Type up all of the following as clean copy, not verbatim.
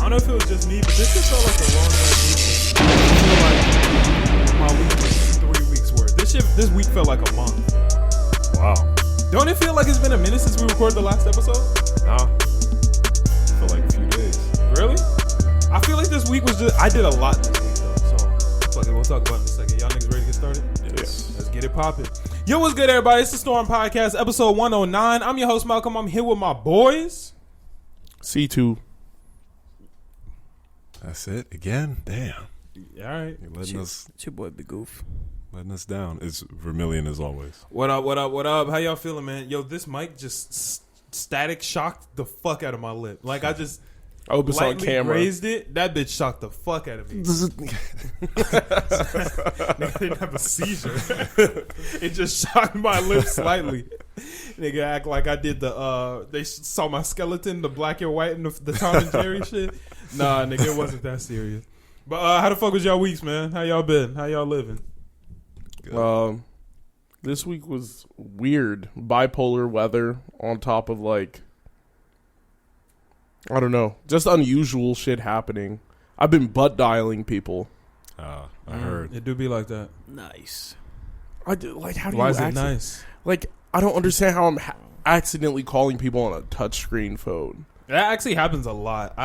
I don't know if it was just me, but this just felt like a long ass week. I feel like my week was 3 weeks worth. This week felt like a month. Wow. Don't it feel like it's been a minute since we recorded the last episode? Nah. For like a few days. Really? I feel like this week was just... I did a lot this week, though. So, fuck it. We'll talk about it in a second. Y'all niggas ready to get started? Yes. Let's get it popping. Yo, what's good, everybody? It's the Storm Podcast, episode 109. I'm your host, Malcolm. I'm here with my boys. C2. That's it. Again? Damn. All right. You're letting us... It's your boy, Big Goof. Letting us down. It's Vermilion as always. What up, what up, what up? How y'all feeling, man? Yo, this mic just static shocked the fuck out of my lip. Like, I just... I hope it's on lightly camera. Raised it. That bitch shocked the fuck out of me. Nigga didn't have a seizure. It just shocked my lips slightly. Nigga act like I did the they saw my skeleton, the black and white, and the Tom and Jerry shit. Nah, nigga, it wasn't that serious. But how the fuck was y'all weeks, man? How y'all been? How y'all living? This week was weird. Bipolar weather on top of like, I don't know, just unusual shit happening. I've been butt dialing people. I heard. It do be like that. Nice. I do, like, how do Why you is it nice? Like, I don't understand how I'm accidentally calling people on a touchscreen phone. That actually happens a lot.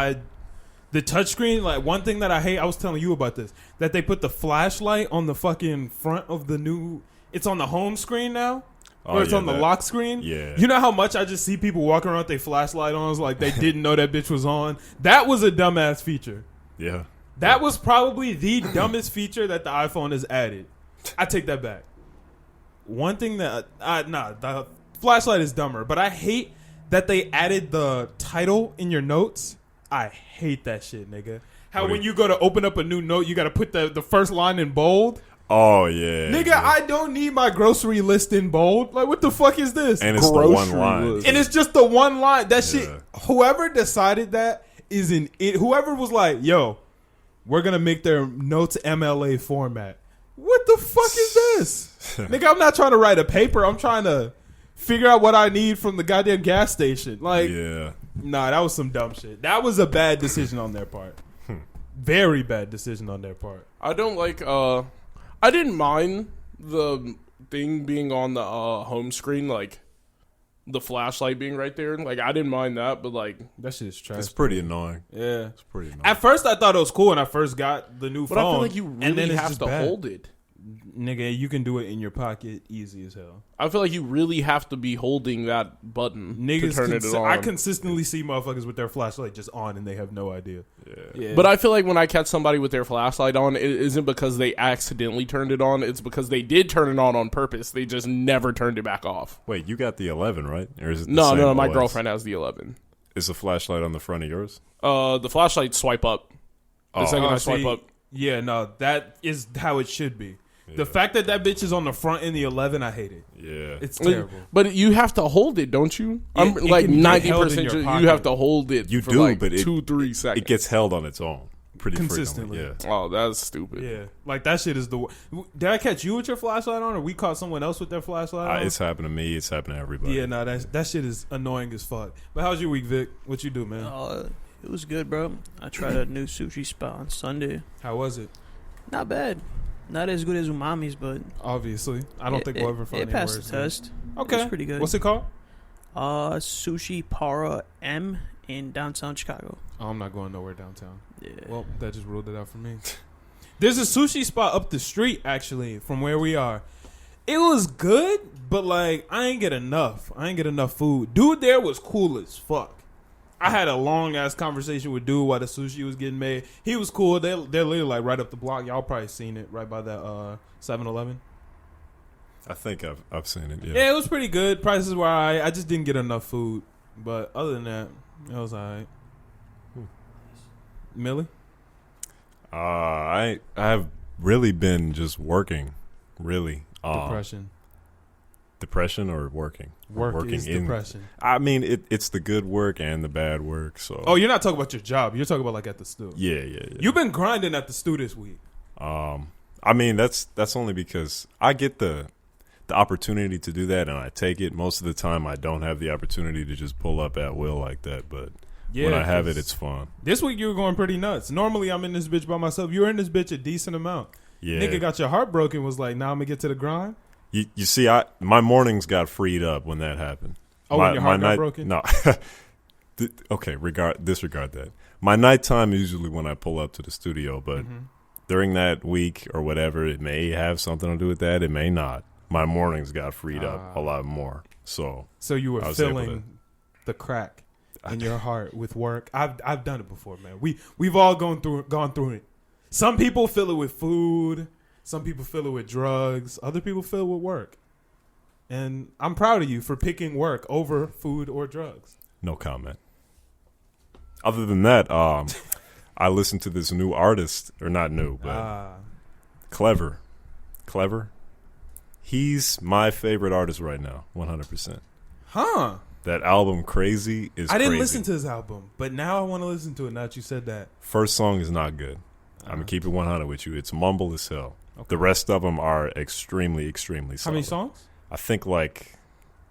The touchscreen, like, one thing that I hate, I was telling you about this, that they put the flashlight on the fucking front of the new, it's on the home screen now, or it's on the lock screen. Yeah. You know how much I just see people walking around with their flashlight on, it's like they didn't know that bitch was on. That was a dumbass feature. Yeah. That was probably the dumbest feature that the iPhone has added. I take that back. One thing that, the flashlight is dumber, but I hate that they added the title in your notes. I hate that shit, nigga. How when you go to open up a new note, you got to put the first line in bold. Oh, yeah. Nigga, yeah. I don't need my grocery list in bold. Like, what the fuck is this? And it's the one line. And it's just the one line. That shit, whoever decided that is in it. Whoever was like, yo, we're going to make their notes MLA format. What the fuck is this? Nigga, I'm not trying to write a paper. I'm trying to figure out what I need from the goddamn gas station. Like, yeah. Nah, that was some dumb shit. That was a bad decision on their part. Very bad decision on their part. I don't like, I didn't mind the thing being on the home screen, like the flashlight being right there. Like, I didn't mind that, but like, that shit is trash. It's pretty annoying. Yeah. It's pretty annoying. At first, I thought it was cool when I first got the new phone. But I feel like you really have to hold it. Nigga, you can do it in your pocket easy as hell. I feel like you really have to be holding that button to turn it on. I consistently see motherfuckers with their flashlight just on and they have no idea. Yeah. But I feel like when I catch somebody with their flashlight on, it isn't because they accidentally turned it on. It's because they did turn it on purpose. They just never turned it back off. Wait, you got the 11, right? Or is it the No, same my OS? girlfriend has the 11. Is the flashlight on the front of yours? The flashlight swipe up. The second I swipe up. Yeah, no, that is how it should be. Yeah. The fact that bitch is on the front in the 11, I hate it. Yeah. It's terrible. But you have to hold it, don't you? I'm like 90% sure you have to hold it for like 2-3 seconds. It gets held on its own pretty consistently. frequently. Yeah. Oh, that's stupid. Yeah. Like, that shit is the... Did I catch you with your flashlight on, or we caught someone else with their flashlight on? It's happened to me. It's happened to everybody. Yeah, no, that shit is annoying as fuck. But how's your week, Vic? What you do, man? It was good, bro. I tried a new sushi spot on Sunday. How was it? Not bad. Not as good as Umami's, but obviously, I don't think we'll ever find it passed the test. Okay, it's pretty good. What's it called? Sushi Para M in downtown Chicago. Oh, I'm not going nowhere downtown. Yeah. Well, that just ruled it out for me. There's a sushi spot up the street, actually, from where we are. It was good, but like I ain't get enough. I ain't get enough food. Dude there was cool as fuck. I had a long ass conversation with dude while the sushi was getting made. He was cool. They're literally like right up the block. Y'all probably seen it right by that 7-Eleven. I think I've seen it. Yeah, it was pretty good. Prices were alright. I just didn't get enough food. But other than that, it was alright. Millie? I have really been just working. Really. Depression or working? Working is depression. I mean, it's the good work and the bad work. So. Oh, you're not talking about your job. You're talking about like at the stew. Yeah. You've been grinding at the stew this week. I mean, that's only because I get the opportunity to do that and I take it. Most of the time, I don't have the opportunity to just pull up at will like that. But Yeah, when I have it, 'cause it's fun. This week you were going pretty nuts. Normally I'm in this bitch by myself. You were in this bitch a decent amount. Yeah. Nigga got your heart broken. Was like, now I'm gonna get to the grind. You see, my mornings got freed up when that happened. Oh, when your heart got broken? No. Okay, disregard that. My nighttime is usually when I pull up to the studio, but during that week or whatever, it may have something to do with that. It may not. My mornings got freed up a lot more. So you were I was able feeling the crack in your heart with work. I've done it before, man. We've all gone through it. Some people feel it with food. Some people feel it with drugs. Other people feel it with work. And I'm proud of you for picking work over food or drugs. No comment. Other than that, I listened to this new artist, or not new, but Clever. He's my favorite artist right now, 100%. Huh? That album, Crazy, is I didn't crazy. listen to his album, but now I want to listen to it now that you said that. First song is not good. I'm going to keep it 100 with you. It's mumble as hell. Okay. The rest of them are extremely, extremely solid. How many songs? I think like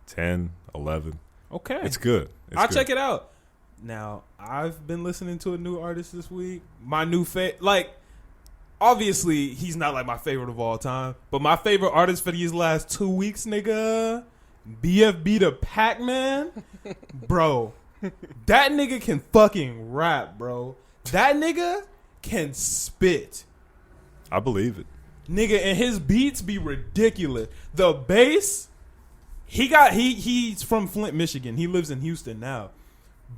10, 11. Okay. It's good. I'll check it out. Now, I've been listening to a new artist this week. My new obviously, he's not like my favorite of all time, but my favorite artist for these last 2 weeks, nigga, BFB the Pac-Man. Bro, that nigga can fucking rap, bro. That nigga can spit. I believe it. Nigga, and his beats be ridiculous. The bass, he's from Flint, Michigan. He lives in Houston now.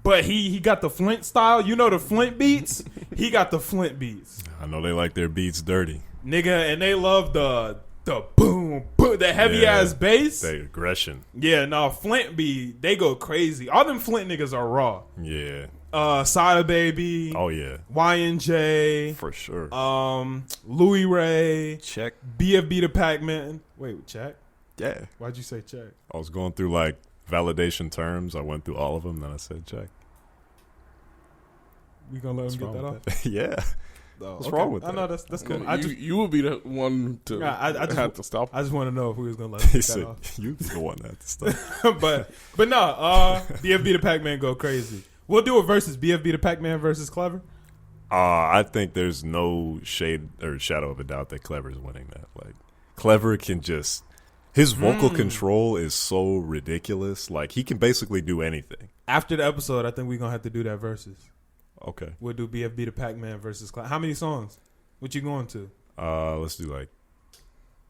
But he got the Flint style. You know the Flint beats? He got the Flint beats. I know they like their beats dirty. Nigga, and they love the boom, boom, the heavy ass bass. The aggression. Yeah, no, Flint they go crazy. All them Flint niggas are raw. Yeah. Sada Baby. Oh, yeah. Y&J. For sure. Louis Ray. Check. BFB the Pac-Man. Wait, check? Yeah. Why'd you say check? I was going through like validation terms. I went through all of them, then I said check. We gonna let him get that off? Yeah. Oh, What's wrong with that? I know that's cool. You would be the one to have to stop. I just want to know if we was gonna let him He get said, that off. you the one that had to stop. but no, BFB the Pac-Man go crazy. We'll do a versus BFB the Pac-Man versus Clever. I think there's no shade or shadow of a doubt that Clever's winning that. Like, Clever can just... His vocal control is so ridiculous. Like, he can basically do anything. After the episode, I think we're going to have to do that versus. Okay. We'll do BFB the Pac-Man versus Clever. How many songs? What you going to? Let's do, like,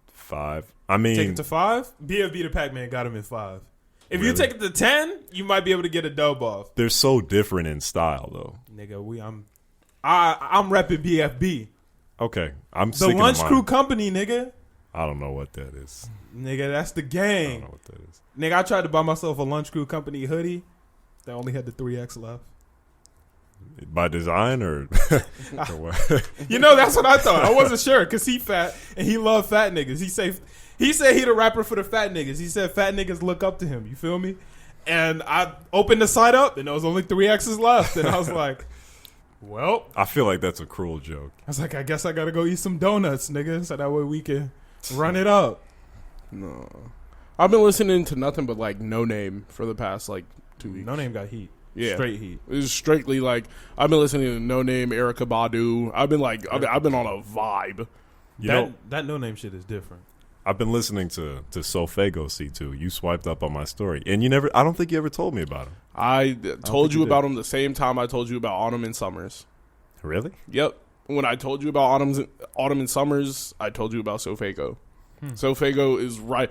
5. I mean... Take it to 5? BFB the Pac-Man got him in 5. If Really? you take it to 10, you might be able to get a dub off. They're so different in style, though. Nigga, I'm repping BFB. Okay. I'm The sticking Lunch to mine. Crew Company, nigga. I don't know what that is. Nigga, that's the I don't gang. know what that is. Nigga, I tried to buy myself a Lunch Crew Company hoodie. That only had the 3X left. By design or what? You know, that's what I thought. I wasn't sure because he fat and he loved fat niggas. He said he the rapper for the fat niggas. He said fat niggas look up to him. You feel me? And I opened the site up and there was only 3X's left. And I was like, well. I feel like that's a cruel joke. I was like, I guess I got to go eat some donuts, nigga. So that way we can run it up. No. I've been listening to nothing but like No Name for the past like 2 weeks. No Name got heat. Yeah. Straight heat. It's strictly like I've been listening to No Name, Erykah Badu. I've been on a vibe. That No Name shit is different. I've been listening to Sofago C2. You swiped up on my story, and I don't think you ever told me about him. I told you you about him the same time I told you about Autumn and Summers. Really? Yep. When I told you about Autumn and Summers, I told you about Sofago. Sofago is right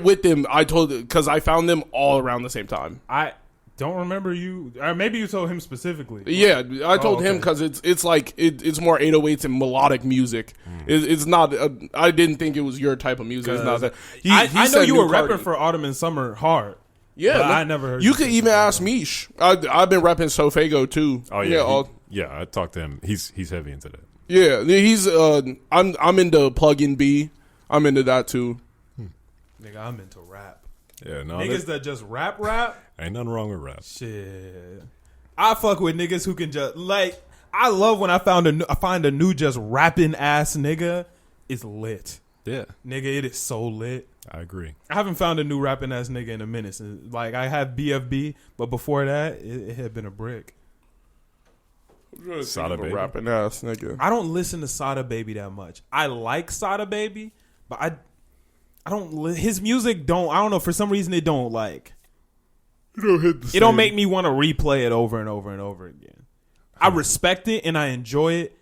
with them. I told because I found them all around the same time. I don't remember you. Or maybe you told him specifically. Yeah, I told him okay. because it's like it's more 808s and melodic music. It's not. I didn't think it was your type of music. It's not that. I know said you New were Cardi. repping for Autumn and Summer hard. Yeah, but I never heard You you could say even Sofago. ask Mish. I've been repping Sofago too. Oh yeah. Yeah, I talked to him. He's heavy into that. yeah. He's. I'm into Plug-in B. I'm into that too. Nigga, I'm into rap. Yeah, no, Niggas that just rap. ain't nothing wrong with rap. Shit. I fuck with niggas who can just like. I love when I find a new just rapping ass nigga. It's lit. Yeah, Nigga, it is so lit. I agree. I haven't found a new rapping ass nigga in a minute. Like I have BFB, but before that, it had been a brick. Sada Baby. Rapping ass nigga. I don't listen to Sada Baby that much. I like Sada Baby, but I don't. His music don't. I don't know. For some reason, it don't like. You don't hit the It don't make me want to replay it over and over and over again. I respect it and I enjoy it,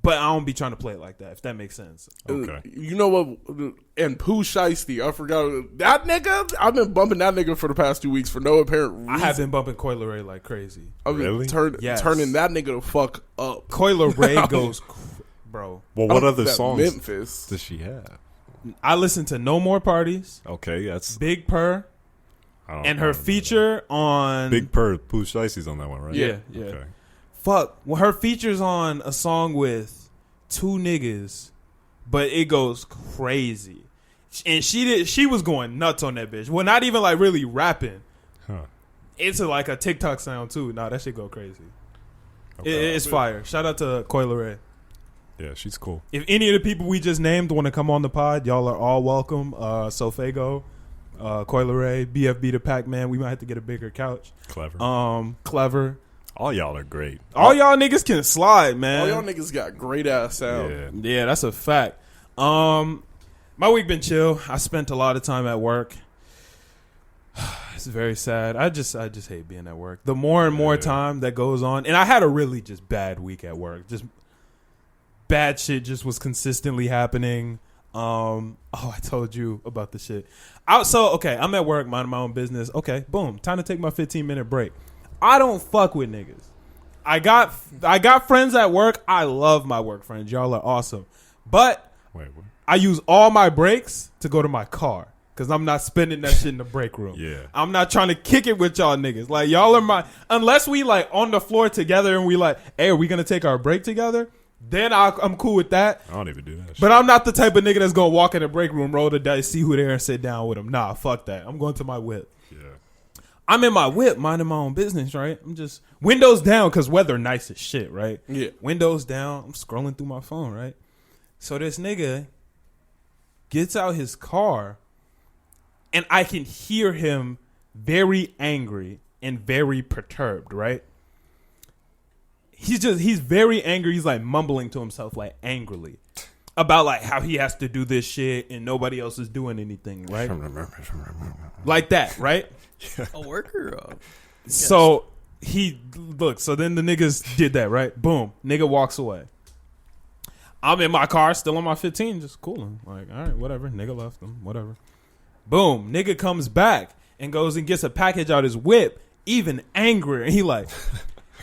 but I don't be trying to play it like that. If that makes sense. Okay. You know what? And Pooh Shiesty, I forgot that nigga. I've been bumping that nigga for the past 2 weeks for no apparent reason. I have been bumping Coil Ray like crazy. I've been Really? Yes. turning that nigga the fuck up. Coil Ray goes, bro. Well, what other That songs Memphis. does she have? I listen to No More Parties, Okay, that's Big Purr, and her feature on Big Purr. Pooh Shicey's on that one, right? Yeah. Okay. Fuck. Well, her features on a song with 2 niggas, but it goes crazy. And she was going nuts on that bitch. Well, not even like really rapping. Huh. It's like a TikTok sound too. Nah, that shit go crazy. Okay. It's fire. Shout out to Coil Ray. Yeah, she's cool. If any of the people we just named want to come on the pod, y'all are all welcome. Sofago, Coil Ray, BFB the Pac-Man. We might have to get a bigger couch. Clever. Clever. All y'all are great. All y'all niggas can slide, man. All y'all niggas got great ass sound. Yeah. Yeah, that's a fact. My week been chill. I spent a lot of time at work. It's very sad. I just hate being at work. The more and more time that goes on, and I had a really just bad week at work. Just bad shit just was consistently happening. I told you about the shit. I'm at work, minding my own business. Okay, boom, time to take my 15-minute break. I don't fuck with niggas. I got friends at work. I love my work friends. Y'all are awesome. But Wait, what? I use all my breaks to go to my car because I'm not spending that shit in the break room. Yeah. I'm not trying to kick it with y'all niggas. Like, y'all are unless we like on the floor together and we like, hey, are we going to take our break together? Then I'm cool with that. I don't even do that shit. But I'm not the type of nigga that's going to walk in the break room, roll the dice, see who there and sit down with them. Nah, fuck that. I'm going to my whip. Yeah. I'm in my whip, minding my own business, right? I'm just windows down because weather nice as shit, right? Yeah. Windows down. I'm scrolling through my phone, right? So this nigga gets out his car, and I can hear him very angry and very perturbed, right? He's very angry. He's like mumbling to himself, like angrily, about like how he has to do this shit and nobody else is doing anything, right? Like that, right? A worker? So so then the niggas did that, right? Boom. Nigga walks away. I'm in my car, still on my 15, just cooling. Like, all right, whatever. Nigga left them, whatever. Boom. Nigga comes back and goes and gets a package out his whip, even angrier. And he like,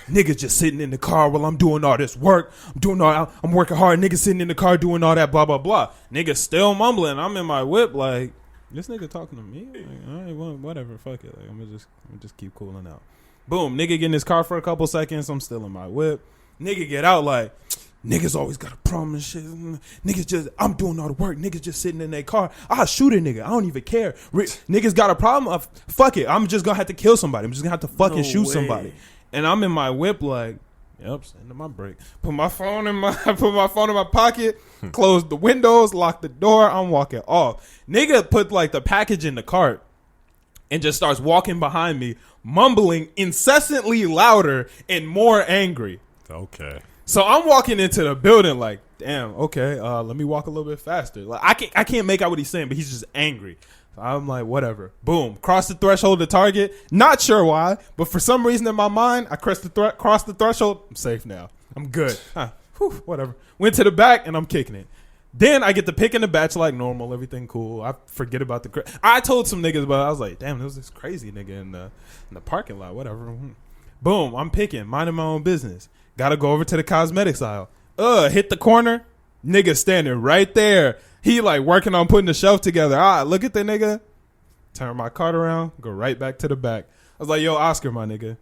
nigga just sitting in the car while I'm doing all this work. I'm working hard. Nigga sitting in the car doing all that, blah, blah, blah. Nigga still mumbling. I'm in my whip like, this nigga talking to me? Like, all right, well, whatever, fuck it. Like, I'm gonna just keep cooling out. Boom, nigga get in his car for a couple seconds. I'm still in my whip. Nigga get out like, niggas always got a problem and shit. Niggas just, I'm doing all the work. Niggas just sitting in their car. I'll shoot a nigga. I don't even care. Niggas got a problem. Fuck it. I'm just gonna have to kill somebody. I'm just gonna have to fucking shoot somebody. And I'm in my whip like, yep, send my break. Put my phone in my pocket. Close the windows. Lock the door. I'm walking off. Nigga put like the package in the cart and just starts walking behind me, mumbling incessantly louder and more angry. Okay. So I'm walking into the building like, damn, okay, let me walk a little bit faster. Like I can't make out what he's saying, but he's just angry. So I'm like, whatever. Boom, cross the threshold to Target. Not sure why, but for some reason in my mind, I crossed the threshold. I'm safe now. I'm good. Whew, whatever. Went to the back and I'm kicking it. Then I get to pick in the batch like normal, everything cool. I forget about I told some niggas, but I was like, damn, there was this crazy nigga in the parking lot, whatever. Boom, I'm picking, minding my own business. Gotta go over to the cosmetics aisle. Hit the corner. Nigga standing right there. He like working on putting the shelf together. Look at the nigga. Turn my cart around. Go right back to the back. I was like, yo, Oscar, my nigga.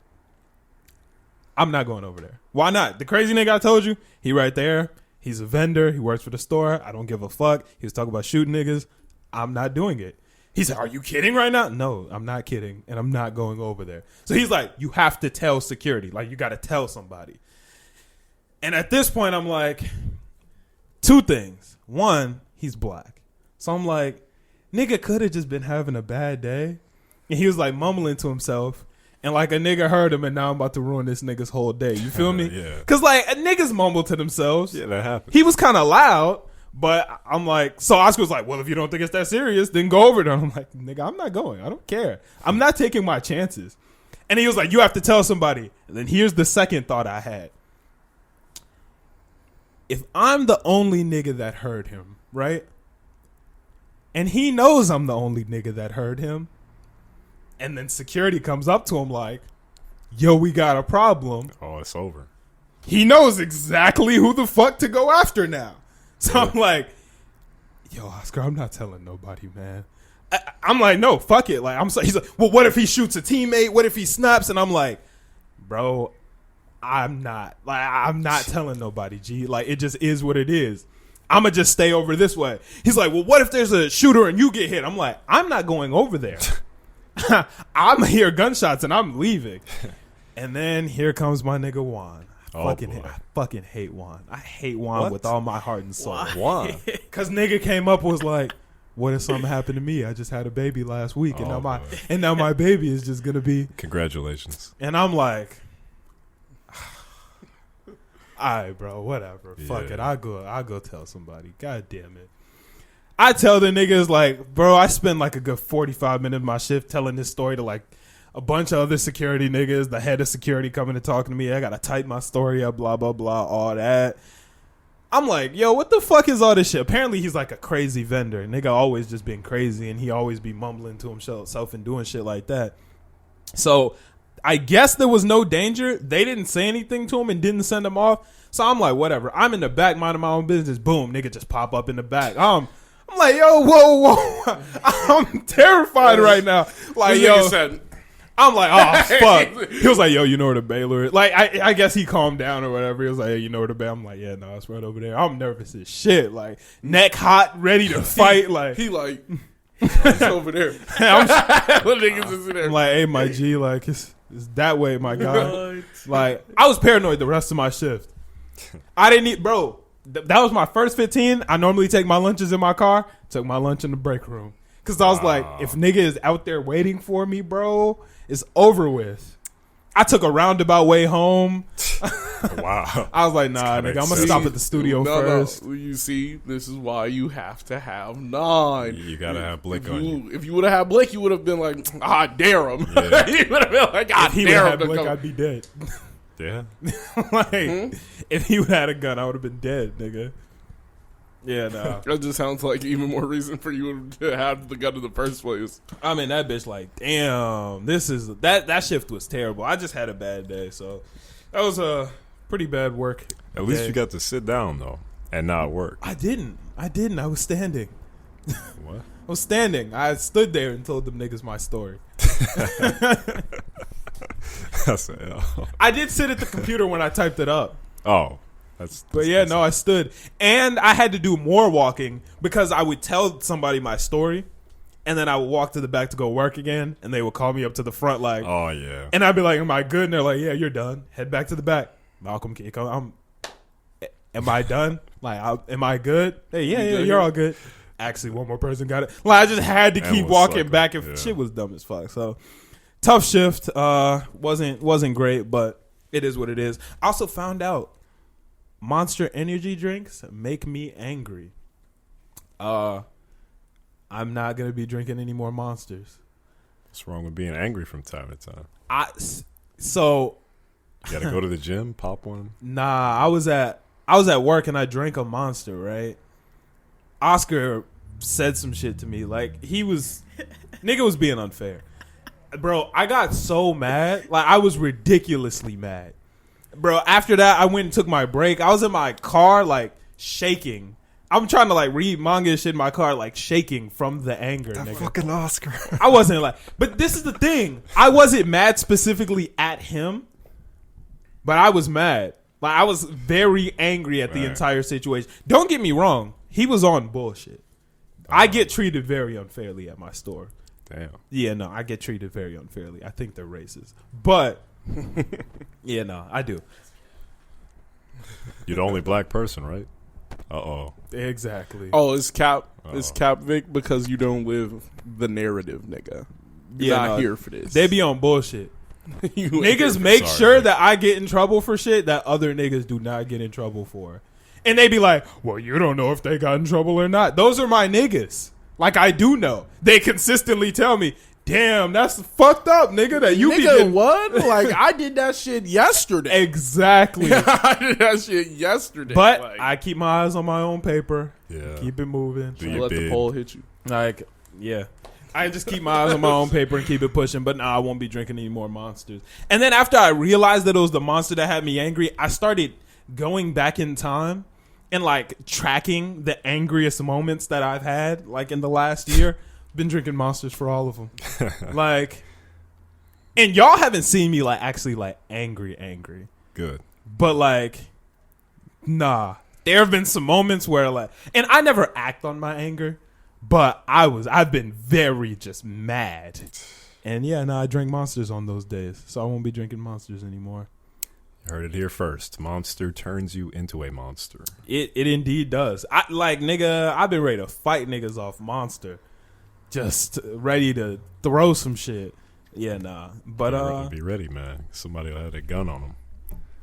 I'm not going over there. Why not? The crazy nigga I told you, he right there. He's a vendor. He works for the store. I don't give a fuck. He was talking about shooting niggas. I'm not doing it. He said, are you kidding right now? No, I'm not kidding. And I'm not going over there. So he's like, you have to tell security. Like, you got to tell somebody. And at this point, I'm like, two things. One, he's black. So I'm like, nigga could have just been having a bad day. And he was like mumbling to himself. And like a nigga heard him, and now I'm about to ruin this nigga's whole day. You feel me? Yeah. Because like niggas mumble to themselves. Yeah, that happens. He was kind of loud, but I'm like, so Oscar was like, well, if you don't think it's that serious, then go over there. I'm like, nigga, I'm not going. I don't care. I'm not taking my chances. And he was like, you have to tell somebody. And then here's the second thought I had. If I'm the only nigga that heard him, right? And he knows I'm the only nigga that heard him. And then security comes up to him like, yo, we got a problem. Oh, it's over. He knows exactly who the fuck to go after now. So I'm like, yo, Oscar, I'm not telling nobody, man. I'm like, no, fuck it. Like, he's like, well, what if he shoots a teammate? What if he snaps? And I'm like, bro, I'm not telling nobody, G. Like, it just is what it is. I'm going to just stay over this way. He's like, well, what if there's a shooter and you get hit? I'm like, I'm not going over there. I'm hear gunshots and I'm leaving. And then here comes my nigga Juan. I fucking hate Juan. I hate Juan with all my heart and soul. Why? Because nigga came up was like, what if something happened to me? I just had a baby last week, and now my baby is just gonna be. Congratulations. And I'm like, all right, bro, whatever. Yeah. Fuck it. I'll go tell somebody. God damn it. I tell the niggas like, bro, I spend like a good 45 minutes of my shift telling this story to like a bunch of other security niggas, the head of security coming and talking to me. I gotta type my story up, blah, blah, blah, all that. I'm like, yo, what the fuck is all this shit? Apparently he's like a crazy vendor. Nigga always just being crazy, and he always be mumbling to himself and doing shit like that. So I guess there was no danger. They didn't say anything to him and didn't send him off. So I'm like, whatever. I'm in the back minding my own business. Boom, nigga just pop up in the back. I'm like, yo, whoa. I'm terrified right now. Like, yo. I'm like, oh, fuck. He was like, yo, you know where the Baylor is? Like, I guess he calmed down or whatever. He was like, hey, you know where the Baylor? I'm like, yeah, no, it's right over there. I'm nervous as shit. Like, neck hot, ready to fight. Like, it's over there. I'm like, hey, my G, like, it's that way, my guy. Like, I was paranoid the rest of my shift. I didn't eat, bro. That was my first 15. I normally take my lunches in my car. Took my lunch in the break room. Because I was like, if nigga is out there waiting for me, bro, it's over with. I took a roundabout way home. Wow. I was like, nah, nigga, I'm going to stop at the studio first. No. You see, this is why you have to have 9. You got to have Blick on you. If you would have had Blick, you would have been like, dare him. Yeah. You would have been like, if he would have him. had Blick, I'd be dead. Yeah. Like, if he would have had a gun, I would have been dead, nigga. Yeah, no. That just sounds like even more reason for you to have the gun in the first place. I mean, that bitch like, damn, that shift was terrible. I just had a bad day, so that was a pretty bad work. At least day. you got to sit down, though, and not work. I didn't. I was standing. What? I was standing. I stood there and told them niggas my story. I did sit at the computer when I typed it up. Oh. But yeah, no, I stood. And I had to do more walking because I would tell somebody my story, and then I would walk to the back to go work again, and they would call me up to the front like, oh, yeah. And I'd be like, am I good? And they're like, yeah, you're done. Head back to the back. Malcolm, am I done? Like, am I good? Hey, yeah, you're all good. Actually, one more person got it. Like, I just had to keep walking back if shit was dumb as fuck. So, tough shift. Wasn't great, but it is what it is. I also found out Monster energy drinks make me angry. I'm not gonna be drinking any more Monsters. What's wrong with being angry from time to time? You gotta go to the gym, pop one. Nah, I was at work and I drank a Monster. Right, Oscar said some shit to me. Like nigga was being unfair, bro. I got so mad. Like I was ridiculously mad. Bro, after that, I went and took my break. I was in my car, like, shaking. I'm trying to, like, read manga and shit in my car, like, shaking from the anger, nigga. Fucking Oscar. I wasn't, like... But this is the thing. I wasn't mad specifically at him, but I was mad. Like, I was very angry at the entire situation. Don't get me wrong. He was on bullshit. I get treated very unfairly at my store. Damn. Yeah, no, I get treated very unfairly. I think they're racist. But... yeah, no, I do. You're the only black person, right? Uh-oh. Exactly. Oh, it's Cap. Uh-oh. It's Cap Vic because you don't live the narrative, nigga. You're not here for this. They be on bullshit. You ain't Niggas here make Sorry, sure man. that I get in trouble for shit that other niggas do not get in trouble for. And they be like, well, you don't know if they got in trouble or not. Those are my niggas. Like, I do know. They consistently tell me, damn, that's fucked up, nigga, that you be Nigga, getting... what? Like, I did that shit yesterday. Exactly. I did that shit yesterday. But like, I keep my eyes on my own paper. Yeah. Keep it moving. Do don't you let the bid? pole hit you. Like, yeah. I just keep my eyes on my own paper and keep it pushing. But nah, I won't be drinking any more Monsters. And then after I realized that it was the Monster that had me angry, I started going back in time and like tracking the angriest moments that I've had like in the last year. Been drinking Monsters for all of them. Like, and y'all haven't seen me like actually like angry. Good. But like, nah. There have been some moments where like, and I never act on my anger, but I've been very just mad. And yeah, no, I drank Monsters on those days, so I won't be drinking Monsters anymore. You heard it here first. Monster turns you into a monster. It indeed does. I like, nigga, I've been ready to fight niggas off Monster. Just ready to throw some shit. Yeah, nah. But be ready, man. Somebody will have a gun on them.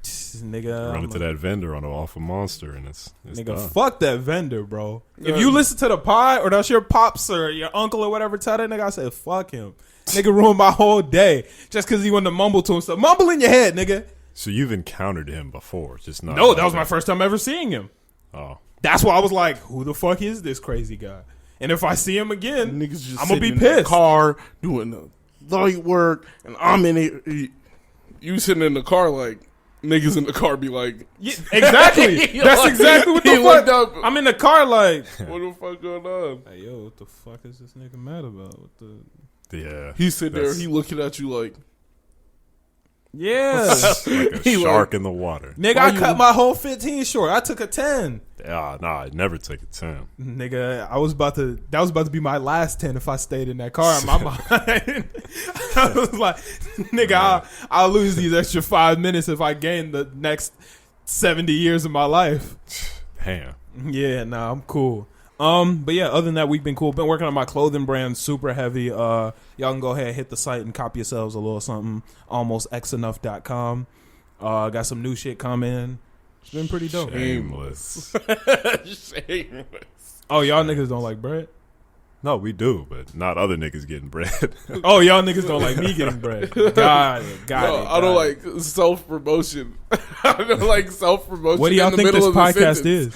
nigga, Run into that vendor off a Monster, and it's nigga, done. fuck that vendor, bro. If you listen to the pod, or that's your pops or your uncle or whatever, tell that nigga, I said, fuck him. Nigga ruined my whole day just because he wanted to mumble to himself. Mumble in your head, nigga. So you've encountered him before, just not. No, that was my first time ever seeing him. Oh, That's why I was like, who the fuck is this crazy guy? And if I see him again, Niggas just I'm gonna be sitting in the pissed. car doing the light work, and I'm in it. You sitting in the car like niggas in the car be like, Yeah, exactly. That's like, exactly what the he fuck. looked up. I'm in the car like, what the fuck going on? hey, yo, what the fuck is this nigga mad about? What the? yeah. He sit there, That's he looking at you like, Yeah, like a He like- shark in the water. nigga, Why I you- cut my whole 15 short. I took a 10. Nah, I never take a 10. Nigga, that was about to be my last 10 if I stayed in that car in my mind. I was like, nigga, I'll lose these extra 5 minutes if I gain the next 70 years of my life. Damn. Yeah, nah, I'm cool. But yeah, other than that, we've been cool. Been working on my clothing brand super heavy. Y'all can go ahead, hit the site and cop yourselves a little something. AlmostXEnough.com. Got some new shit coming. It's been pretty dope. Shameless. shameless. Oh, y'all niggas don't like bread? No, we do, but not other niggas getting bread. Oh, y'all niggas don't like me getting bread. Got it. No, I don't like self promotion. I don't like self promotion. What do y'all think this podcast is?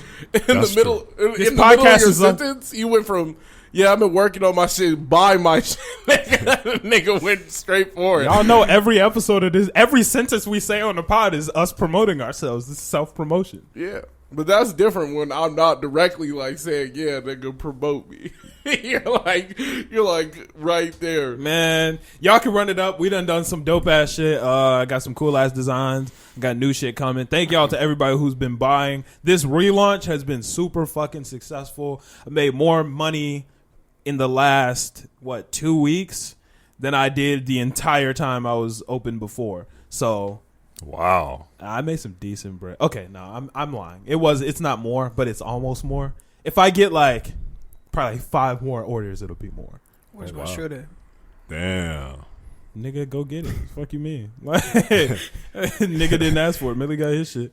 In That's the middle, This in the middle podcast of your is like- sentence, you went from I've been working on my shit, buy my shit. Nigga went straight for it. Y'all know every episode of this, every sentence we say on the pod is us promoting ourselves. This is self-promotion. Yeah, but that's different when I'm not directly like saying, "Yeah, nigga, promote me." you're like right there. Man, y'all can run it up. We done some dope-ass shit. Got some cool-ass designs. Got new shit coming. Thank y'all to everybody who's been buying. This relaunch has been super fucking successful. I made more money in the last 2 weeks than I did the entire time I was open before. So Wow. I made some decent bread. Okay, no, I'm lying. It's not more, but it's almost more. If I get like probably 5 more orders, it'll be more. Where's Oh, my wow. shirt at? Damn. Nigga, go get it. Fuck you mean? Like, nigga didn't ask for it. Millie got his shit.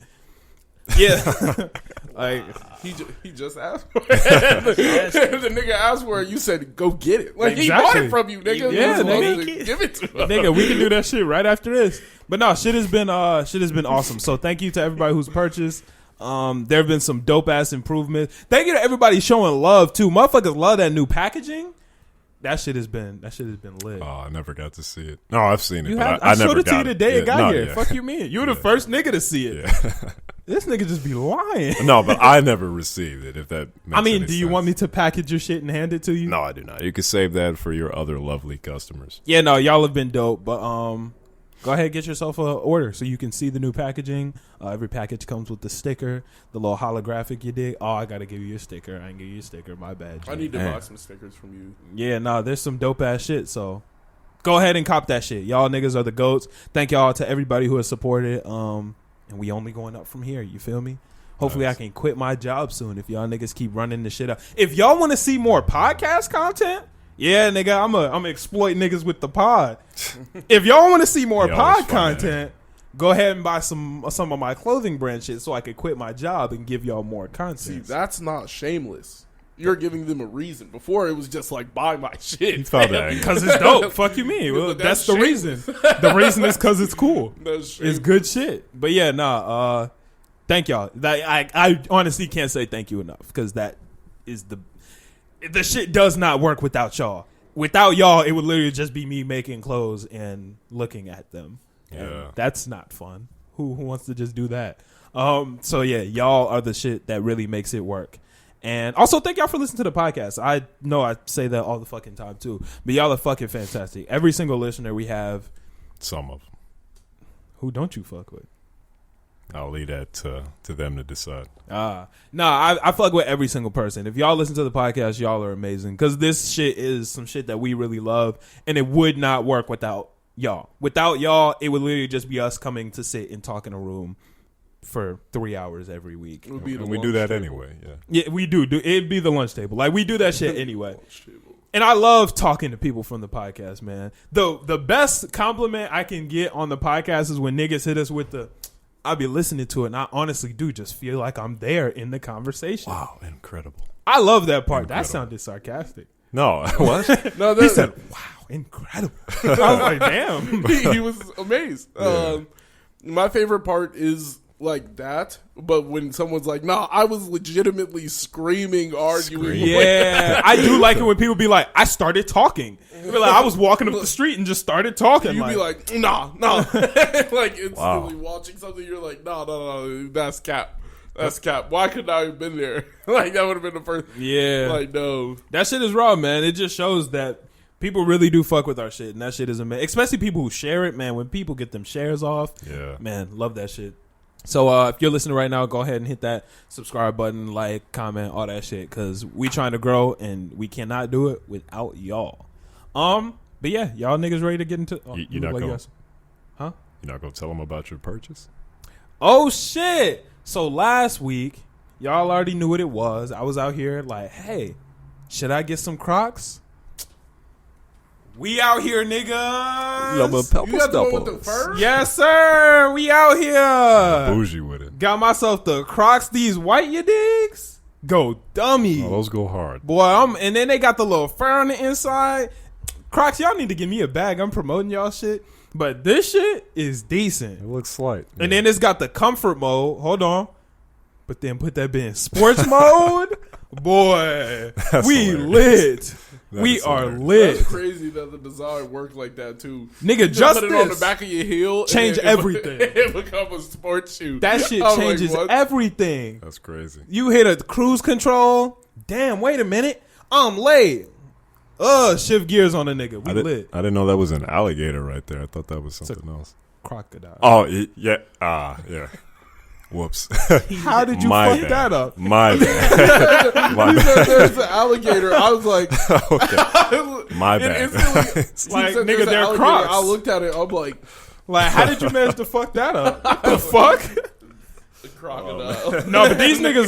Yeah. Like, He just asked for it. The nigga asked for it. You said, "Go get it." Like he bought Exactly. it from you, nigga. Yeah, You're supposed nigga. to give it to him. nigga, we can do that shit right after this. But no, shit has been awesome. So thank you to everybody who's purchased. There have been some dope ass improvements. Thank you to everybody showing love too. Motherfuckers love that new packaging. That shit has been lit. Oh, I never got to see it. No, I've seen it. You but have, I I never showed it to got you the day it got No, here. yeah. Fuck you mean? You were the Yeah. first nigga to see it. Yeah. This nigga just be lying. No, but I never received it. If that makes I mean, any do you sense. want me to package your shit and hand it to you? No, I do not. You can save that for your other lovely customers. Yeah, no, y'all have been dope, but go ahead and get yourself a order so you can see the new packaging. Every package comes with the sticker, the little holographic you dig. Oh, I gotta give you your sticker. I ain't give you your sticker. My bad. G. I need to Man. buy some stickers from you. Yeah, no, there's some dope ass shit. So go ahead and cop that shit. Y'all niggas are the goats. Thank y'all to everybody who has supported. and we only going up from here. You feel me? Hopefully I can quit my job soon if y'all niggas keep running the shit up. If y'all want to see more podcast content, yeah, nigga, I'm exploit niggas with the pod. If y'all want to see more pod content, go ahead and buy some of my clothing brand shit so I could quit my job and give y'all more content. See, that's not shameless. You're giving them a reason. Before it was just like, buy my shit. You found that because it's dope. Fuck you mean? Well, that's the reason. The reason is because it's cool. It's good shit. But yeah, nah. Thank y'all. I honestly can't say thank you enough because that is the shit does not work without y'all. Without y'all, it would literally just be me making clothes and looking at them. Yeah, and that's not fun. Who wants to just do that? So yeah, y'all are the shit that really makes it work. And also, thank y'all for listening to the podcast. I know I say that all the fucking time too, but y'all are fucking fantastic. Every single listener we have, some of them. Who don't you fuck with? I'll leave that to them to decide. I fuck with every single person. If y'all listen to the podcast, y'all are amazing. Because this shit is some shit that we really love. And it would not work without y'all. Without y'all, it would literally just be us coming to sit and talk in a room for 3 hours every week. And we do that anyway, yeah. Yeah, we do. It'd be the lunch table. Like, we do that shit anyway. And I love talking to people from the podcast, man. The best compliment I can get on the podcast is when niggas hit us with I'll be listening to it, and I honestly do just feel like I'm there in the conversation. Wow, incredible. I love that part. Incredible. That sounded sarcastic. No, what? No, He said, wow, incredible. I was like, damn. he was amazed. Yeah. My favorite part is like that, but when someone's like, "Nah, I was legitimately screaming, arguing." Yeah, I do like it when people be like, I started talking. Be like, I was walking up the street and just started talking. You'd be like, nah. Like instantly watching something, you're like, no, that's cap. That's cap. Why couldn't I have been there? Like, that would have been the first. Yeah. Like, no. That shit is raw, man. It just shows that people really do fuck with our shit, and that shit is amazing. Especially people who share it, man. When people get them shares off, yeah, man, love that shit. So if you're listening right now, go ahead and hit that subscribe button, like, comment, all that shit, because we trying to grow, and we cannot do it without y'all. But yeah, y'all niggas ready to get into? You're not going, huh? You're not gonna tell them about your purchase? Oh shit! So last week, y'all already knew what it was. I was out here like, hey, should I get some Crocs? We out here, niggas. You got the one with the fur? Yes, sir. We out here. Bougie with it. Got myself the Crocs. These white, you digs? Go dummy. Oh, those go hard. Boy, and then they got the little fur on the inside. Crocs, y'all need to give me a bag. I'm promoting y'all shit. But this shit is decent. It looks slight. And then it's got the comfort mode. Hold on. But then put that bit in sports mode. Boy, That's we hilarious. lit. That We is are hilarious. lit. That's crazy that the design worked like that, too. Nigga, You just put it on the this. back of your heel. Change and everything. It become a sports shoe. That shit I'm changes like, what? everything. That's crazy. You hit a cruise control. Damn, wait a minute. I'm late. Shift gears on a nigga. We lit. I didn't know that was an alligator right there. I thought that was something else. Crocodile. Oh, yeah. Yeah. Whoops. How did you My fuck bad. that up? My bad. My He bad. said there's an alligator. I was like, Okay. My and bad. instantly, Like, he said nigga, there's an they're alligator. Crocs. I looked at it. I'm like, Like, how did you manage to fuck that up? What the fuck? the crocodile. No, but these niggas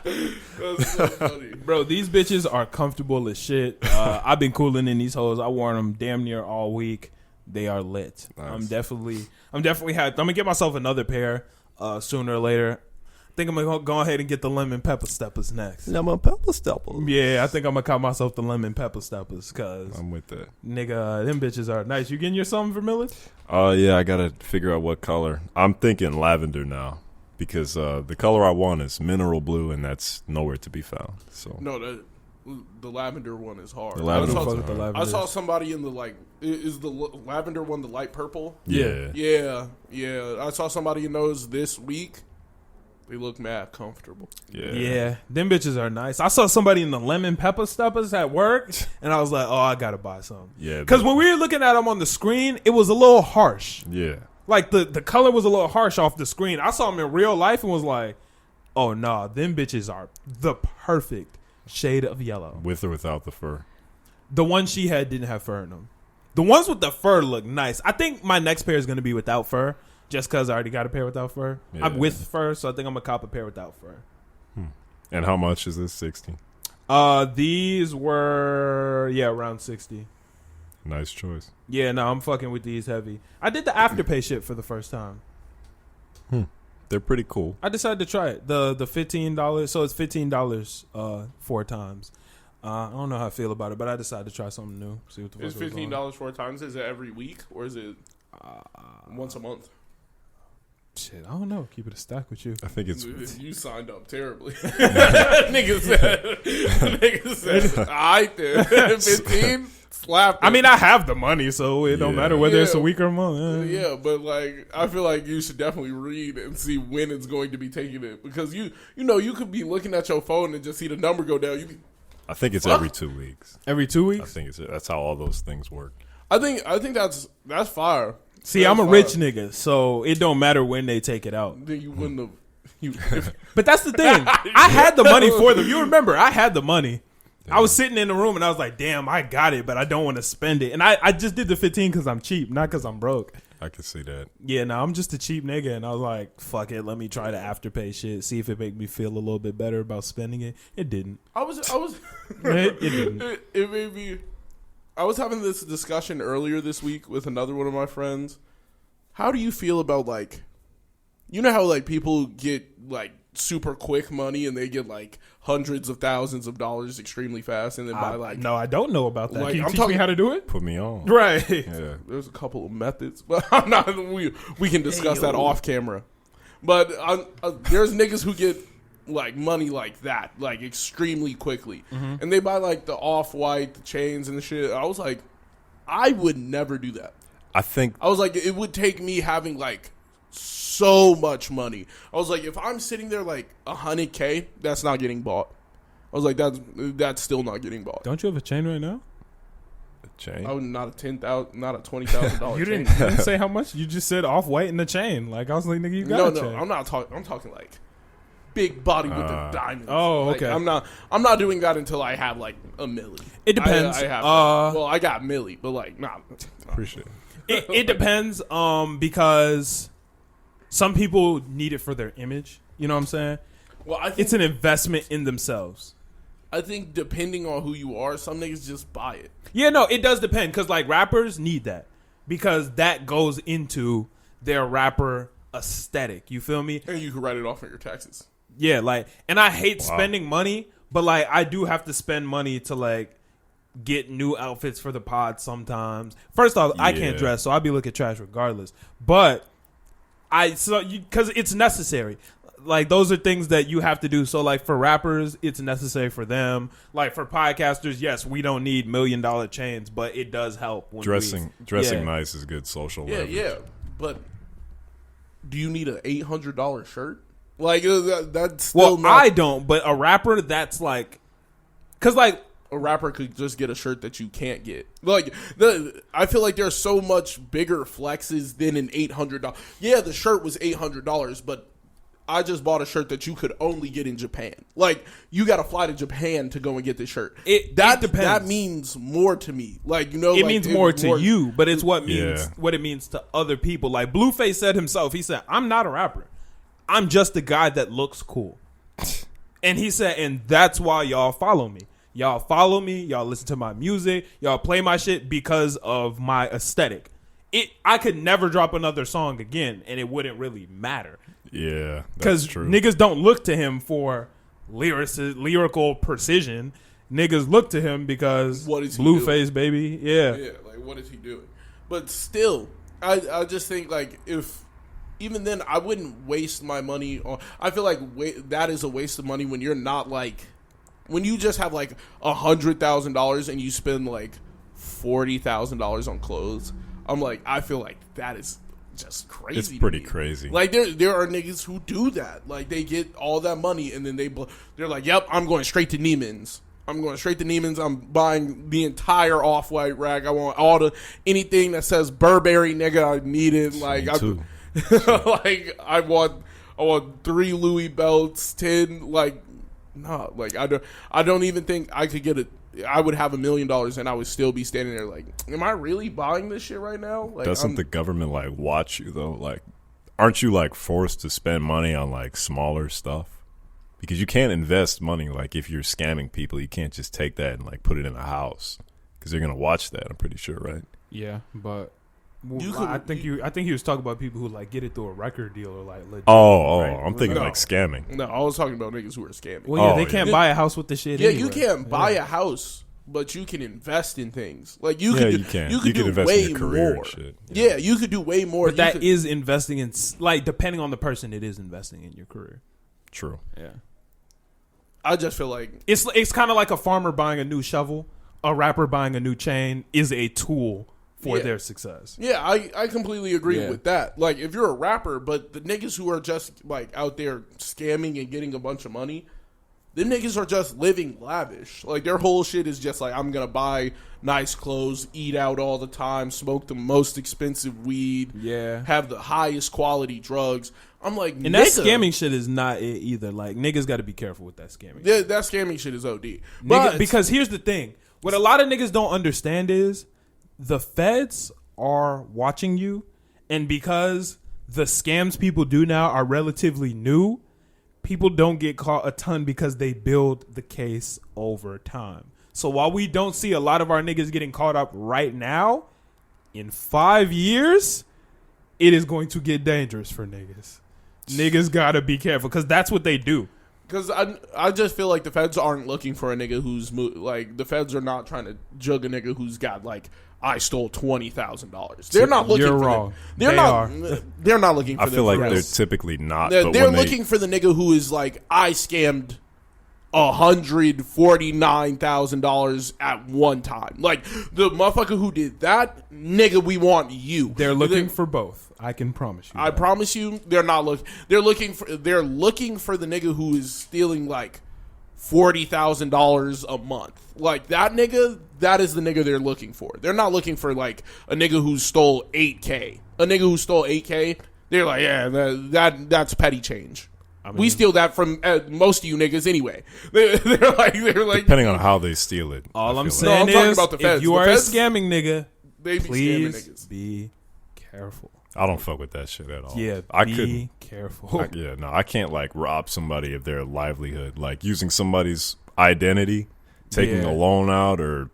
That's so funny. bro, these bitches are comfortable as shit. I've been cooling in these hoes. I wore them damn near all week. They are lit. Nice. I'm definitely I'm gonna get myself another pair sooner or later. I think I'm gonna go ahead and get the lemon pepper steppers next. Lemon pepper steppers. Yeah, I think I'm gonna call myself the lemon pepper steppers because I'm with that. nigga, them bitches are nice. You getting your something for Millie? Yeah, I gotta figure out what color. I'm thinking lavender now because the color I want is mineral blue, and that's nowhere to be found. So No, the lavender one is hard. The lavender I saw, one's hard. I saw somebody in the is the lavender one the light purple? yeah. Yeah. I saw somebody in those this week. They look mad comfortable. Yeah, them bitches are nice. I saw somebody in the lemon pepper steppers at work, and I was like, oh, I gotta buy some. Yeah, Because when we were looking at them on the screen, it was a little harsh. yeah. Like, the color was a little harsh off the screen. I saw them in real life and was like, oh, nah, them bitches are the perfect shade of yellow. With or without the fur. The one she had didn't have fur in them. The ones with the fur look nice. I think my next pair is going to be without fur. just because I already got a pair without fur. Yeah. I'm with fur, so I think I'm gonna cop a pair without fur. And how much is this? 60. These were around 60. Nice choice. Yeah, no, I'm fucking with these heavy. I did the Afterpay shit for the first time. They're pretty cool. I decided to try it. The $15, so it's $15 4 times. I don't know how I feel about it, but I decided to try something new. See what the fuck Is goes on. $15 4 times? Is it every week or is it once a month? Shit, I don't know. Keep it a stack with you. I think it's You signed up terribly. Nigga said, I did 15. Slap. I mean, I have the money, so it don't matter whether it's a week or a month. Yeah, but like, I feel like you should definitely read and see when it's going to be taking it, because you could be looking at your phone and just see the number go down. I think it's every 2 weeks. Every 2 weeks. I think that's how all those things work. I think that's fire. See, I'm a rich nigga, so it don't matter when they take it out. Then you wouldn't have. But that's the thing. I had the money for them. You remember, I had the money. I was sitting in the room and I was like, damn, I got it, but I don't want to spend it. And I just did the 15 because I'm cheap, not because I'm broke. I can see that. Yeah, no, I'm just a cheap nigga. And I was like, fuck it, let me try the Afterpay shit, see if it make me feel a little bit better about spending it. It didn't. I was. It didn't. It made me. I was having this discussion earlier this week with another one of my friends. How do you feel about, like, you know how, like, people get, like, super quick money and they get, like, hundreds of thousands of dollars extremely fast and then buy, like... No, I don't know about that. Like, Can you I'm teach talking- me how to do it? Put me on. Right. Yeah. There's a couple of methods, but I'm not... We can discuss that off camera. But there's niggas who get, like, money like that, like, extremely quickly. Mm-hmm. And they buy, like, the Off-White, the chains and the shit. I was like, I would never do that. I think I was like, it would take me having, like, so much money. I was like, if I'm sitting there, like, $100K, that's not getting bought. I was like, that's still not getting bought. Don't you have a chain right now? the chain. I would not a $20,000 You chain. didn't say how much. You just said Off-White in the chain. Like I was like, nigga, you got a chain. I'm not talking. I'm talking like big body with the diamonds. Oh, Like, okay. I'm not doing that until I have like a milli. It depends. I have. Well, I got milli, but like, nah. Appreciate it. It depends. Because some people need it for their image. You know what I'm saying? Well, I think It's an investment in themselves. I think depending on who you are, some niggas just buy it. Yeah, no, it does depend because like rappers need that because that goes into their rapper aesthetic. You feel me? And you can write it off on your taxes. Yeah, like, and I hate spending money, but like I do have to spend money to like get new outfits for the pod sometimes. First off, I can't Yeah. dress, so I'll be looking trash regardless. But because it's necessary. Like those are things that you have to do. So like for rappers, it's necessary for them. Like for podcasters, yes, we don't need $1 million chains, but it does help. When Dressing yeah. nice is good social Yeah, leverage. yeah. But do you need an $800 shirt? Like that's still Well, not. I don't, but a rapper that's like, because like A rapper could just get a shirt that you can't get. Like I feel like there's so much bigger flexes than an $800. Yeah, the shirt was $800, but I just bought a shirt that you could only get in Japan. Like you got to fly to Japan to go and get this shirt. It depends. That means more to me. Like it like, means more to you, but it's what Yeah. it means to other people. Like Blueface said himself, he said, "I'm not a rapper. I'm just a guy that looks cool." And he said, and that's why y'all follow me. Y'all follow me. Y'all listen to my music. Y'all play my shit because of my aesthetic. I could never drop another song again, and it wouldn't really matter. Yeah, that's Because true. niggas don't look to him for lyrical precision. Niggas look to him because What is he Blueface, baby. Yeah. Yeah, like what is he doing? But still, I just think like if even then I wouldn't waste my money on. I feel like that is a waste of money when you're not like when you just have like $100,000 and you spend like $40,000 on clothes. I'm like I feel like that is just crazy. It's to pretty me. crazy. Like there are niggas who do that. Like they get all that money and then they're like, "Yep, I'm going straight to Neiman's. I'm going straight to Neiman's. I'm buying the entire Off-White rack. I want anything that says Burberry, nigga. I need it. Like Me too. like I want 3 Louis belts, 10 like nah, like I don't even think I could get it. I would have $1 million and I would still be standing there like, am I really buying this shit right now? Like, Doesn't the government like watch you though? Like aren't you like forced to spend money on like smaller stuff? Because you can't invest money like if you're scamming people, you can't just take that and like put it in a house because they're gonna watch that. I'm pretty sure, right? Yeah, but I think he was talking about people who like get it through a record deal or like legit. Right? I'm thinking No. like scamming. No, I was talking about niggas who are scamming. Well, yeah, Oh, they yeah. can't buy a house with the shit. Yeah, anyway. you can't buy a house, but you can invest in things. Like you Yeah, could, you can. You could do invest way in your career more. and shit. Yeah, you could do way more. But You that could- is investing in, like, depending on the person, it is investing in your career. True. Yeah, I just feel like it's kind of like a farmer buying a new shovel, a rapper buying a new chain is a tool for Yeah. their success. yeah, I completely agree Yeah. with that. Like if you're a rapper, but the niggas who are just like out there scamming and getting a bunch of money, them niggas are just living lavish. Like their whole shit is just like I'm gonna buy nice clothes, eat out all the time, smoke the most expensive weed, Yeah, have the highest quality drugs. I'm like, and that nigga, scamming shit is not it either. Like niggas got to be careful with that scamming. Yeah, that scamming shit is OD. Nigga, But because here's the thing: what a lot of niggas don't understand is the feds are watching you, and because the scams people do now are relatively new, people don't get caught a ton because they build the case over time. So while we don't see a lot of our niggas getting caught up right now, in 5 years, it is going to get dangerous for niggas. Niggas gotta be careful because that's what they do. because I just feel like the feds aren't looking for a nigga who's like the feds are not trying to jug a nigga who's got like I stole $20,000. They're not looking. You're for wrong. They're They not. are. They're not looking for. I feel like them they're for typically not. They're, but they're when they- looking for the nigga who is like I scammed $149,000 at one time. Like the motherfucker who did that, nigga, we want you. They're looking for both. I can promise you. I that. promise you, they're not looking. They're looking for the nigga who is stealing like $40,000 a month. Like that nigga, that is the nigga they're looking for. They're not looking for like a nigga who stole $8K. A nigga who stole $8K, they're like, yeah, that's petty change. I mean, We steal that from most of you niggas anyway. They're like, depending on how they steal it. all I I'm feel like. saying No, I'm talking is, about the feds. if you The are feds- a scamming nigga, they be scamming please niggas. be careful. I don't fuck with that shit at all. Yeah, I be couldn't. careful. I can't like rob somebody of their livelihood, like using somebody's identity, taking Yeah. a loan out, or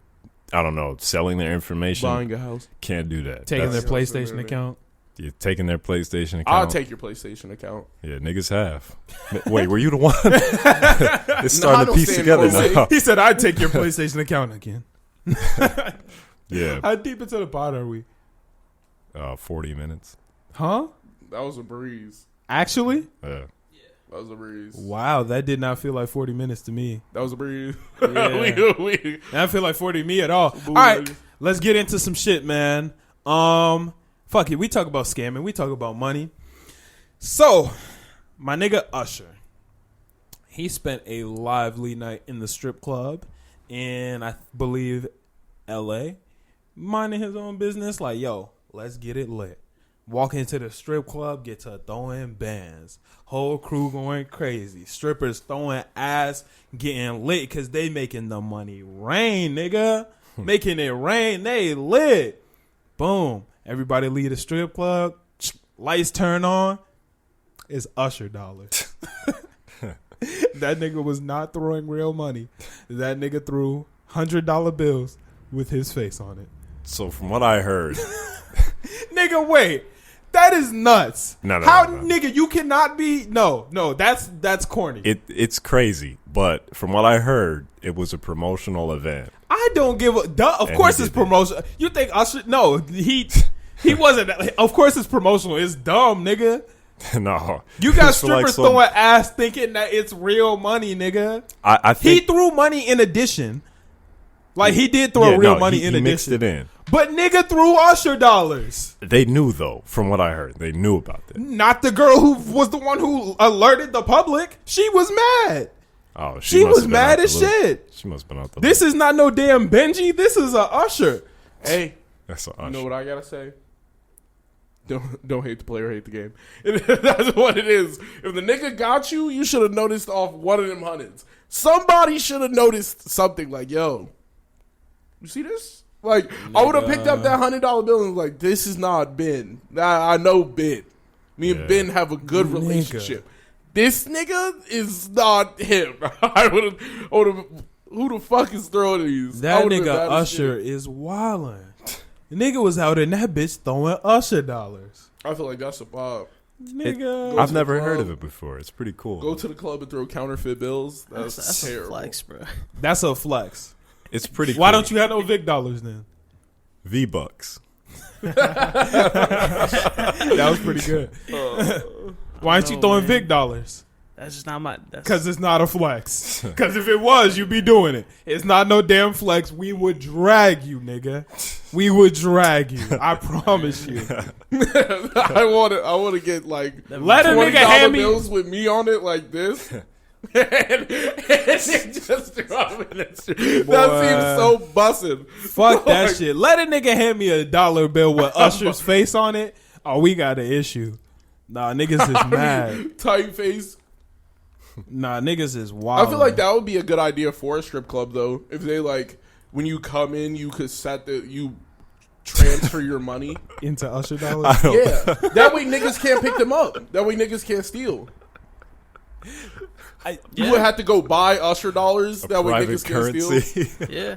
I don't know, selling their information. Buying a house. Can't do that. Taking their That's- PlayStation account. you're taking their PlayStation account. I'll take your PlayStation account. Yeah, niggas have. Wait, were you the one? It's starting I to don't piece stand together Jose. now. He said, "I'd take your PlayStation account again." Yeah, How deep into the pod are we? 40 minutes. Huh? That was a breeze. Actually? Yeah. That was a breeze. Wow, that did not feel like 40 minutes to me. That was a breeze. Yeah. we, That feel like 40 to me at all. All right, let's get into some shit, man. Fuck it. We talk about scamming. We talk about money. So, my nigga Usher, he spent a lively night in the strip club in, I believe, L.A., minding his own business. Like, yo, let's get it lit. Walk into the strip club, get to throwing bands. Whole crew going crazy. Strippers throwing ass, getting lit because they making the money rain, nigga. Making it rain. They lit. Boom. Everybody leave the strip club. Lights turn on. It's Usher dollars. That nigga was not throwing real money. That nigga threw $100 bills with his face on it. So from what I heard, Nigga, wait. That is nuts. No, How, no. nigga, you cannot be. No, that's corny. it's crazy. But from what I heard, it was a promotional event. I don't give a. Duh, of And course he it's did that. promotion. You think Usher? No, he wasn't. Of course it's promotional. It's dumb, nigga. No, You got It's for, like, strippers some- throwing ass thinking that it's real money, nigga. I He think threw money in addition. Like, he did throw real money he in addition. mixed it in. But nigga threw Usher dollars. They knew though, from what I heard, they knew about that. Not the girl who was the one who alerted the public. She was mad. Oh, She must was have been mad out as the loop. shit. She must have been out the This loop. is not no damn Benji. This is a Usher. hey, That's an you know Usher. what I gotta say? Don't hate the player, hate the game. That's what it is. If the nigga got you, you should have noticed off one of them hundreds. Somebody should have noticed something like, yo, you see this? Like, I would have picked up that $100 bill and was like, this is not Ben. I know Ben. Me and Ben have a good Nigga. relationship. This nigga is not him. I would have. Who the fuck is throwing these? That nigga Usher is wildin'. The nigga was out in that bitch throwing Usher dollars. I feel like that's a vibe. Nigga. I've never heard of it before. It's pretty cool. Go to the club and throw counterfeit bills. That's a terrible. flex, bro. That's a flex. It's pretty. Why cool. don't you have no Vic dollars then? V-Bucks? That was pretty good. Why aren't you throwing Vic dollars? That's just not my. Because it's not a flex. Because if it was, you'd be doing it. It's not no damn flex. We would drag you, nigga. We would drag you. I promise you. I want to get like Let a $20 nigga hand me. bills with me on it like this. and just drop it. That seems so bussin'. Fuck that shit. Let a nigga hand me a dollar bill with Usher's face on it. Oh, we got an issue. Nah, niggas is mad. Tight face. Nah, niggas is wild. I feel like that would be a good idea for a strip club though. If they like when you come in, you could you transfer your money into Usher dollars. Yeah, that way niggas can't pick them up. That way niggas can't steal. You would have to go buy Usher dollars. That way niggas can't steal. Yeah.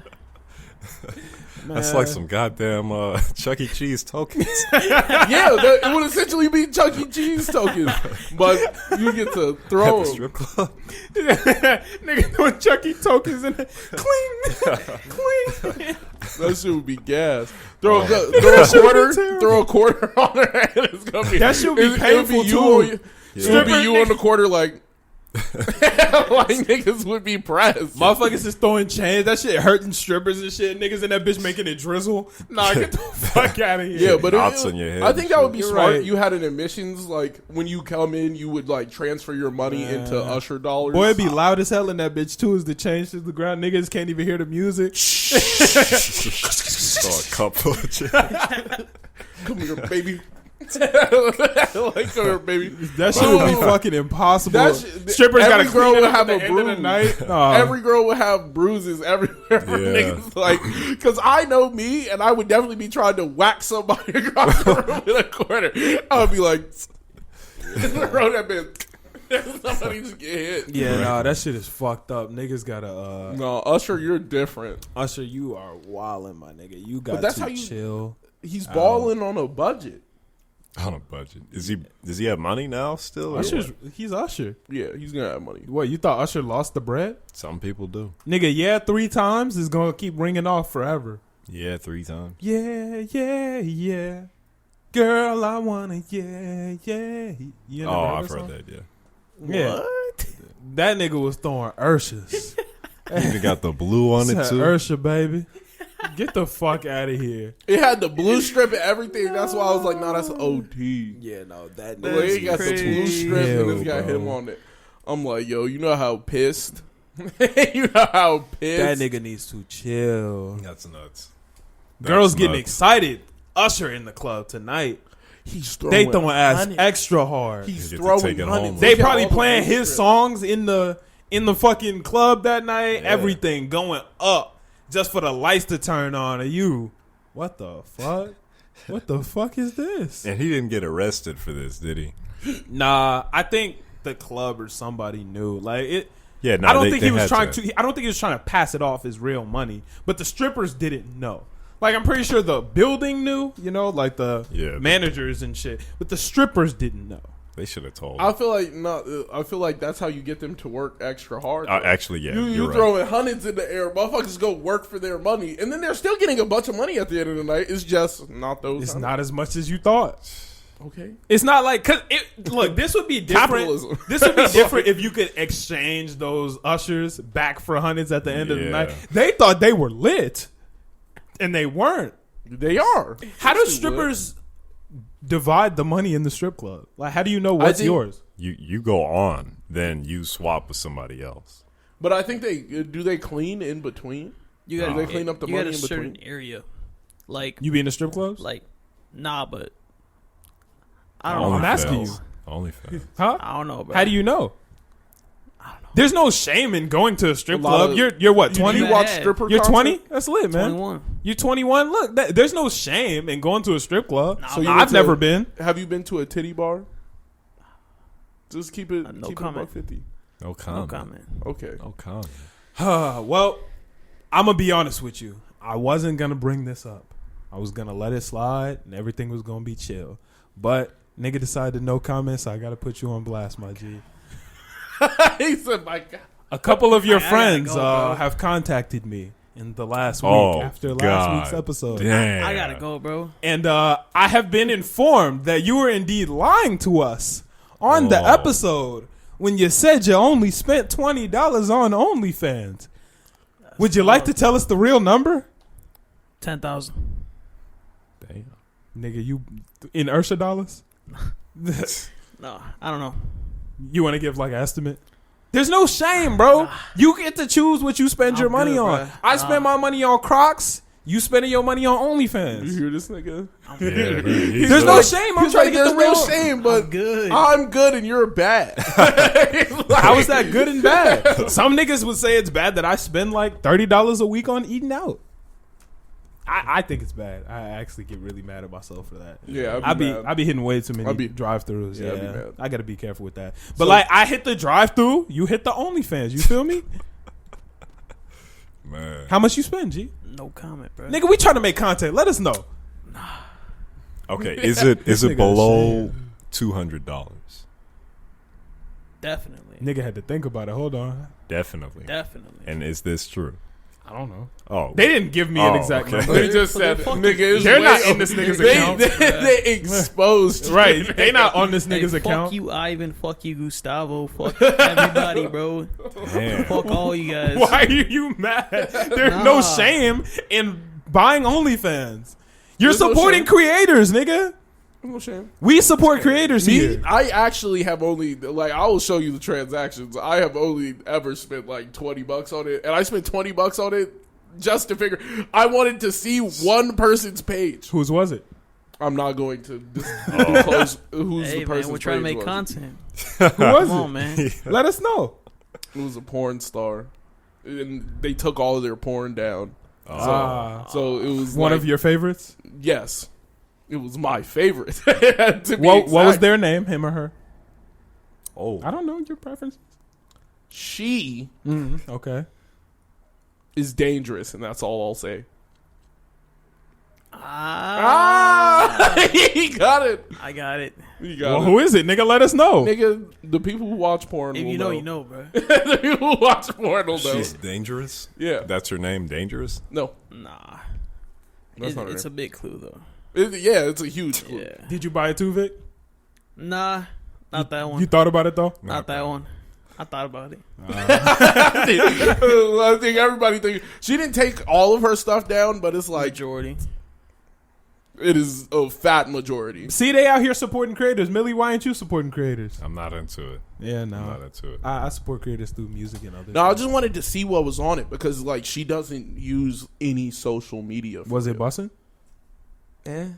That's like some goddamn Chuck E. Cheese tokens. Yeah, it would essentially be Chuck E. Cheese tokens, but you get to At throw the them. strip club. Nigga throwing Chuck E. tokens in it. Cling. Cling. That shit would be gas. Throw a quarter. Throw a quarter on her head. It's gonna be That shit would be painful too. It would be you on the quarter like. Like niggas would be pressed. Motherfuckers is throwing chains. That shit hurting strippers and shit. Niggas in that bitch making it drizzle. Nah, get the fuck out of here. Yeah, but Knots on your head I think that would be You're smart. right. You had an admissions, like when you come in, you would like transfer your money into Usher dollars. Boy, it be loud as hell in that bitch too. As the change to the ground, niggas can't even hear the music. Saw a cup full of chicken. Come here, baby. Like, come here, baby. That shit would be fucking impossible. That Strippers every gotta girl clean would it have up a at the end of the bruise. night. Every girl would have bruises everywhere. For Yeah. niggas, like, because I know me, and I would definitely be trying to whack somebody across the room in a corner. I would be like, throw that bitch. Somebody just get hit. Yeah, nah, that shit is fucked up. Niggas gotta. No, Usher, you're different. Usher, you are wildin', my nigga. You got that's to how you- chill. He's balling on a budget. On a budget. Does he have money now still? or He's Usher. Yeah, he's gonna have money. What, you thought Usher lost the bread? what? Some people do. Nigga, yeah, 3 times is gonna keep ringing off forever. Yeah, 3 times. Yeah, yeah, yeah. Girl, I wanna, yeah, yeah. You never Oh, I've that heard song? that. Yeah. Yeah. What? That nigga was throwing Urshas. He even got the blue on it Said, too. Ursha, baby. Get the fuck out of here. It had the blue strip and everything. That's why I was like, no, that's OT. Yeah, no, that The way he got the blue strip and it's got bro. him on it. I'm like, yo, you know how pissed? You know how pissed? That nigga needs to chill. That's nuts. Girls That's getting nuts. excited. Usher in the club tonight. He's They throwing ass hundreds. extra hard. He's You get to throwing take it home. hundreds. They Look at probably all the playing blue his strip. songs in the fucking club that night. Yeah. Everything going up just for the lights to turn on. And you, what the fuck? What the fuck is this? And he didn't get arrested for this, did he? Nah, I think the club or somebody knew. Like it. Yeah, no. I don't they- think they he was had trying to. I don't think he was trying to pass it off as real money. But the strippers didn't know. Like I'm pretty sure the building knew. You know, like the Yeah. managers and shit. But the strippers didn't know. They should have told. I feel like I feel like that's how you get them to work extra hard. Actually, yeah. you you're right. throwing hundreds in the air. Motherfuckers go work for their money, and then they're still getting a bunch of money at the end of the night. It's just not those. It's hundreds. not as much as you thought. Okay. It's not like cause look. This would be different. Capitalism. This would be different if you could exchange those ushers back for hundreds at the end of the Yeah. night. They thought they were lit, and they weren't. They are. How do Yes, they strippers divide the money in the strip club? Like, how do you know what's think- yours? You go on, then you swap with somebody else. But I think they clean in between. You Do got they clean up the you money got a in certain between? area, like You be in the strip clubs? nah, but I don't know. I'm asking you. OnlyFans. Huh? I don't know, bro. How do you know? I don't know. There's no shame in going to a strip A lot club. of- You're what, Do 20? you watch Head. stripper? You're content? 20? That's lit, man. 21. You're 21. Look, there's no shame in going to a strip club. Nah, So I'm not I've to- never been. Have you been to a titty bar? Just keep it. No keep comment. It $150. No No comment. comment. Okay. No comment. Well, I'm gonna be honest with you. I wasn't gonna bring this up. I was gonna let it slide, and everything was gonna be chill. But nigga decided no comment, so I gotta put you on blast, my G. He said, "My God." A couple of your I gotta friends go, bro. have contacted me in the last week Oh, after last God. week's episode. Damn. I gotta go, bro. And I have been informed that you were indeed lying to us on the Oh. episode when you said you only spent $20 on OnlyFans. Would you like to tell us the real number? 10,000. Damn. Nigga, you in Usher dollars? No, I don't know. You want to give like an estimate? There's no shame, bro. You get to choose what you spend your I'm money good, on. bruh. I spend my money on Crocs. You spending your money on You OnlyFans. hear this nigga? Yeah, he's There's no like- shame. I'm He's trying like, to get there's the real no shame, but I'm good. I'm good and you're bad. How is that good and bad? Some niggas would say it's bad that I spend like $30 a week on eating out. I think it's bad. I actually get really mad at myself for that. Yeah, I be hitting way too many I'd be- drive-throughs. Yeah, I'd be Yeah, mad. I gotta be careful with that. But So- like, I hit the drive-through, you hit the OnlyFans. You feel me? Man. How much you spend, G? No comment, bro. Nigga, we trying to make content. Let us know. Okay, is it nigga below $200? Definitely. Nigga had to think about it. Hold on. Definitely. Definitely. And is this true? I don't know. Oh, They didn't give me an exact okay. number. They just So they're said, fucking- nigga, it's They're not way in this nigga's they, account. They exposed you. Right. They not on this nigga's Hey, account. Fuck you, Ivan. Fuck you, Gustavo. Fuck everybody, bro. damn. Fuck all you guys. Why are you mad? There's Nah. no shame in buying OnlyFans. You're There's no supporting shame. creators, nigga. No shame. We support creators Me, here. I actually have only like I will show you the transactions. I have only ever spent like $20 on it, and I spent $20 on it just to figure. I wanted to see one person's page. Whose was it? I'm not going to disclose who's Hey, the man, person's we're trying to page make was. content. Who was Come on, it? man. Let us know. It was a porn star, and they took all of their porn down. So it was One like, of your favorites? yes, it was my favorite. To be What was exact. their name? Him or her? Oh, I don't know your preferences. She Okay. is dangerous, and that's all I'll say. He got it. I got it. You got Well, it. who is it, nigga? Let us know. Nigga, the people who watch porn If will you know, you know, bro. The people who watch porn will know. she's dangerous. Yeah. That's her name, dangerous. No. Nah. That's not her It's name. a big clue, though. Yeah, it's a huge clue. Yeah. Did you buy it too, Vic? Nah. Not that one. You thought about it though? Not that one. I thought about it. I think everybody thinks she didn't take all of her stuff down, but it's like Majority. it is a fat majority. See, they out here supporting creators. Millie, why ain't you supporting creators? I'm not into it. Yeah, I'm not no. into it. I support creators through music and other. No, I shit. just wanted to see what was on it because like she doesn't use any social media. for Was it real. busting? Eh.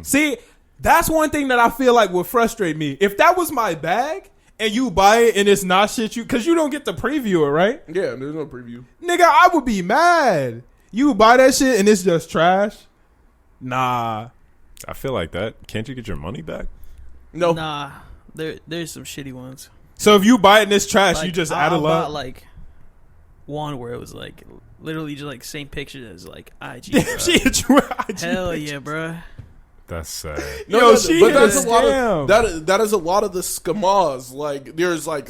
See, that's one thing that I feel like would frustrate me. If that was my bag and you buy it and it's not shit you, because you don't get to preview it, right? Yeah, there's no preview. Nigga, I would be mad. You buy that shit and it's just trash? Nah. I feel like that. Can't you get your money back? No. Nah. There's some shitty ones. So if you buy it and it's trash, Like, you just I add a bought, lot? like one where it was like literally just like same picture as like IG. bro. She hit you with IG Hell picture. yeah, bro. That's sad. Yo, she but hit that's a a lot scam. of that is a lot of the scamas. Like there's like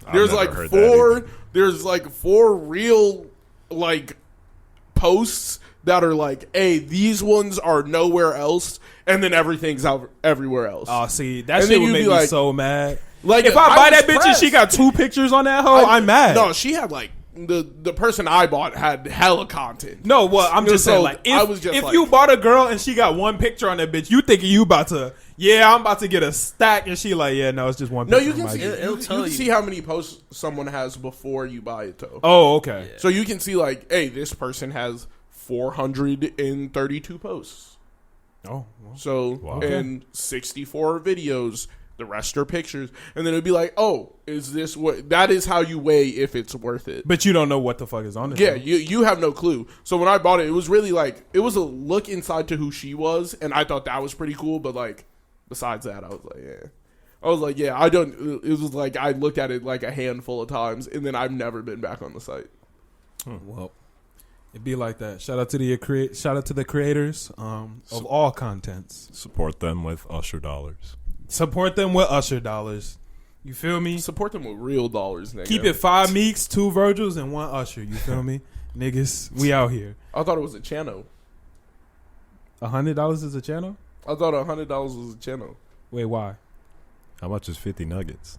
I've there's never like heard that four either. there's like four real like posts that are like, hey, these ones are nowhere else, and then everything's out everywhere else. Oh, see, that And shit then would you'd make be me like- so mad. like If I buy was that bitch and she got pressed. 2 pictures on that hoe, I'm mad. No, she had like the person I bought had hella content. No, well, I'm just So, saying, like, I was just if like- you bought a girl and she got 1 picture on that bitch, you thinking you about to, I'm about to get a stack, and she like, yeah, no, it's just 1 No, picture. you can on my see dick. It'll you tell can you. see how many posts someone has before you buy it though. Oh, okay. So you can see like, hey, this person has 432 posts. Oh, well. So Wow. and 64 videos. The rest are pictures, and then it'd be like, "Oh, is this what?" That is how you weigh if it's worth it. But you don't know what the fuck is on it. Yeah, though. you have no clue. So when I bought it, it was really like it was a look inside to who she was, and I thought that was pretty cool. But like besides that, I was like, yeah. I was like, yeah, I don't. It was like I looked at it like a handful of times, and then I've never been back on the site. Well, it'd be like that. Shout out to the creators of all contents. Support them with Usher dollars. Support them with Usher dollars. You feel me? Support them with real dollars, nigga. Keep it 5 Meeks, 2 Virgils, and 1 Usher. You feel me? Niggas, we out here. I thought it was a channel. $100 is a channel? I thought $100 was a channel. Wait, why? How much is 50 nuggets?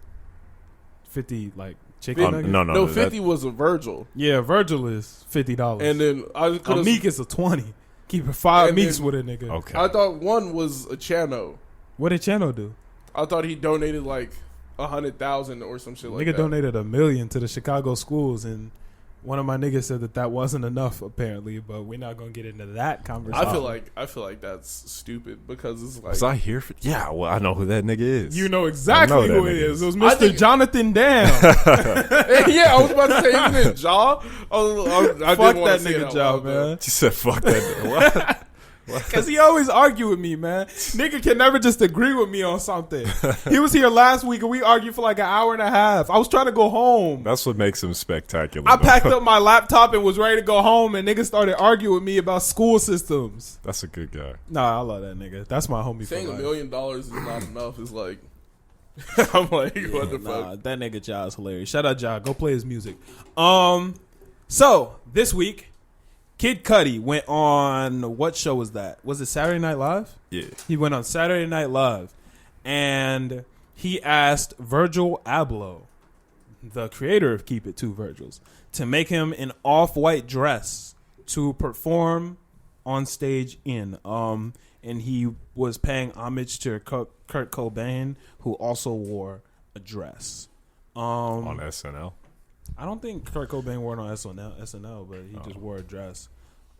50 like chicken nuggets? No, 50 was a Virgil. Yeah, Virgil is $50. And then a Meek is a 20. Keep it 5 Meeks with a nigga. Okay. I thought one was a channel. What did Chano do? I thought he donated like 100,000 or some shit like Nigga that. donated $1 million to the Chicago schools, and one of my niggas said that wasn't enough apparently, but we're not gonna get into that conversation. I feel like that's stupid because it's like. Was I here for? Yeah, well, I know who that nigga is. You know exactly know who that it nigga is. It was Mr. Jonathan Dam. Yeah, I was about to say, isn't it Jaw? I Fuck didn't that say nigga out Jaw, loud, though. man. She said, "Fuck that." What? Because he always argue with me, man. Nigga can never just agree with me on something. He was here last week and we argued for like an hour and a half. I was trying to go home. That's what makes him spectacular. I packed up my laptop and was ready to go home, and niggas started arguing with me about school systems. That's a good guy. Nah, I love that nigga. That's my homie. Saying for $1 life. million is not enough is like. I'm like, what the fuck? That nigga Ja is hilarious. Shout out Ja. Go play his music. So this week, Kid Cudi went on, what show was that? Was it Saturday Night Live? Yeah. He went on Saturday Night Live, and he asked Virgil Abloh, the creator of Keep It 2 Virgils, to make him an off-white dress to perform on stage in. And he was paying homage to Kurt Cobain, who also wore a dress. On SNL. I don't think Kurt Cobain wore it on SNL, but he just wore a dress.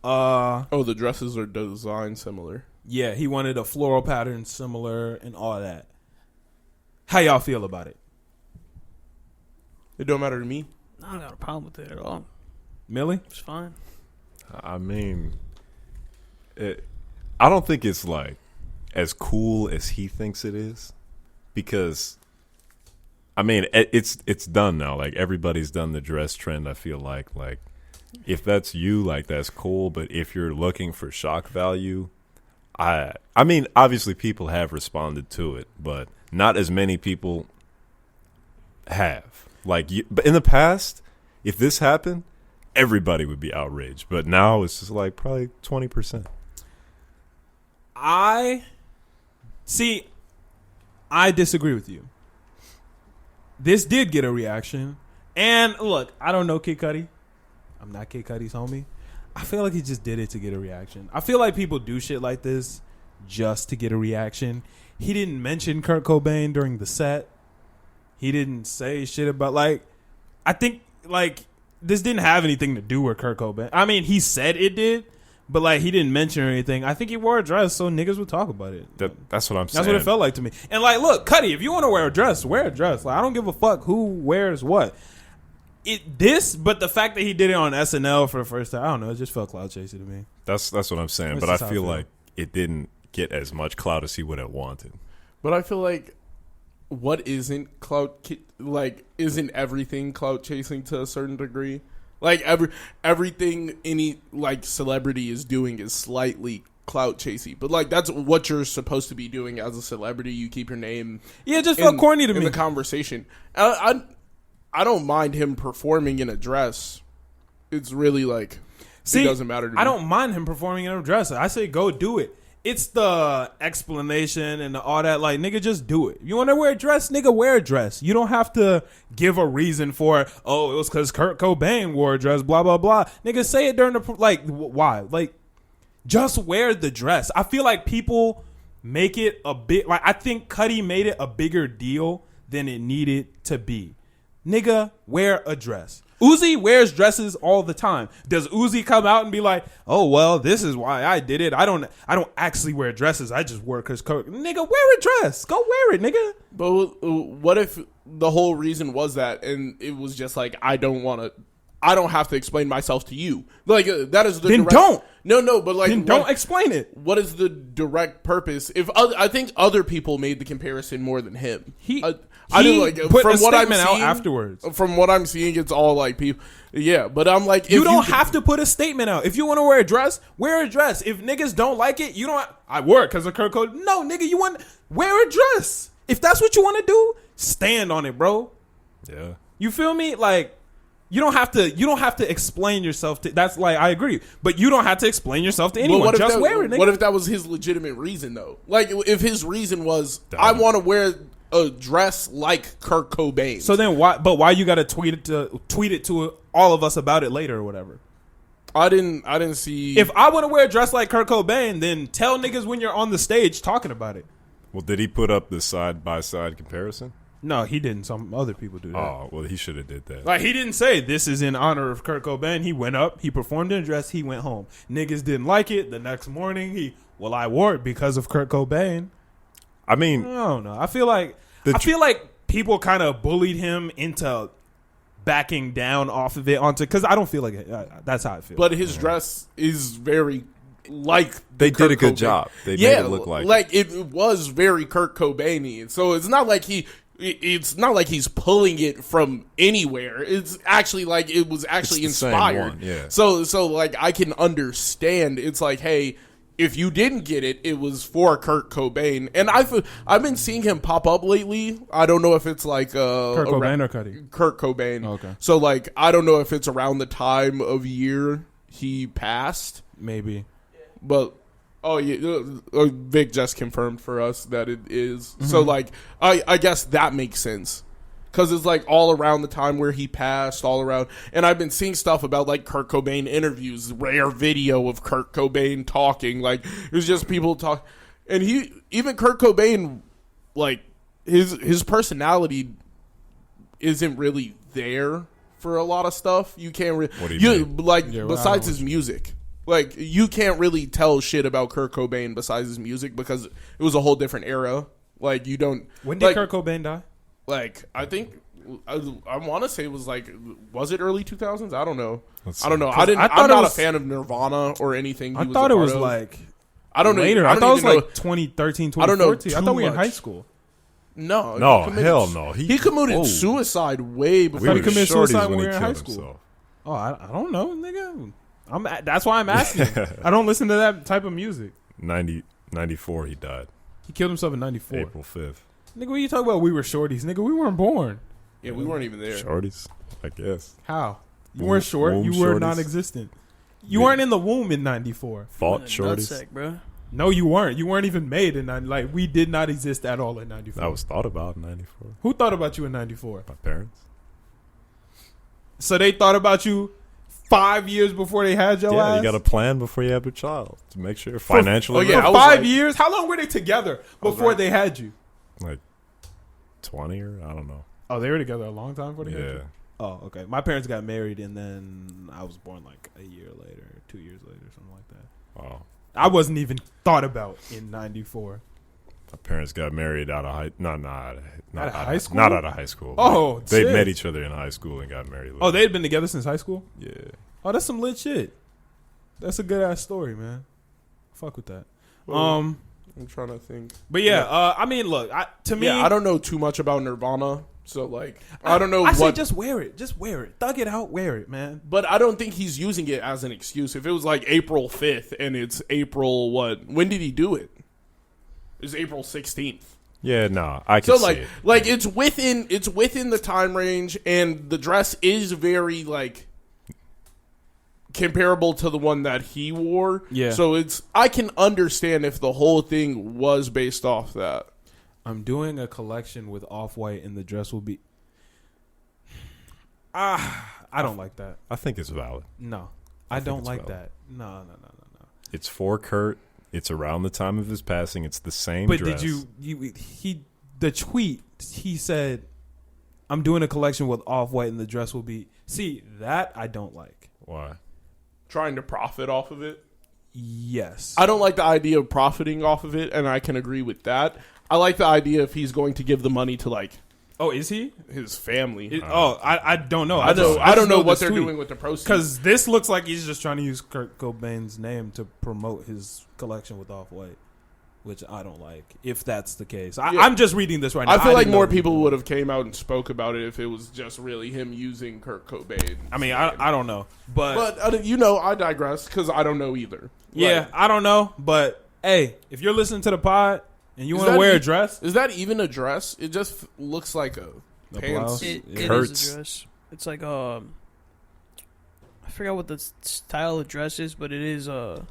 The dresses are designed similar. Yeah, he wanted a floral pattern similar and all that. How y'all feel about it? It don't matter to me. I don't got a problem with it at all. Millie? It's fine. I mean, I don't think it's like as cool as he thinks it is, because I mean it's done now. Like everybody's done the dress trend. I feel like if that's you, like that's cool. But if you're looking for shock value, I mean obviously people have responded to it, but not as many people have. But in the past, if this happened, everybody would be outraged. But now it's just like probably 20%. I disagree with you. This did get a reaction. And look, I don't know Kid Cudi. I'm not Kid Cudi's homie. I feel like he just did it to get a reaction. I feel like people do shit like this just to get a reaction. He didn't mention Kurt Cobain during the set. He didn't say shit about, I think, this didn't have anything to do with Kurt Cobain. I mean, he said it did, but, he didn't mention anything. I think he wore a dress so niggas would talk about it. That's what I'm saying. That's what it felt like to me. And, look, Cudi, if you want to wear a dress, wear a dress. I don't give a fuck who wears what. But the fact that he did it on SNL for the first time, I don't know, it just felt cloud chasing to me. That's what I'm saying. But I feel like it didn't get as much clout as he would have wanted. But I feel like what isn't isn't everything clout chasing to a certain degree? Everything any celebrity is doing is slightly clout chasing, but that's what you're supposed to be doing as a celebrity. You keep your name. Yeah, it just felt corny to me in the conversation. I don't mind him performing in a dress. It's really it doesn't matter to me. I don't mind him performing in a dress. I say go do it. It's the explanation and all that. Nigga, just do it. You want to wear a dress? Nigga, wear a dress. You don't have to give a reason for, it was because Kurt Cobain wore a dress, blah, blah, blah. Nigga, say it during the, why? Just wear the dress. I feel like people make it a bit, I think Cudi made it a bigger deal than it needed to be. Nigga, wear a dress. Uzi wears dresses all the time. Does Uzi come out and be like, "Oh well, this is why I did it. I don't actually wear dresses. I just wear because nigga, wear a dress. Go wear it, nigga." But what if the whole reason was that, and it was just I don't want to I don't have to explain myself to you. Like that is the Then direct, don't. No, but like Then don't explain it. What is the direct purpose? I think other people made the comparison more than him. I didn't like put from a what I'm statement out seeing afterwards. From what I'm seeing, it's all like people. Yeah, but I'm like, if You don't have to put a statement out. If you want to wear a dress, wear a dress. If niggas don't like it, you don't. I wore it because of Kurt Code. No, nigga, you want wear a dress. If that's what you want to do, stand on it, bro. Yeah. You feel me? Like you don't have to explain yourself to. That's like I agree, but you don't have to explain yourself to anyone. Just wear it, nigga. What if that was his legitimate reason though? Like if his reason was I want to wear a dress like Kurt Cobain. So then why? But why you got to tweet it to all of us about it later or whatever? I didn't see. If I want to wear a dress like Kurt Cobain, then tell niggas when you're on the stage talking about it. Well, did he put up the side by side comparison? No, he didn't. Some other people do that. Oh, well, he should have did that. Like he didn't say this is in honor of Kurt Cobain. He went up, he performed in a dress, he went home. Niggas didn't like it. The next morning, I wore it because of Kurt Cobain. I mean, I don't know. I feel like people kind of bullied him into backing down off of it because I don't feel like it. That's how I feel. But his dress is very like they Kurt did a good Cobain. job. They made it look like it was very Kurt Cobainian. So it's not like he's pulling it from anywhere. It's actually like it was actually inspired. One, yeah. So like I can understand. It's like, hey, if you didn't get it, it was for Kurt Cobain. And I've been seeing him pop up lately. I don't know if it's like Kurt Cobain or Cudi? Kurt Cobain. Oh, okay. So like I don't know if it's around the time of year he passed. Maybe. But Vic just confirmed for us that it is. Mm-hmm. So like I guess that makes sense. Because it's like all around the time where he passed, all around. And I've been seeing stuff about like Kurt Cobain interviews, rare video of Kurt Cobain talking. Like it was just people talk. And even Kurt Cobain, like his personality isn't really there for a lot of stuff. You can't really. What do you mean? Like besides his music. Like you can't really tell shit about Kurt Cobain besides his music because it was a whole different era. Like you don't. When did Kurt Cobain die? Like I think I want to say it was like was it early 2000s? I don't know. I don't know. I'm not a fan of Nirvana or anything. I thought it was like I don't know. Later. I thought it was like 2013, 2014. I don't know. I thought we were in high school. No, hell no. He committed suicide way before he committed suicide when we were in high killed school. himself. Oh, I don't know, nigga. That's why I'm asking. I don't listen to that type of music. 94 he died. He killed himself in 94. April 5th. Nigga, what you talking about? We were shorties. Nigga, we weren't born. Yeah, we weren't even there. Shorties, I guess. How? You weren't short. You were shorties. Non-existent. You weren't in the womb in 94. Fought shorties. Nutsack, bro. No, you weren't. You weren't even made in 90. Like, we did not exist at all in 94. I was thought about in 94. Who thought about you in 94? My parents. So they thought about you 5 years before they had your ass? You got to plan before you have a child to make sure financially. For 5 years? How long were they together before they had you? Like 20 or I don't know. Oh, they were together a long time before they had you? Yeah. Oh, okay. My parents got married and then I was born like a year later, 2 years later, something like that. Wow. I wasn't even thought about in 94. My parents got married out of high not out of high school? Not out of high school. Oh, they shit. met each other in high school and got married later. Oh, they had been together since high school? Yeah. Oh, that's some lit shit. That's a good ass story, man. Fuck with that. Well, I'm trying to think. But yeah, I mean, look, to me, I don't know too much about Nirvana, so like, I don't know. I say just wear it, thug it out, wear it, man. But I don't think he's using it as an excuse. If it was like April 5th and it's April what? When did he do it? It's April 16th. Yeah, no, I can see it. Like it's within the time range, and the dress is very like comparable to the one that he wore. Yeah. So I can understand if the whole thing was based off that. I'm doing a collection with Off-White, and the dress will be. I don't like that. I think it's valid. No, I don't like that. No. It's for Kurt. It's around the time of his passing. It's the same But dress. did the tweet, he said, I'm doing a collection with Off-White and the dress will be. See, that I don't like. Why? Trying to profit off of it? Yes. I don't like the idea of profiting off of it, and I can agree with that. I like the idea if he's going to give the money to, like, Oh, is he? His family. I don't know. I just don't know what this they're tweet. doing with the proceeds. Because this looks like he's just trying to use Kurt Cobain's name to promote his collection with Off-White, which I don't like, if that's the case. I'm just reading this right now. I feel like didn't more know people would have came out and spoke about it if it was just really him using Kurt Cobain. I mean, I don't know. But I digress because I don't know either. yeah, Like, I don't know. But, hey, if you're listening to the pod and you want to wear a dress. Is that even a dress? It just looks like a pants. blouse? It Hurts. is a dress. It's like I forgot what the style of dress is, but it is a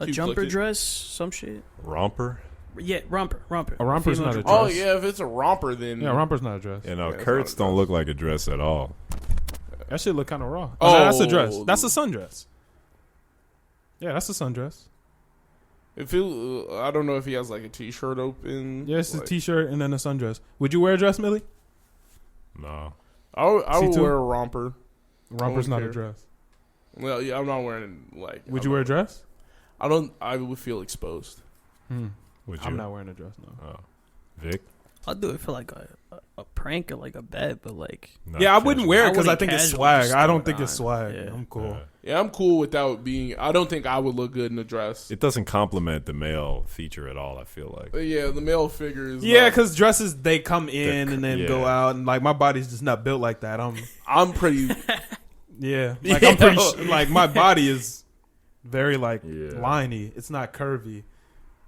You jumper clicked it? dress, some shit. Romper. Yeah, romper. A romper's Female not a dress. Oh dress. yeah, if it's a romper, then Yeah, romper's not a dress. You know, Yeah, it's Kurt's not a don't dress. look like a dress at all. That shit look kind of raw. Oh. That's a dress. That's a sundress. Yeah, that's a sundress. If I don't know if he has like a t-shirt open. Yeah, it's a like, t-shirt and then a sundress. Would you wear a dress, Millie? No. I would C2? wear a romper. Romper's not care. a dress. Well, yeah, I'm not wearing like. Would you wear a dress? I don't. I would feel exposed. Would you? I'm not wearing a dress, no. Oh. Vic? I'll do it for like a prank or like a bet, but like Not Yeah, I wouldn't casual. wear it I because I wouldn't think it's casual swag. just I throw don't it think it's on. swag. Yeah. I'm cool. Yeah, I'm cool without being. I don't think I would look good in a dress. It doesn't complement the male feature at all, I feel like. But yeah, the male figure is. Yeah, not- because dresses, they come in and then go yeah. out. And like, my body's just not built like that. I'm pretty. Yeah. Like, Yeah. I'm pretty like, my body is very, like, Yeah. liney. It's not curvy.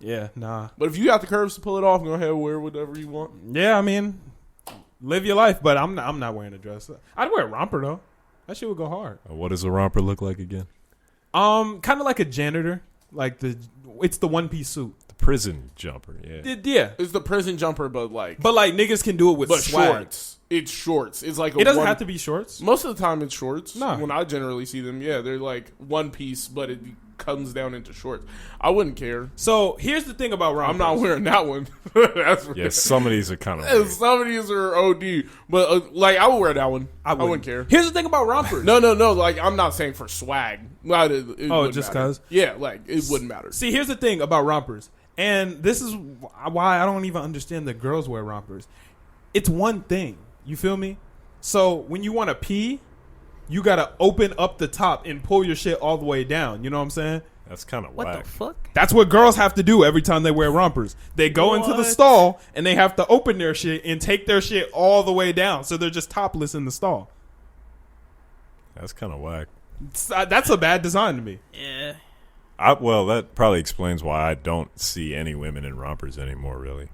Yeah, nah. But if you got the curves to pull it off, go ahead and wear whatever you want. Yeah, I mean, live your life, but I'm not wearing a dress. I'd wear a romper, though. That shit would go hard. What does a romper look like again? Kind of like a janitor. Like, it's the one-piece suit. The prison jumper, yeah. Yeah. It's the prison jumper, but like. But, like, niggas can do it with swag. shorts. It's shorts. It's like a It doesn't one- have to be shorts. Most of the time, it's shorts. No. When I generally see them, yeah, they're like one piece, but it comes down into shorts. I wouldn't care. So, here's the thing about rompers. I'm not wearing that one. That's for Yeah, some of these are kind of sure. weird. Some of these are OD, but like I would wear that one. I wouldn't. wouldn't care. Here's the thing about rompers. No. Like I'm not saying for swag. Like, it wouldn't just matter. 'cause? Yeah, like it wouldn't matter. See, here's the thing about rompers. And this is why I don't even understand that girls wear rompers. It's one thing. You feel me? So when you want to pee, you got to open up the top and pull your shit all the way down. You know what I'm saying? That's kind of what whack. the fuck? That's what girls have to do every time they wear rompers. They go into the What? stall and they have to open their shit and take their shit all the way down. So they're just topless in the stall. That's kind of whack. That's a bad design to me. Yeah. Well, that probably explains why I don't see any women in rompers anymore, really.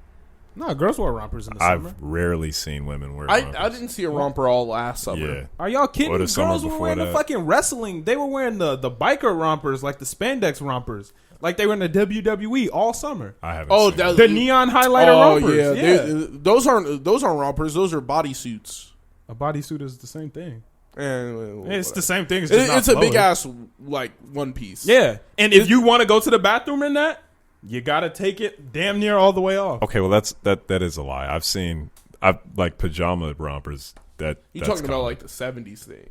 No, girls wear rompers in the summer. I've rarely seen women wear rompers. I didn't see a romper all last summer. Yeah. Are y'all kidding? Or the summer Girls were before wearing the that. fucking wrestling. They were wearing the biker rompers, like the spandex rompers. Like they were in the WWE all summer. I haven't Oh, seen that- The neon highlighter rompers. yeah, Yeah. those aren't rompers. Those are bodysuits. A bodysuit is the same thing. And It's the same thing. It's, just not It's a big flowing. ass like one piece. Yeah. And if you want to go to the bathroom in that, you got to take it damn near all the way off. Okay, well that is a lie. I've like pajama rompers. You That's talking about common. like the '70s thing,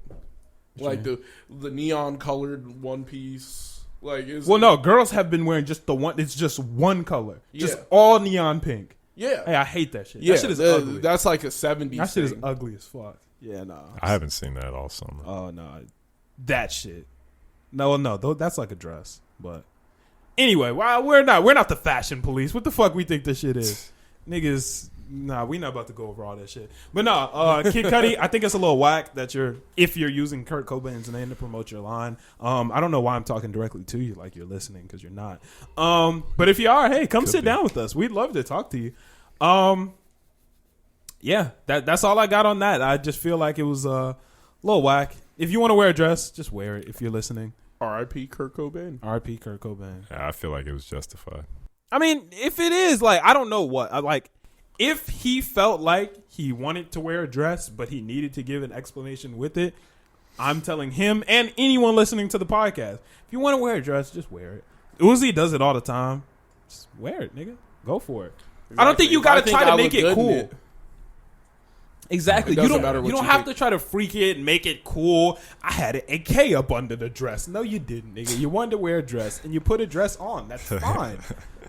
like the neon colored one piece. Like, Well, no, girls have been wearing just the one. It's just one color. Just Yeah. all neon pink. yeah, Hey, I hate that shit. yeah. That shit is ugly. That's like a '70s. That shit is thing. ugly as fuck. Yeah, nah. I haven't seen that all summer. Oh no, that shit. No, that's like a dress. But anyway, we're not the fashion police. What the fuck we think this shit is, niggas? Nah, we not about to go over all that shit. But nah, Kid Cudi, I think it's a little whack that if you're using Kurt Cobain's name to promote your line. I don't know why I'm talking directly to you like you're listening because you're not. But if you are, hey, come sit down with us. We'd love to talk to you. Yeah, that's all I got on that. I just feel like it was a little whack. If you want to wear a dress, just wear it if you're listening. R.I.P. Kurt Cobain. R.I.P. Kurt Cobain. Yeah, I feel like it was justified. I mean, if it is, like, I don't know what. If he felt like he wanted to wear a dress, but he needed to give an explanation with it, I'm telling him and anyone listening to the podcast, if you want to wear a dress, just wear it. Uzi does it all the time. Just wear it, nigga. Go for it. I don't think you got to try to make it cool. Exactly. It You doesn't don't matter what you don't you have think. to try to freak it and make it cool. I had an AK up under the dress. No, you didn't, nigga. You wanted to wear a dress and you put a dress on. That's fine.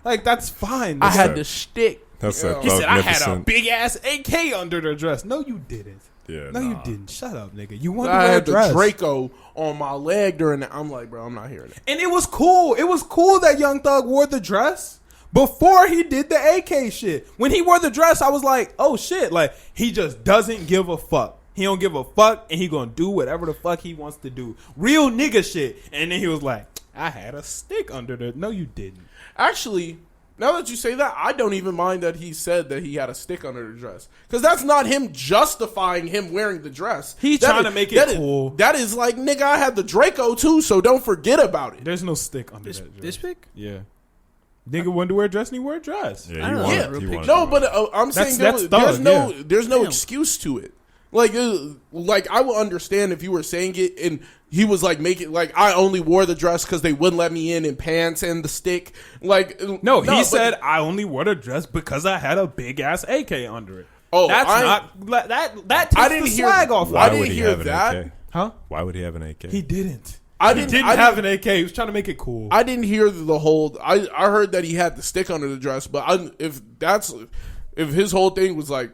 Like that's fine. I nigga. had the shtick. That's Yeah. that He said I had a magnificent- big ass AK under the dress. No, you didn't. Yeah, No, you nah. didn't. Shut up, nigga. You wanted to I wear a had the dress. Draco on my leg during that. I'm like, bro, I'm not hearing it. And it was cool. It was cool that Young Thug wore the dress before he did the AK shit. When he wore the dress, I was like, oh shit. Like, he just doesn't give a fuck. He don't give a fuck, and he gonna do whatever the fuck he wants to do. Real nigga shit. And then he was like, I had a stick under the... No, you didn't. Actually, now that you say that, I don't even mind that he said that he had a stick under the dress. Because that's not him justifying him wearing the dress. He's That trying is- to make it that is- cool. That is like, nigga, I had the Draco too, so don't forget about it. There's no stick under This, that dress. this pic? Yeah. Nigga wanted to wear a dress, and he wore a dress. Yeah, I he don't know. wanted, Yeah, he real wanted No, to- but I'm saying That's there's thug, no Damn. excuse to it. Like I will understand if you were saying it and he was like making like I only wore the dress because they wouldn't let me in pants and the stick. Like No, he but- said I only wore the dress because I had a big ass AK under it. Oh, that's I- not that takes I didn't the hear- swag off. Why I of it. didn't would he hear have an that. AK? Huh? Why would he have an AK? He didn't. I He didn't didn't I have didn't- an AK. He was trying to make it cool. I didn't hear the whole. I heard that he had the stick under the dress, but if his whole thing was like,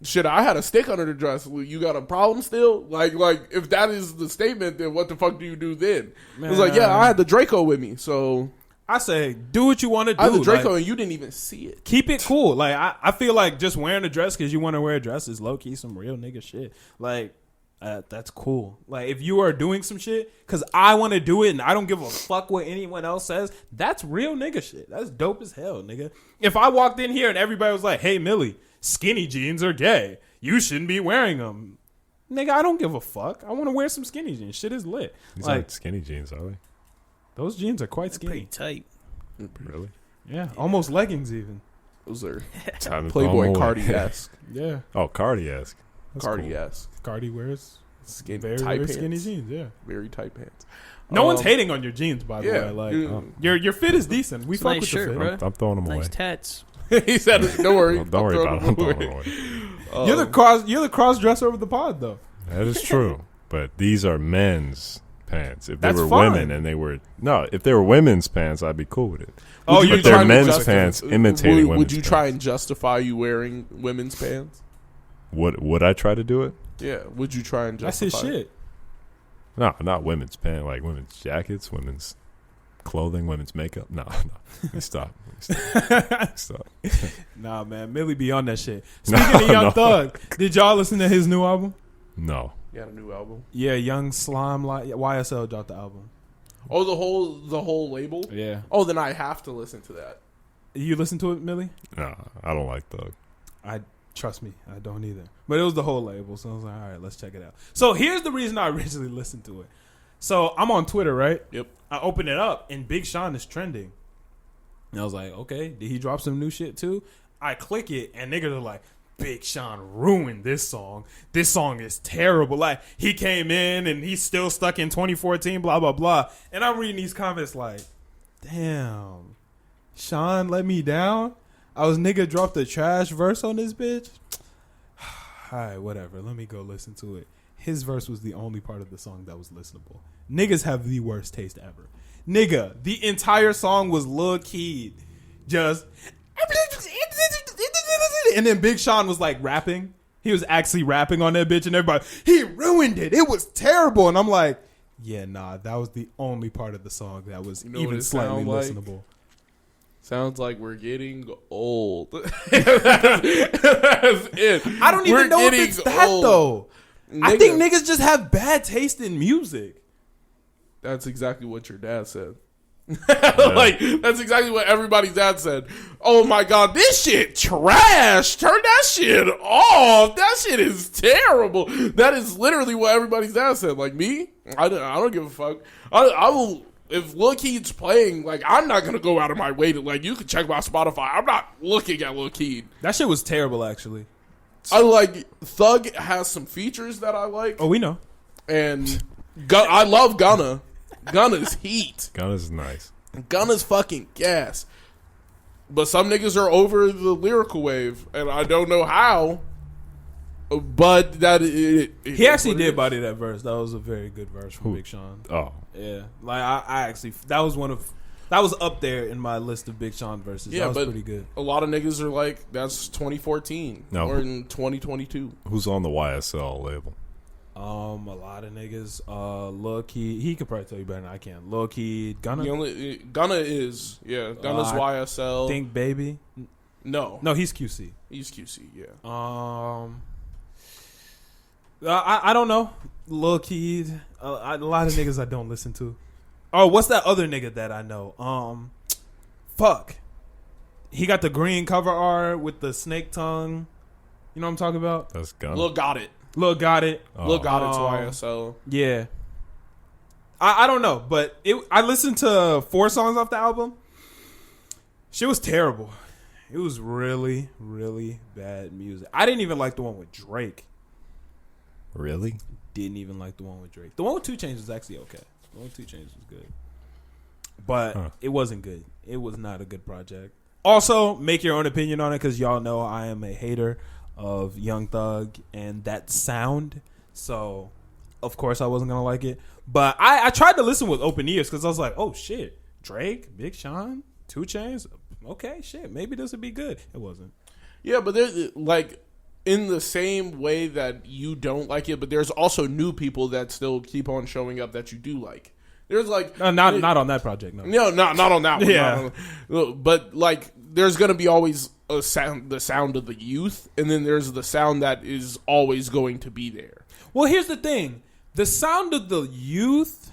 shit, I had a stick under the dress. Well, you got a problem still? Like if that is the statement, then what the fuck do you do then? It's like, yeah, I had the Draco with me, so I say, do what you want to do. I had the Draco Like, and you didn't even see it. keep it cool. Like I feel like just wearing a dress because you want to wear a dress is low key some real nigga shit. Like that's cool. Like if you are doing some shit because I want to do it and I don't give a fuck what anyone else says, that's real nigga shit. That's dope as hell, nigga. If I walked in here and everybody was like, "Hey, Millie, skinny jeans are gay. You shouldn't be wearing them." Nigga, I don't give a fuck. I want to wear some skinny jeans. Shit is lit. These Like aren't skinny jeans, are they? those jeans are quite Pretty skinny. tight. Really? Yeah, almost leggings even. Those are Time to Playboy throw 'em away. Cardi-esque. Yeah, Oh, Cardi-esque. That's cool. Cardi-esque. Cardi wears Skin, very, tight very pants. skinny jeans. Yeah, Very tight pants. no one's Um, hating on your jeans, by the yeah. way. Like Yeah. your fit is decent. We It's a fuck nice with shirt, the fit. bro. I'm throwing them away. Nice tats. He said, "Don't worry, Well, don't worry about it. I'm throwing them away. You're the cross dresser of the pod, though. That is true. But these are men's pants. If they That's were fine. women and they were... No, if they were women's pants, I'd be cool with it. Oh, Would you you're be But they're trying to men's justify- pants imitating Would women's you try pants. and justify you wearing women's pants? Would I try to do it? Yeah. Would you try and That's justify? his shit. No, not women's pants. Like women's jackets, women's clothing, women's makeup. No. Let me stop. Stop. Nah, man, Millie be on that shit. No, Speaking of Young no. Thug, did y'all listen to his new album? No. You got a new album. Yeah, Young Slime YSL dropped the album. Oh, the whole label. Yeah, Oh, then I have to listen to that. you listen to it, Millie? No, I don't like Thug. Trust me, I don't either. But it was the whole label, so I was like, all right, let's check it out. So here's the reason I originally listened to it. So I'm on Twitter, right? Yep. I open it up, and Big Sean is trending. And I was like, okay, did he drop some new shit too? I click it, and niggas are like, Big Sean ruined this song. This song is terrible. Like, he came in, and he's still stuck in 2014, blah, blah, blah. And I'm reading these comments like, damn, Sean let me down? I was nigga dropped a trash verse on this bitch? Alright, whatever. Let me go listen to it. His verse was the only part of the song that was listenable. Niggas have the worst taste ever. Nigga, the entire song was Lil Keed. Just... And then Big Sean was like rapping. He was actually rapping on that bitch and everybody, he ruined it. It was terrible. And I'm like, yeah, nah, that was the only part of the song that was You know what even it slightly sound like? listenable. Sounds like we're getting old. That's it. I don't even We're know if getting it's that old. though. I Nigga, think niggas just have bad taste in music. that's exactly what your dad said. Like, that's exactly what everybody's dad said. Oh my god, this shit trash. Turn that shit off. That shit is terrible. That is literally what everybody's dad said. Like me, I don't give a fuck. I will. If Lil Keed's playing, like, I'm not gonna go out of my way to, like, you can check my Spotify. I'm not looking at Lil Keed. That shit was terrible, actually. I like Thug has some features that I like, Oh, we know. and I love Gunna. Gunna's heat. Gunna's nice. Gunna's fucking gas. But some niggas are over the lyrical wave, and I don't know how. But that He actually did body that verse. That was a very good verse from Who? Big Sean. Oh, Yeah, like I actually that was up there in my list of Big Sean verses. Yeah, that was but pretty good. a lot of niggas are like, that's 2014 No. or in 2022. who's on the YSL label? A lot of niggas. Lil Key, he could probably tell you better than I can. Lil Key, Gunna, Gunna is Gunna's YSL. Think Baby. No, He's QC. he's QC. Yeah, I don't know. Lil Key, a lot of niggas I don't listen to. Oh, what's that other nigga that I know? Fuck. He got the green cover art with the snake tongue. You know what I'm talking about? That's Gunna. Lil Got It. Lil Got It. Oh. Lil Got It's YSL. Yeah. I don't know, but I listened to 4 songs off the album. Shit was terrible. It was really, really bad music. I didn't even like the one with Drake. Really? Didn't even like the one with Drake. The one with 2 Chainz was actually okay. The one with 2 Chainz was good. But it wasn't good. It was not a good project. Also, make your own opinion on it because y'all know I am a hater of Young Thug and that sound. So, of course, I wasn't going to like it. But I tried to listen with open ears because I was like, oh, shit. Drake, Big Sean, 2 Chainz. Okay, shit. Maybe this would be good. It wasn't. Yeah, but there's like in the same way that you don't like it, but there's also new people that still keep on showing up that you do like. There's like not on that project. No, not on that one. Yeah. But like, there's gonna be always a sound, the sound of the youth, and then there's the sound that is always going to be there. Well, here's the thing: the sound of the youth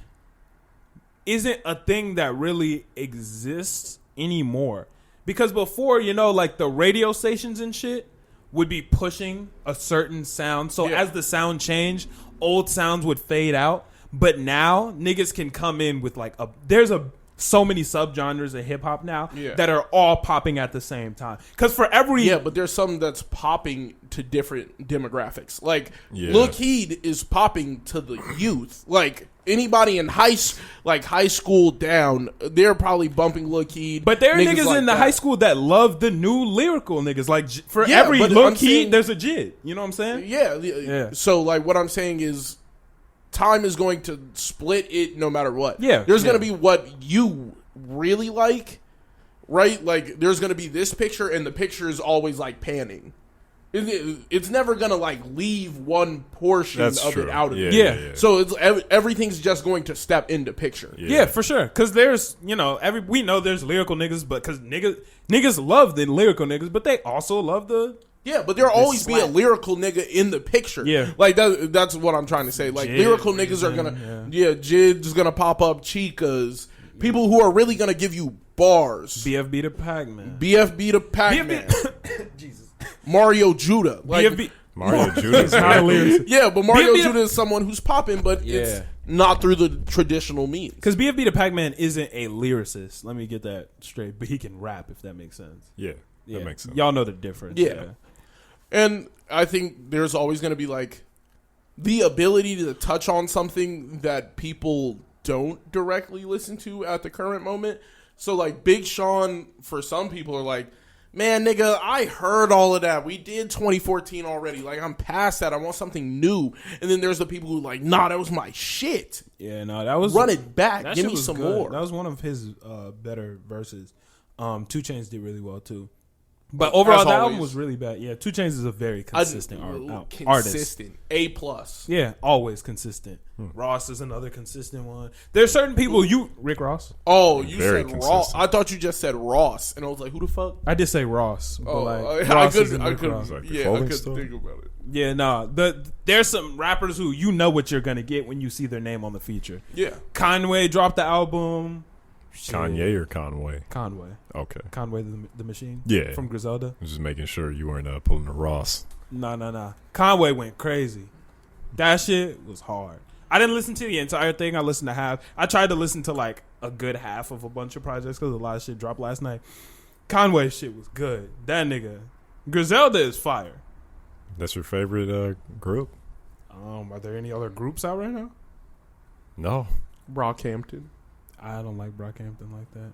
isn't a thing that really exists anymore. Because before, like the radio stations and shit would be pushing a certain sound. So as the sound changed, old sounds would fade out. But now niggas can come in with like there's so many subgenres of hip hop now that are all popping at the same time. Because for every but there's some that's popping to different demographics. Like Lil Keed is popping to the youth. Like anybody in high school down, they're probably bumping Lil Keed. But there are niggas like in the that. high school that love the new lyrical niggas. Like for every Lil Keed, there's a Jid. You know what I'm saying? Yeah. So like what I'm saying is, time is going to split it no matter what. Yeah. There's going to be what you really like, right? Like, there's going to be this picture, and the picture is always, like, panning. It's never going to, like, leave one portion of it out of it. Yeah. So everything's just going to step into picture. Yeah, for sure. Because there's, we know there's lyrical niggas, but because niggas love the lyrical niggas, but they also love the... Yeah, but there'll always be a lyrical nigga in the picture. Yeah. Like, that's what I'm trying to say. Like, lyrical niggas are gonna... Yeah, Jid's gonna pop up, Chicas. People who are really gonna give you bars. BFB to Pac-Man. BFB to Pac-Man. Jesus. Mario Judah. Like, BFB... Mario Judah is not hilarious. Yeah, but Mario Judah is someone who's popping, but it's not through the traditional means. Because BFB to Pac-Man isn't a lyricist. Let me get that straight. But he can rap, if that makes sense. Yeah, that makes sense. Y'all know the difference. Yeah. And I think there's always going to be, like, the ability to touch on something that people don't directly listen to at the current moment. So, like, Big Sean, for some people, are like, man, nigga, I heard all of that. We did 2014 already. Like, I'm past that. I want something new. And then there's the people who are like, nah, that was my shit. Yeah, no, that was... Run it back. Give me some more. That was one of his better verses. 2 Chainz did really well, too. But overall, the album was really bad. Yeah, 2 Chainz is a very consistent artist. Consistent. A+. Yeah, always consistent. Ross is another consistent one. There's certain people Rick Ross. Oh, you very said Ross. I thought you just said Ross, and I was like, who the fuck? I did say Ross. But I Ross couldn't Like think about it. Yeah, no. There's some rappers who what you're gonna get when you see their name on the feature. Yeah. Conway dropped the album. Kanye or Conway? Conway. Okay. Conway the Machine? Yeah. From Griselda? I was just making sure you weren't pulling the Ross. No. Conway went crazy. That shit was hard. I didn't listen to the entire thing. I listened to half. I tried to listen to like a good half of a bunch of projects because a lot of shit dropped last night. Conway shit was good. That nigga. Griselda is fire. That's your favorite group? Are there any other groups out right now? No. Brockhampton. I don't like Brockhampton like that.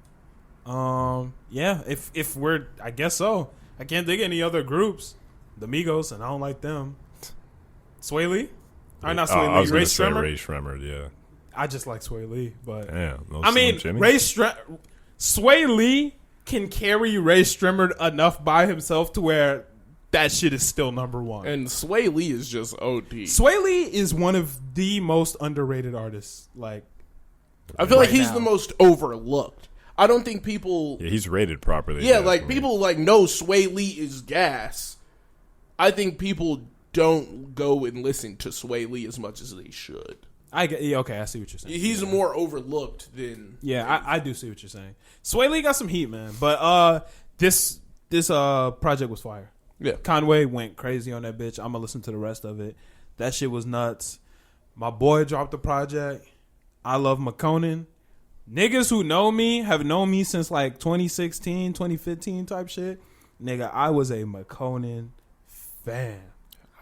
Yeah, if we're, I guess so. I can't think of any other groups. The Migos, and I don't like them. Sway Lee? Or not I Sway was Lee, gonna Ray say Shremmer? Ray Shremmer, yeah. I just like Sway Lee, but Damn. No I mean, Slim Jimmy? Sway Lee can carry Ray Strimmer enough by himself to where that shit is still number one. And Sway Lee is just OD. Sway Lee is one of the most underrated artists. Like, I feel like right he's now. the most overlooked. I don't think people. Yeah, he's rated properly. Yeah, for like me. people like know Sway Lee is gas. I think people don't go and listen to Sway Lee as much as they should. okay, I see what you're saying. He's more overlooked than. Yeah, I do see what you're saying. Sway Lee got some heat, man. But this project was fire. Yeah. Conway went crazy on that bitch. I'm gonna listen to the rest of it. That shit was nuts. My boy dropped the project. I love McConan. Niggas who know me have known me since like 2016, 2015 type shit. Nigga, I was a McConan fan.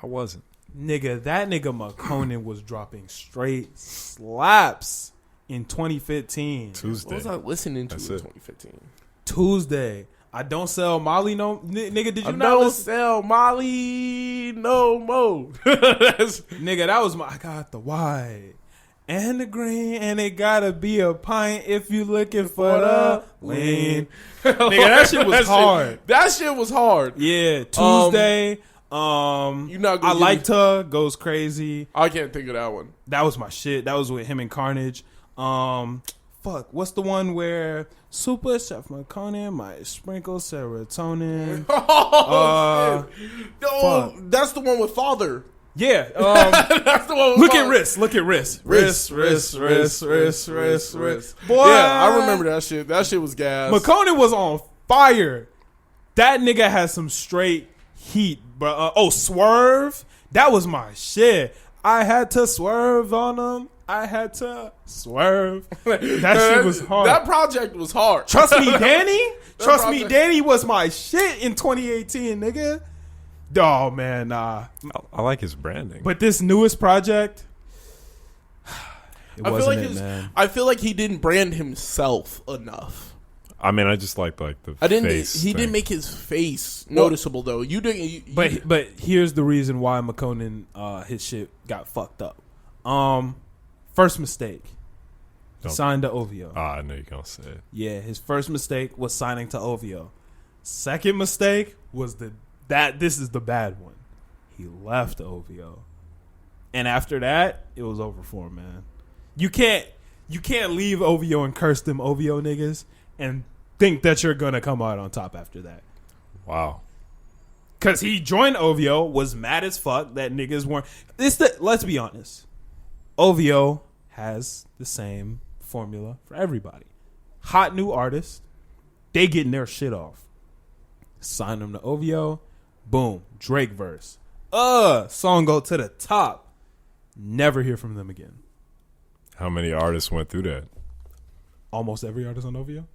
I wasn't. Nigga, that nigga McConan was dropping straight slaps in 2015. Tuesday. What was I listening to That's in it. 2015? Tuesday. I don't sell Molly no nigga. Did you I not don't listen? sell Molly no more. Nigga, that was my. I got the white and the green, and it gotta be a pint if you looking for the lean. Nigga, that shit was hard. That shit was hard. Yeah, Tuesday. You not I gonna like to goes crazy. I can't think of that one. That was my shit. That was with him and Carnage. Fuck, what's the one where Super Chef McConan might sprinkle serotonin? Oh, shit. No, fuck. that's the one with Father. Yeah. That's the one with Look at Father. wrist. Look at wrist. Wrist. Boy, Yeah, I remember that shit. That shit was gas. McConan was on fire. That nigga had some straight heat, bro. Swerve. That was my shit. I had to swerve on him. I had to swerve. That shit was hard. That project was hard. Trust me, Danny. Trust me, project- Danny was my shit in 2018, nigga. Oh man, nah. I like his branding. But this newest project, it I feel wasn't like it, man. I feel like he didn't brand himself enough. I mean, I just like the I didn't. face He thing. didn't make his face noticeable though. You didn't. But here's the reason why McConan his shit got fucked up. First mistake, Don't- signed to OVO. I know you're gonna say it. Yeah, his first mistake was signing to OVO. Second mistake was this is the bad one. He left OVO. And after that, it was over for him, man. You can't leave OVO and curse them OVO niggas and think that you're gonna come out on top after that. Wow. Cause he joined OVO, was mad as fuck that niggas weren't. Let's be honest. OVO has the same formula for everybody. Hot new artists, they getting their shit off. Sign them to OVO, boom, Drake verse. Song go to the top. Never hear from them again. How many artists went through that? Almost every artist on OVO.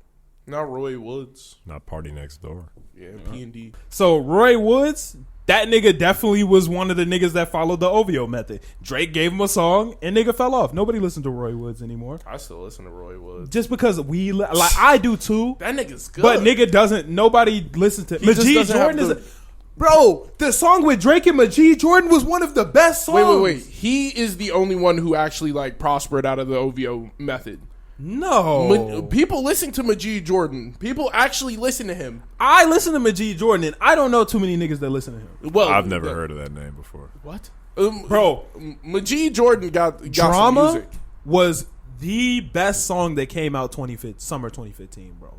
Not Roy Woods. Not Party Next Door. Yeah, P&D. So Roy Woods, that nigga definitely was one of the niggas that followed the OVO method. Drake gave him a song and nigga fell off. Nobody listened to Roy Woods anymore. I still listen to Roy Woods. Just because like I do too. That nigga's good. But nigga doesn't. Nobody listens to. He just Majid doesn't have Jordan is. the- Bro, the song with Drake and Majid Jordan was one of the best songs. Wait. He is the only one who actually like prospered out of the OVO method. No, People listen to Majid Jordan. People actually listen to him. I listen to Majid Jordan, and I don't know too many niggas that listen to him. Well, I've never heard of that name before. What, Bro, Majid Jordan got some Drama music. was the best song that came out summer 2015, bro.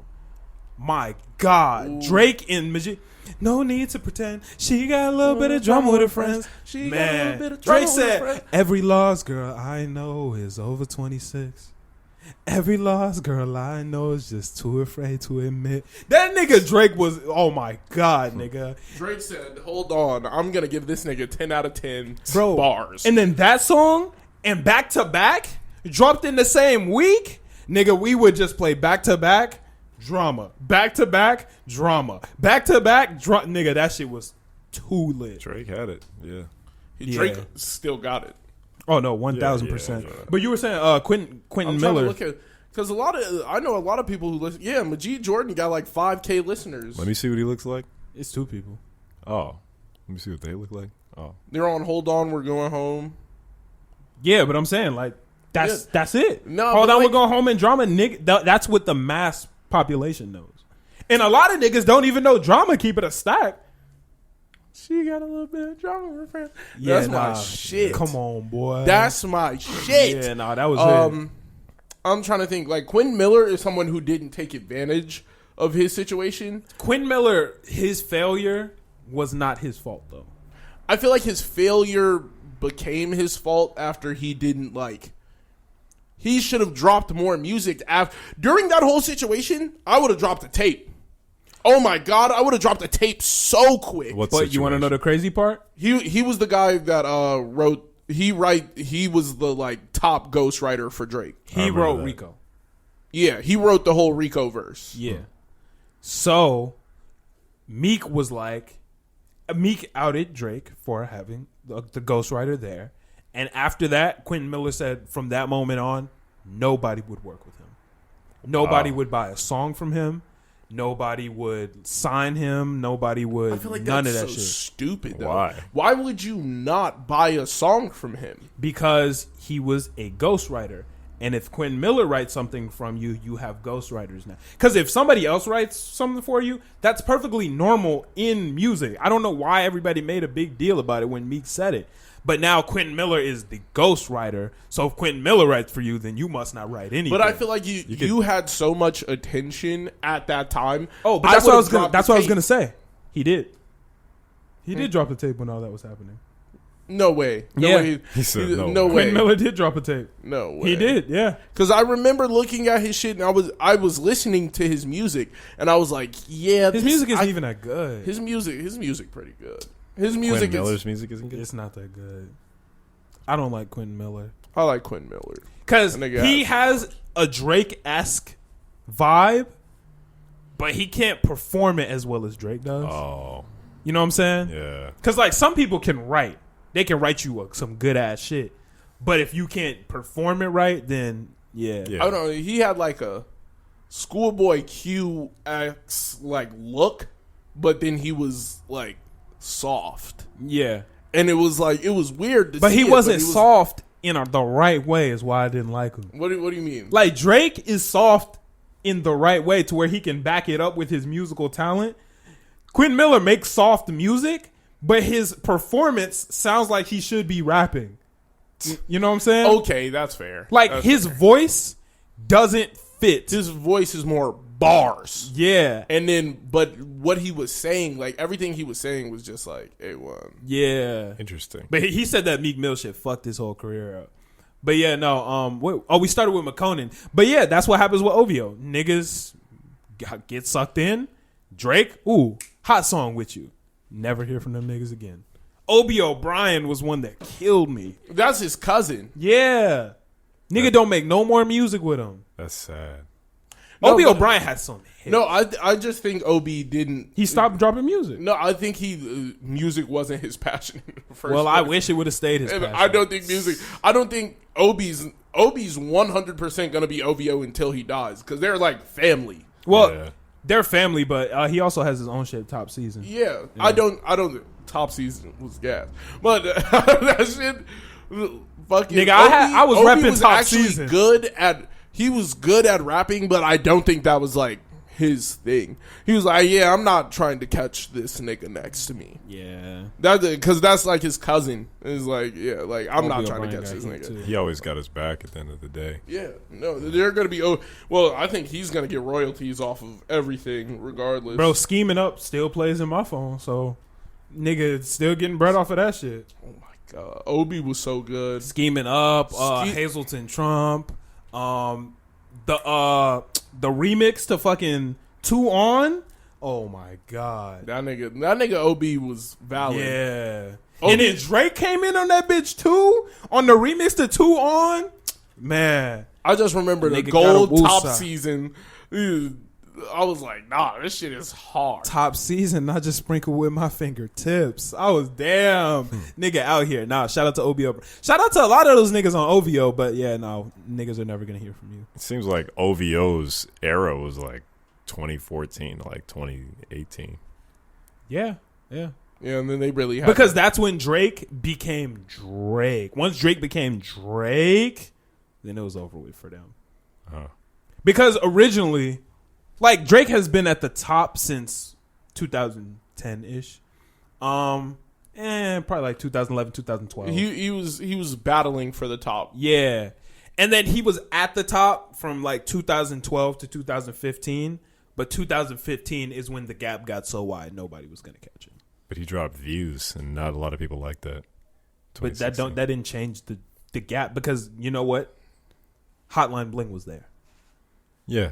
My God, Ooh. Drake and Majid. No need to pretend. She got a little bit of drama with her friends. She got a Man, little bit of drama Drake with her said, friends. every lost girl I know is over 26. Every lost girl I know is just too afraid to admit. That nigga Drake was, oh my God, nigga. Drake said, "Hold on, I'm gonna give this nigga 10 out of 10 Bro, bars." And then that song and Back to Back dropped in the same week. Nigga, we would just play back to back drama. Back to back drama. Back to back nigga, that shit was too lit. Drake had it. Yeah. Drake Yeah. still got it. Oh no, 1000%. Yeah. But you were saying Quentin I'm trying Miller. to look at because I know a lot of people who listen. Yeah, Majid Jordan got like 5K listeners. Let me see what he looks like. It's two people. Oh. Let me see what they look like. Oh, They're on Hold On, We're Going Home. Yeah, but I'm saying like that's it. No, Hold but on, like- we're going home and drama, nigga. That's what the mass population knows, and a lot of niggas don't even know drama. Keep it a stack. She got a little bit of drama with her friend. Yeah, That's my shit. Come on, boy. That's my shit. Yeah, nah, that was it. I'm trying to think. Like, Quentin Miller is someone who didn't take advantage of his situation. Quentin Miller, his failure was not his fault though. I feel like his failure became his fault after he didn't like. He should have dropped more music during that whole situation. I would have dropped a tape. Oh my god, I would have dropped a tape so quick. But you want to know the crazy part? He was the guy that wrote. He was the like top ghostwriter for Drake. He wrote Rico. Yeah, he wrote the whole Rico verse. Yeah. So Meek outed Drake for having the ghostwriter there. And after that, Quentin Miller said from that moment on, nobody would work with him. Nobody would buy a song from him. Nobody would sign him. Nobody would. I feel like none that's of that so shit. stupid. Though. Why? Why would you not buy a song from him? Because he was a ghostwriter. And if Quentin Miller writes something from you, you have ghostwriters now. Because if somebody else writes something for you, that's perfectly normal in music. I don't know why everybody made a big deal about it when Meek said it. But now Quentin Miller is the ghostwriter. So if Quentin Miller writes for you, then you must not write anything. But I feel like you had so much attention at that time. Oh, but that's what I was gonna say. He did. He did drop the tape when all that was happening. No way. No Yeah. way. He said no way. Quentin Miller did drop a tape. No way. He did, yeah. Because I remember looking at his shit and I was listening to his music and I was like, yeah, His music isn't even that good. His music pretty good. His music Quentin Miller's is. music isn't good. It's not that good. I don't like Quentin Miller. I like Quentin Miller. Because That nigga he has- has a Drake-esque vibe, but he can't perform it as well as Drake does. Oh, You know what I'm saying? yeah. Because, like, some people can write. They can write you some good-ass shit. But if you can't perform it right, then, yeah. Yeah. I don't know. He had like a Schoolboy QX like look, but then he was like soft. Yeah. And it was weird to But see he it, wasn't soft in the right way is why I didn't like him. What do you mean? Like, Drake is soft in the right way to where he can back it up with his musical talent. Quentin Miller makes soft music, but his performance sounds like he should be rapping. You know what I'm saying? Okay, that's fair. Like, That's his fair. voice doesn't fit. His voice is more bars. Yeah. And then, but what he was saying, like everything he was saying was just like A1. Yeah. Interesting. But he said that Meek Mill shit fucked his whole career up. But yeah, no, we started with McConan. But yeah, that's what happens with OVO. Niggas get sucked in. Drake, ooh, hot song with you. Never hear from them niggas again. Obie O'Brien was one that killed me. That's his cousin. Yeah. Nigga don't make no more music with him. That's sad. No, Obie but- O'Brien had some hits. No, I just think OB didn't. He stopped dropping music. No, I think music wasn't his passion in the first Well, I place. wish it would have stayed his And passion. I don't think music. I don't think Obi's 100% gonna be OVO until he dies because they're like family. Well, Yeah. they're family, but he also has his own shit top season. Yeah, I don't. Top season was gas, but that shit. Fucking Nigga, I was Obi repping top actually season. He was good at rapping, but I don't think that was like his thing. He was like, yeah, I'm not trying to catch this nigga next to me. Yeah. Because that's like his cousin. Is like, yeah, like I'm not Obie trying to O'Brien catch this got hit, nigga. too. He always got his back at the end of the day. Yeah, no, they're gonna be. Well, I think he's gonna get royalties off of everything, regardless. Bro, Scheming Up still plays in my phone, so nigga still getting bread off of that shit. Oh my god, Obi was so good. Scheming Up, Ske- Hazleton Trump, the remix to fucking 2 On. Oh my god. That nigga Obi was valid. Yeah. Obi- And then Drake came in on that bitch too on the remix to 2 On. Man. I just remember the Nigga gold got a top woosah. season. I was like, nah, this shit is hard. Top season, not just sprinkled with my fingertips. I was damn nigga out here. Nah, shout out to OVO. Shout out to a lot of those niggas on OVO, but yeah, no, niggas are never gonna hear from you. It seems like OVO's era was like 2014 to like 2018. Yeah, yeah. Yeah, and then they really had because that's when Drake became Drake. Once Drake became Drake, then it was over with for them. Because originally, like, Drake has been at the top since 2010-ish. Probably like 2011, 2012. He was battling for the top. Yeah. And then he was at the top from like 2012 to 2015. But 2015 is when the gap got so wide, nobody was going to catch him. But he dropped Views, and not a lot of people like that. But that didn't change the gap, because you know what? Hotline Bling was there. Yeah.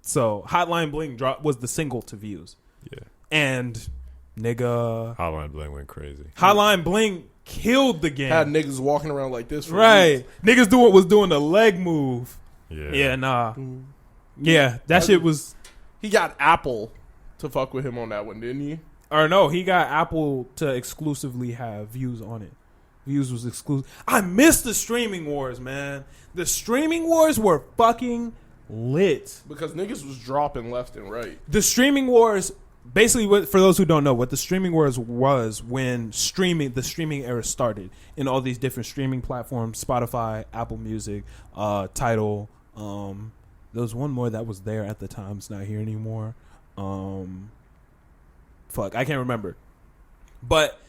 So Hotline Bling was the single to Views. Yeah. And nigga, Hotline Bling went crazy. Hotline Bling killed the game. Had niggas walking around like this. For right. Niggas was doing the leg move. Yeah. Yeah, nah. Yeah, that shit was. He got Apple to fuck with him on that one, didn't he? Or no, he got Apple to exclusively have Views on it. Views was exclusive. I miss the streaming wars, man. The streaming wars were fucking lit. Because niggas was dropping left and right. The streaming wars, basically, for those who don't know, what the streaming wars was when the streaming era started in all these different streaming platforms, Spotify, Apple Music, Tidal. There was one more that was there at the time. It's not here anymore. Fuck, I can't remember. But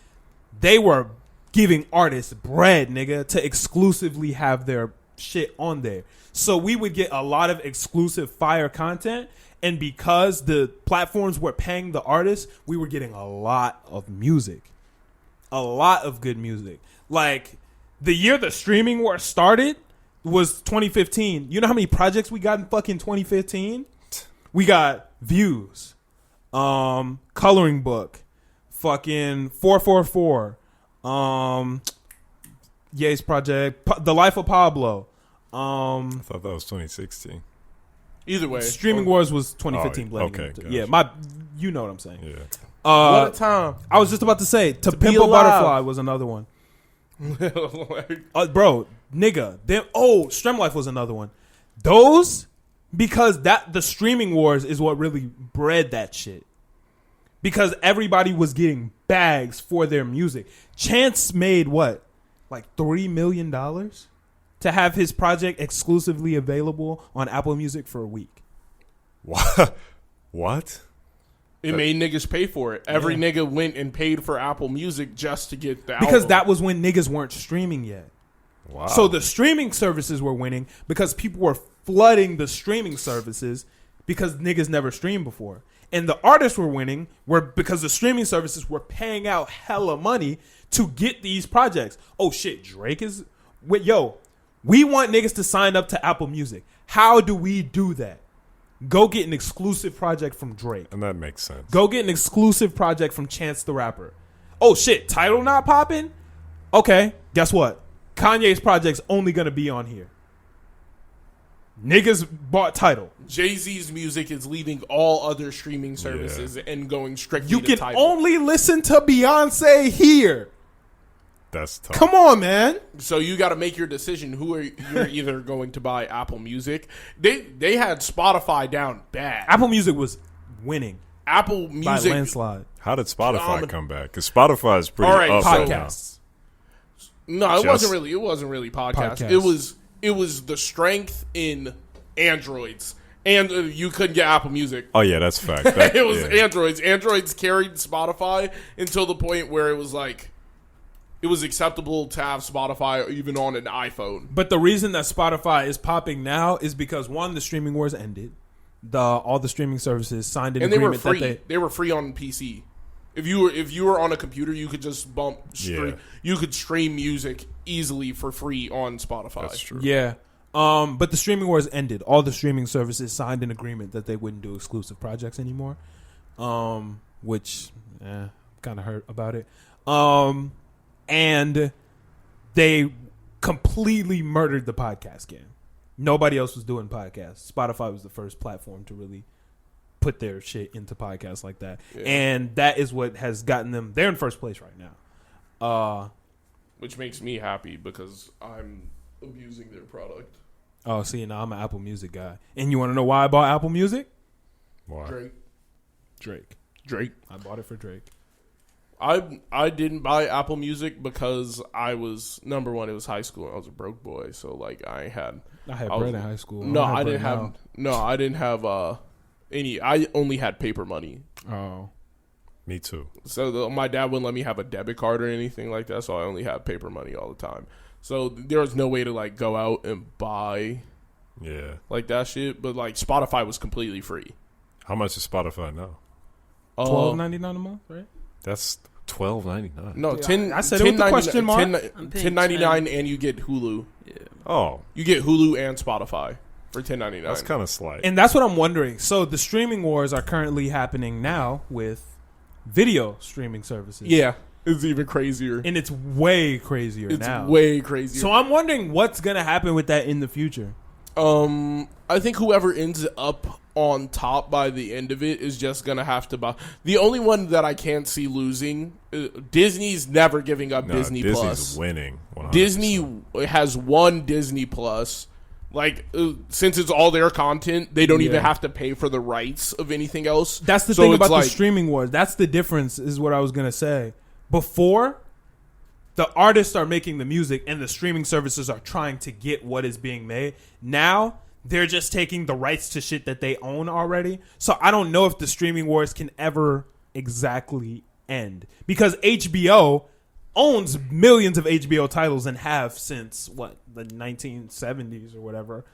they were giving artists bread, nigga, to exclusively have their shit on there. So we would get a lot of exclusive fire content. And because the platforms were paying the artists, we were getting a lot of music. A lot of good music. Like, the year the streaming war started was 2015. You know how many projects we got in fucking 2015? We got Views, Coloring Book, fucking 444, Ye's project, The Life of Pablo. I thought that was 2016. Either way, Streaming Wars was 2015. Okay, gotcha. gotcha. Yeah, you know what I'm saying. Yeah. what a time. I was just about to say, To be Pimp a alive. Butterfly was another one. Bro, nigga, Strem Life was another one. Those, because the streaming wars is what really bred that shit. Because everybody was getting bags for their music. Chance made what, like $3 million to have his project exclusively available on Apple Music for a week. What? It made niggas pay for it. Every nigga went and paid for Apple Music just to get the Because album. that was when niggas weren't streaming yet. Wow. So the streaming services were winning because people were flooding the streaming services because niggas never streamed before. And the artists were winning because the streaming services were paying out hella money to get these projects. Oh shit, Drake is... we want niggas to sign up to Apple Music. How do we do that? Go get an exclusive project from Drake. And that makes sense. Go get an exclusive project from Chance the Rapper. Oh shit, Tidal not popping? Okay, guess what? Kanye's project's only gonna be on here. Niggas bought Tidal. Jay-Z's music is leaving all other streaming services and going strictly You to can Tidal. only listen to Beyonce here. That's tough. Come on, man. So you got to make your decision. You're either going to buy Apple Music. They had Spotify down bad. Apple Music was winning Apple by Music. landslide. How did Spotify come back? Because Spotify is pretty All right, up right now. Podcasts. No, it Just- wasn't really podcast. Podcasts. It was the strength in Androids, and you couldn't get Apple Music. Oh yeah, that's a fact. It was yeah. Androids. Androids carried Spotify until the point where it was like it was acceptable to have Spotify even on an iPhone. But the reason that Spotify is popping now is because, one, the streaming wars ended. All the streaming services signed an And they were agreement free. that They were free on PC. If you were on a computer, you could just you could stream music easily for free on Spotify. That's true. Yeah. But the streaming wars ended. All the streaming services signed an agreement that they wouldn't do exclusive projects anymore. Which kind of hurt about it. And they completely murdered the podcast game. Nobody else was doing podcasts. Spotify was the first platform to really put their shit into podcasts like that. Yeah. And that is what has gotten them. They're in first place right now. Which makes me happy because I'm abusing their product. Oh, see, now I'm an Apple Music guy. And you want to know why I bought Apple Music? Why? Drake. Drake. I I bought it for Drake. I didn't buy Apple Music because I was, number one, it was high school and I was a broke boy, so like I had bread in high school. I didn't have any. I only had paper money. Oh, Me too. So my dad wouldn't let me have a debit card or anything like that, so I only had paper money all the time. So there was no way to like go out and buy like that shit. But like Spotify was completely free. How much is Spotify now? $12.99 a month, right? That's $12.99. No, Dude, I said it with the question mark. $10.99 and you get Hulu. Yeah. Oh, You get Hulu and Spotify for $10.99. that's kind of slight. And that's what I'm wondering. So the streaming wars are currently happening now with video streaming services. Yeah, it's even crazier. And it's way crazier It's now. way crazier. So I'm wondering what's going to happen with that in the future. I think whoever ends up on top by the end of it is just gonna have to buy. The only one that I can't see losing, Disney's never giving up Disney Disney's Plus. winning. 100%. Disney has one Disney Plus. Like, since it's all their content, they don't even have to pay for the rights of anything else. That's the So thing it's about like, the streaming wars. That's the difference, is what I was going to say. Before, the artists are making the music and the streaming services are trying to get what is being made. Now, they're just taking the rights to shit that they own already. So I don't know if the streaming wars can ever exactly end. Because HBO owns millions of HBO titles and have since, the 1970s or whatever.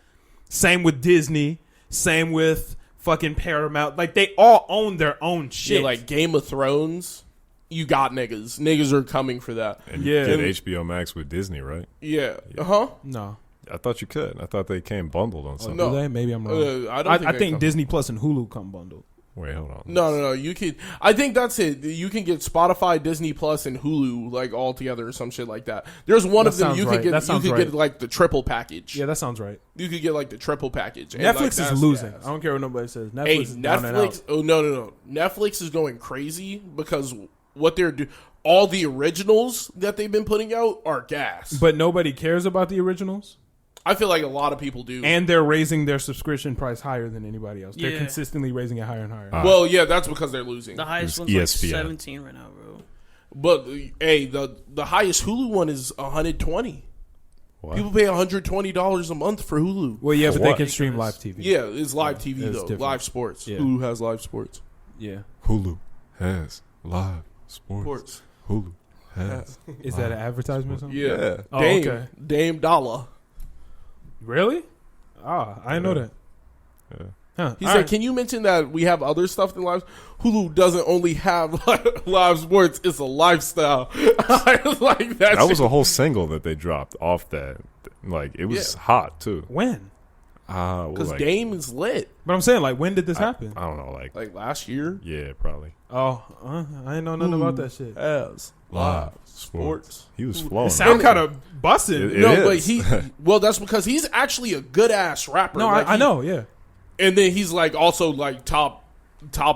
Same with Disney. Same with fucking Paramount. Like, they all own their own shit. yeah, like Game of Thrones, you got niggas. Niggas are coming for that. And you get And- HBO Max with Disney, right? Yeah. Uh-huh. No. I thought you could. I thought they came bundled on something. no. Do they? Maybe I'm wrong. I don't think I they think come- Disney Plus and Hulu come bundled. Wait, hold on. No. You can. I think that's it. You can get Spotify, Disney Plus, and Hulu like all together or some shit like that. There's one That of them sounds you right. could get. That You sounds could right. get like the triple package. Yeah, that sounds right. You could get like the triple package. And, Netflix like, is that's losing. gas. I don't care what nobody says. Netflix Hey, is down and out. Netflix. Oh no. Netflix is going crazy because what they're doing. All the originals that they've been putting out are gas. But nobody cares about the originals. I feel like a lot of people do. And they're raising their subscription price higher than anybody else. They're Yeah. consistently raising it higher and higher. Well, yeah, that's because they're losing. The highest It one's was like ESPN. 17 right now, bro. But hey, the highest Hulu one is $120. What? People pay $120 a month for Hulu. Well, yeah, For but they what? can stream live TV. Yeah, it's live TV it's though. different. Live sports. Yeah. Hulu has live sports. Yeah. Hulu has live sports. Sports. Hulu has. Is that an advertisement or something? Yeah. Oh, Dame, okay. Dame Dollar. Really? Ah, I didn't know that. Yeah. Huh. He All said, right. "Can you mention that we have other stuff than live? Hulu doesn't only have live sports; it's a lifestyle." I was like, That was a whole single that they dropped off that. Like, it was hot, too. When? because Dame is lit. But I'm saying, like, when did this happen? I don't know, Like last year, yeah, probably. Oh, I didn't know nothing about that shit. has live sports. He was flowing. It sound kind of busted. It No, is. but well, that's because he's actually a good ass rapper. No, Like, I know, yeah. And then he's like also like top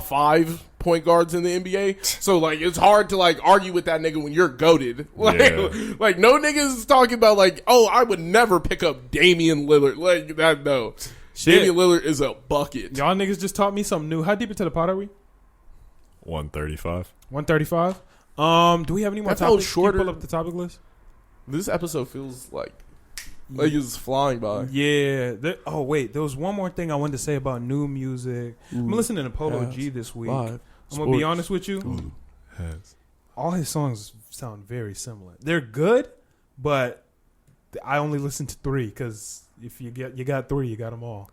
5 point guards in the NBA. So like it's hard to like argue with that nigga when you're goated. Like, Yeah. like no niggas is talking about like, oh, I would never pick up Damian Lillard. Like that, no. Shit. Damian Lillard is a bucket. Y'all niggas just taught me something new. How deep into the pot are we? 135. 135. Do we have any more That felt topics? Can you shorter. pull up the topic list? This episode feels like it's flying by. Yeah. Oh wait, there was one more thing I wanted to say about new music. I'm listening to Polo Yes. G this week. Live I'm gonna be sports. honest with you. Hulu has. All his songs sound very similar. They're good, but I only listen to 3 because if you got 3, you got them all.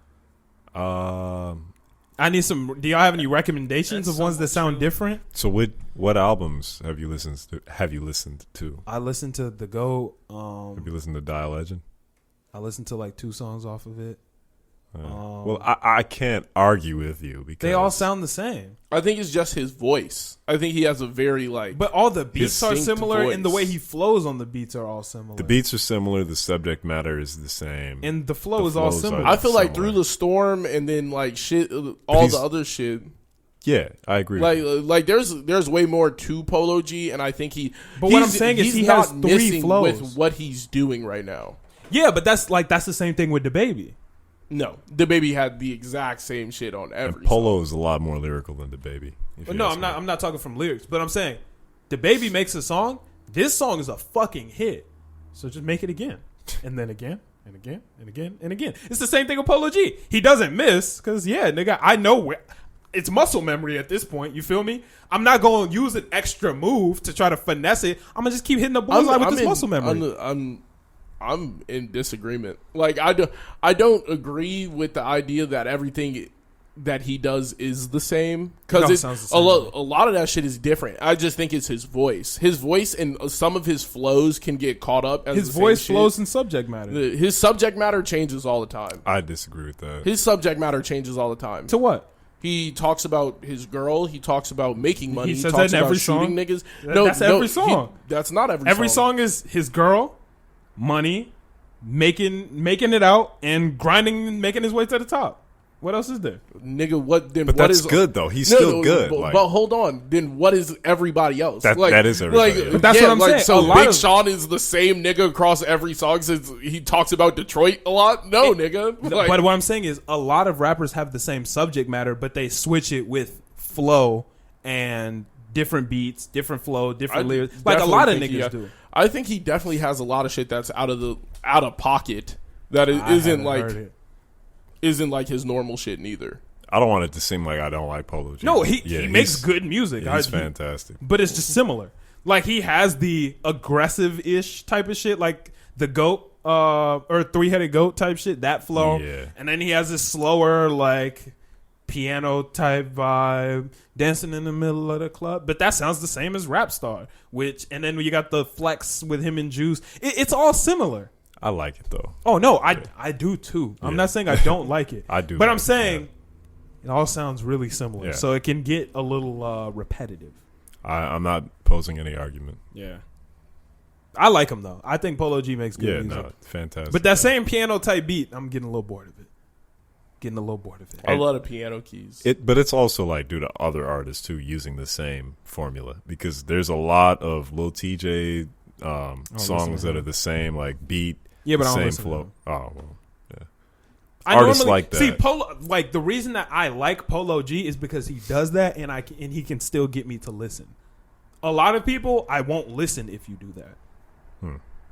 I need some. Do y'all have any recommendations That's of ones that somewhat sound true. different? So what albums have you listened to? I listened to The Goat. Have you listened to Die Legend? I listened to like 2 songs off of it. Well, I can't argue with you because They all sound the same, I think it's just his voice. I think he has a very like. but all the beats are Distinct similar, voice. and the way he flows on the beats are all similar. the beats are similar. The subject matter is the same. and the flow The is all flows are- similar. I feel like similar. Through the Storm and then like shit, all he's- the other shit. Yeah, I agree. Like there's way more to Polo G, and I think But what I'm saying is he's he not has 3 missing flows. with what he's doing right now. Yeah, but that's the same thing with DaBaby. No, the baby had the exact same shit on every. and Polo is a lot more lyrical than the baby. But no, I'm not talking from lyrics. But I'm saying DaBaby makes a song. This song is a fucking hit. So just make it again. And then again. And again. And again. And again. It's the same thing with Polo G. He doesn't miss. Because, yeah, nigga, I know where. It's muscle memory at this point. You feel me? I'm not going to use an extra move to try to finesse it. I'm going to just keep hitting the bullseye with this muscle memory. I'm in disagreement. Like, I don't agree with the idea that everything that he does is the same, because a lot of that shit is different. I just think it's his voice and some of his flows can get caught up as his voice flows in subject matter. His subject matter changes all the time. I disagree with that. His subject matter changes all the time. To what? He talks about his girl. He talks about making money. He says talks that in about every shooting song? niggas. That's every song. That's not every song. Every song is his girl, money, making it out, and making his way to the top. What else is there? Nigga, what then? But what that's is good though. He's still good. But hold on. Then what is everybody else? That is everybody else. But that's what I'm saying. So Big Sean is the same nigga across every song since he talks about Detroit a lot? No, nigga. Like, but what I'm saying is a lot of rappers have the same subject matter, but they switch it with flow and different beats, different flow, different lyrics. Like a lot of niggas do. I think he definitely has a lot of shit that's out of pocket that isn't like his normal shit neither. I don't want it to seem like I don't like Polo G. No, he makes good music. He's fantastic. But it's just similar. Like, he has the aggressive-ish type of shit, like the goat, or three-headed goat type shit, that flow. Yeah. And then he has this slower, like, piano type vibe, dancing in the middle of the club. But that sounds the same as Rap Star, and then you got the flex with him and Juice. It's all similar. I like it though. Oh no, I do too. I'm not saying I don't like it. I do, but I'm saying it all sounds really similar, Yeah. so it can get a little repetitive. I'm not posing any argument. Yeah, I like him though. I think Polo G makes good music. No, fantastic. But that same piano type beat, I'm getting a little bored of it. A lot of piano keys. But it's also like due to other artists too using the same formula, because there's a lot of Lil TJ songs that are the same, like beat. Yeah, but the I don't same listen flow. to them. Oh well, yeah. I Artists normally, like that. See, Polo, like the reason that I like Polo G is because he does that, and he can still get me to listen. A lot of people, I won't listen if you do that.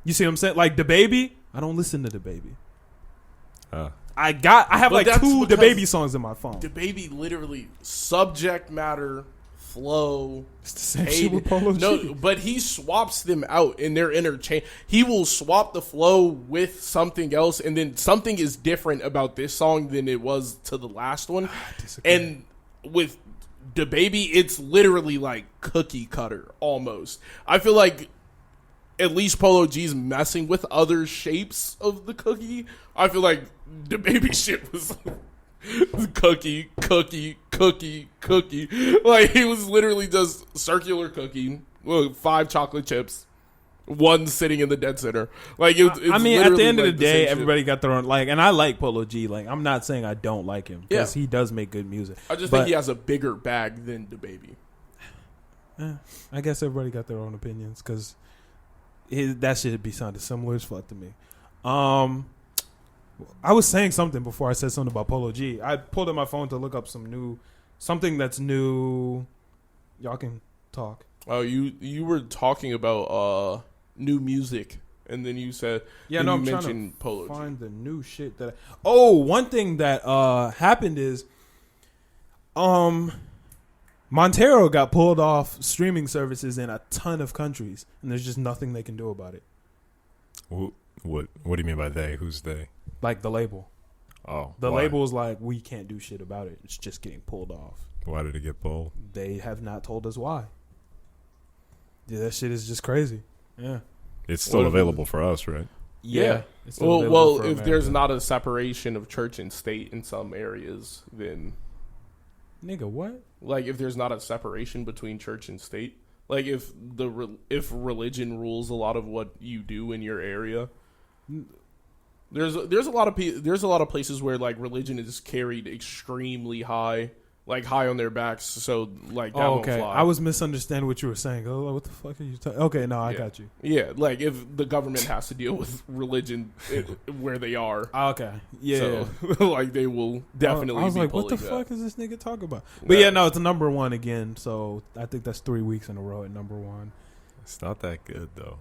You see what I'm saying? Like DaBaby, I don't listen to DaBaby. I have like 2 DaBaby songs in my phone. DaBaby literally subject matter, flow. It's the same shit with Polo G. No, but he swaps them out and they're interchange. He will swap the flow with something else, and then something is different about this song than it was to the last one. And with DaBaby, it's literally like cookie cutter almost. I feel like at least Polo G's messing with other shapes of the cookie. I feel like DaBaby shit was cookie. Like, he was literally just circular cookie with 5 chocolate chips, 1 sitting in the dead center. Like, it's I mean, at the end of like the day, everybody got their own, like, and I like Polo G. Like, I'm not saying I don't like him, because he does make good music. I just think he has a bigger bag than DaBaby. I guess everybody got their own opinions, because that should be sounded similar as fuck to me. I was saying something before I said something about Polo G. I pulled up my phone to look up something that's new. Y'all can talk. Oh, you were talking about new music, and then you said I'm trying mentioned to Polo find G. the new shit that. One thing that happened is, Montero got pulled off streaming services in a ton of countries, and there's just nothing they can do about it. What do you mean by they? Who's they? Like the label. Oh, the why? label is like, we can't do shit about it. It's just getting pulled off. Why did it get pulled? They have not told us why. Yeah, that shit is just crazy. Yeah, it's still available for us, right? Yeah. It's still available Well, for if America. there's not a separation of church and state in some areas, then nigga, what? like if there's not a separation between church and state, like if religion rules a lot of what you do in your area. There's a lot of places where like religion is carried extremely high like high on their backs, so like that Oh, won't okay. fly. I was misunderstanding what you were saying. Oh, what the fuck are you talking? Okay, no, I Yeah. got you. Yeah, like if the government has to deal with religion where they are, Okay, yeah. so like they will definitely. I was be like, what the pulling fuck is this nigga talking about? But yeah, no, it's a number one again. So I think that's 3 weeks in a row at number one. It's not that good though.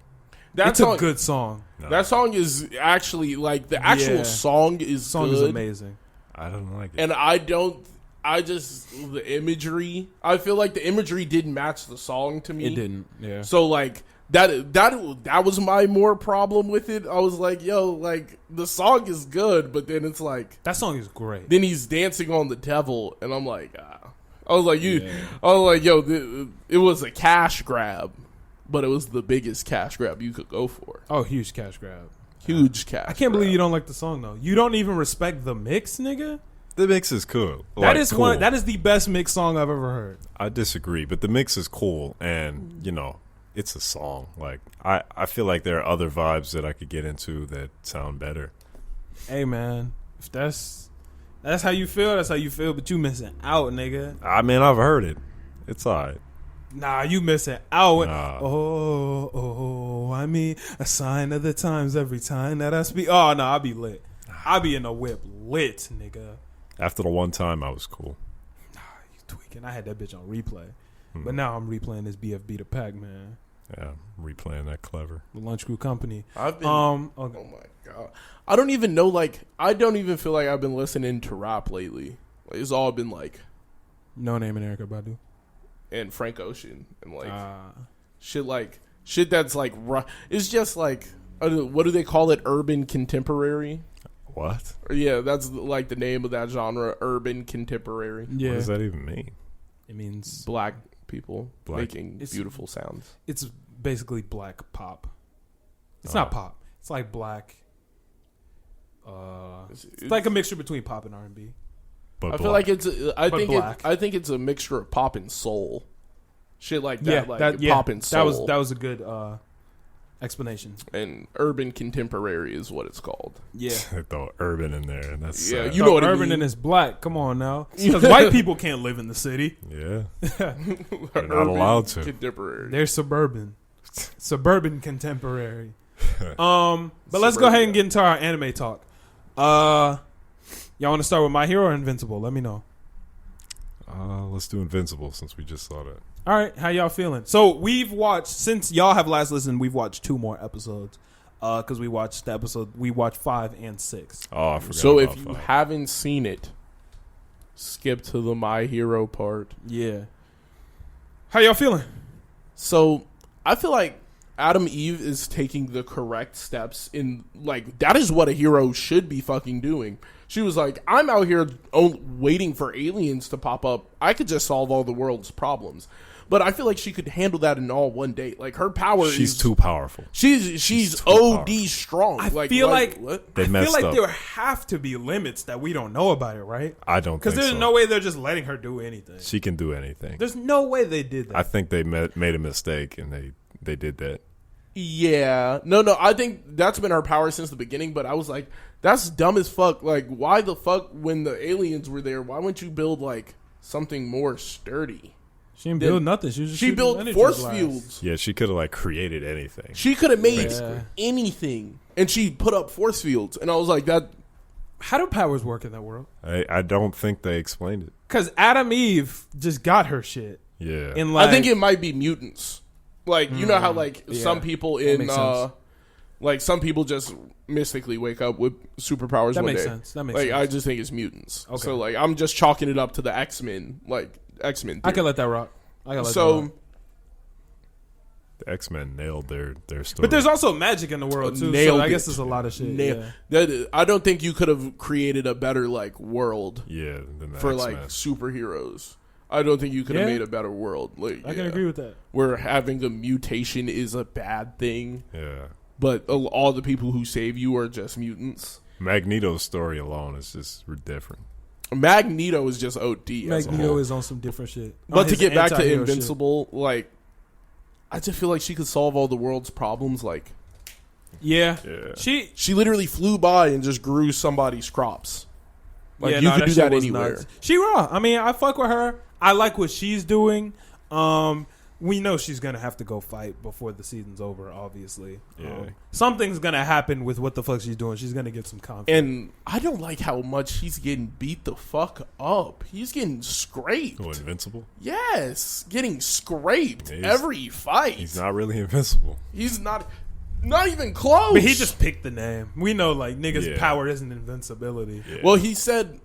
That It's song, a good song. No, That song is actually like the actual Yeah. song is The song good, is amazing. I don't like it. and I just the imagery. I feel like the imagery didn't match the song to me. It didn't. Yeah. So like that was my more problem with it. I was like, yo, like the song is good, but then it's like That song is great. then he's dancing on the devil, and I'm like, I was like, Yeah. I was like, yo, it was a cash grab, but it was the biggest cash grab you could go for. Oh, huge cash grab. Huge cash. I can't believe you don't like the song though. You don't even respect the mix, nigga. The mix is cool. That is cool. one. That is the best mix song I've ever heard. I disagree, but the mix is cool, and it's a song. Like I feel like there are other vibes that I could get into that sound better. Hey man, if that's how you feel, that's how you feel. But you missing out, nigga. I mean, I've heard it. It's alright. Nah, you missing out. Nah. Oh, I mean, a sign of the times every time that I speak. Oh no, I'll be lit. I'll be in the whip lit, nigga. After the one time, I was cool. Nah, you tweaking. I had that bitch on replay, but now I'm replaying this BFB to Pac Man, Yeah, replaying that clever. the Lunch Crew Company. I've been. Okay. Oh my god, I don't even know. Like, I don't even feel like I've been listening to rap lately. Like, it's all been like No Name and Erykah Badu. and Frank Ocean and like shit that's like it's just like what do they call it? Urban contemporary. What? Or, yeah, that's like the name of that genre, urban contemporary. Yeah, What does that even mean? it means Black people making It's- beautiful sounds. it's basically black pop. It's Oh. not pop. It's like black. It's It's like a mixture between pop and R&B. But I feel like it's. black. I think it's a mixture of pop and soul, shit like that. Pop and that soul. was a good explanation. And urban contemporary is what it's called. Yeah, they throw urban in there, and that's Yeah, sad. you know what I urban mean. and it's black. Come on now, because white people can't live in the city. Yeah, they're not Urban allowed to. Contemporary. They're suburban contemporary. But let's go ahead and get into our anime talk. Y'all want to start with My Hero or Invincible? Let me know. Let's do Invincible since we just saw that. All right, how y'all feeling? So we've watched, since y'all have last listened, we've watched 2 more episodes. Because we watched 5 and 6. Oh, I forgot. So about if you 5. haven't seen it, skip to the My Hero part. Yeah. How y'all feeling? So I feel like Adam Eve is taking the correct steps in, like, that is what a hero should be fucking doing. She was like, I'm out here waiting for aliens to pop up. I could just solve all the world's problems. But I feel like she could handle that in all one day. Like, her power She's is... too powerful. She's too OD powerful. strong. I feel like what? They I feel messed like up. there have to be limits that we don't know about it, right? I don't Because think there's so. no way they're just letting her do anything. She can do anything. There's no way they did that. I think they made a mistake and they did that. Yeah. No, I think that's been her power since the beginning, but I was like, that's dumb as fuck. Like, why the fuck, when the aliens were there, why wouldn't you build, like, something more sturdy? She didn't build nothing. She was just She shooting built energy force blasts. fields. Yeah, she could have like created anything. She could have made Yeah. anything, and she put up force fields, and I was like, that... How do powers work in that world? I don't think they explained it. Because Adam Eve just got her shit. Yeah. In like, I think it might be mutants. Like, you know how, like, yeah. some people That in, makes sense. like, some people just mystically wake up with superpowers that one makes day. sense. That makes Like, sense. I just think it's mutants. Okay. So, like, I'm just chalking it up to the X-Men, like, X-Men I theory. can let that rock. I can let that So, rock. The X-Men nailed their story. But there's also magic in the world too. So Nailed I guess it. there's a lot of shit. nail- Yeah. that I don't think you could have created a better, like, world yeah, than the for, X-Men. like, superheroes. I don't think you could have Yeah. made a better world. Like, I can agree with that. where having a mutation is a bad thing, Yeah. but all the people who save you are just mutants. Magneto's story alone is just different. Magneto is just OD. as a Magneto whole. is on some different shit. But On to his get back to anti-hero Invincible, like, I just feel like she could solve all the world's problems. Like, shit. Yeah. Yeah. She she literally flew by and just grew somebody's crops. Like Yeah, you nah, could do shit that was anywhere. nuts. She raw. I mean, I fuck with her. I like what she's doing. We know she's gonna have to go fight before the season's over. Obviously, Yeah. Something's gonna happen with what the fuck she's doing. She's gonna get some confidence. And I don't like how much he's getting beat the fuck up. He's getting scraped. Oh, Invincible? Yes, getting scraped Yeah, every fight. He's not really invincible. He's not even close. But he just picked the name. We know, like, niggas' Yeah. power isn't invincibility. Yeah. Well, he said,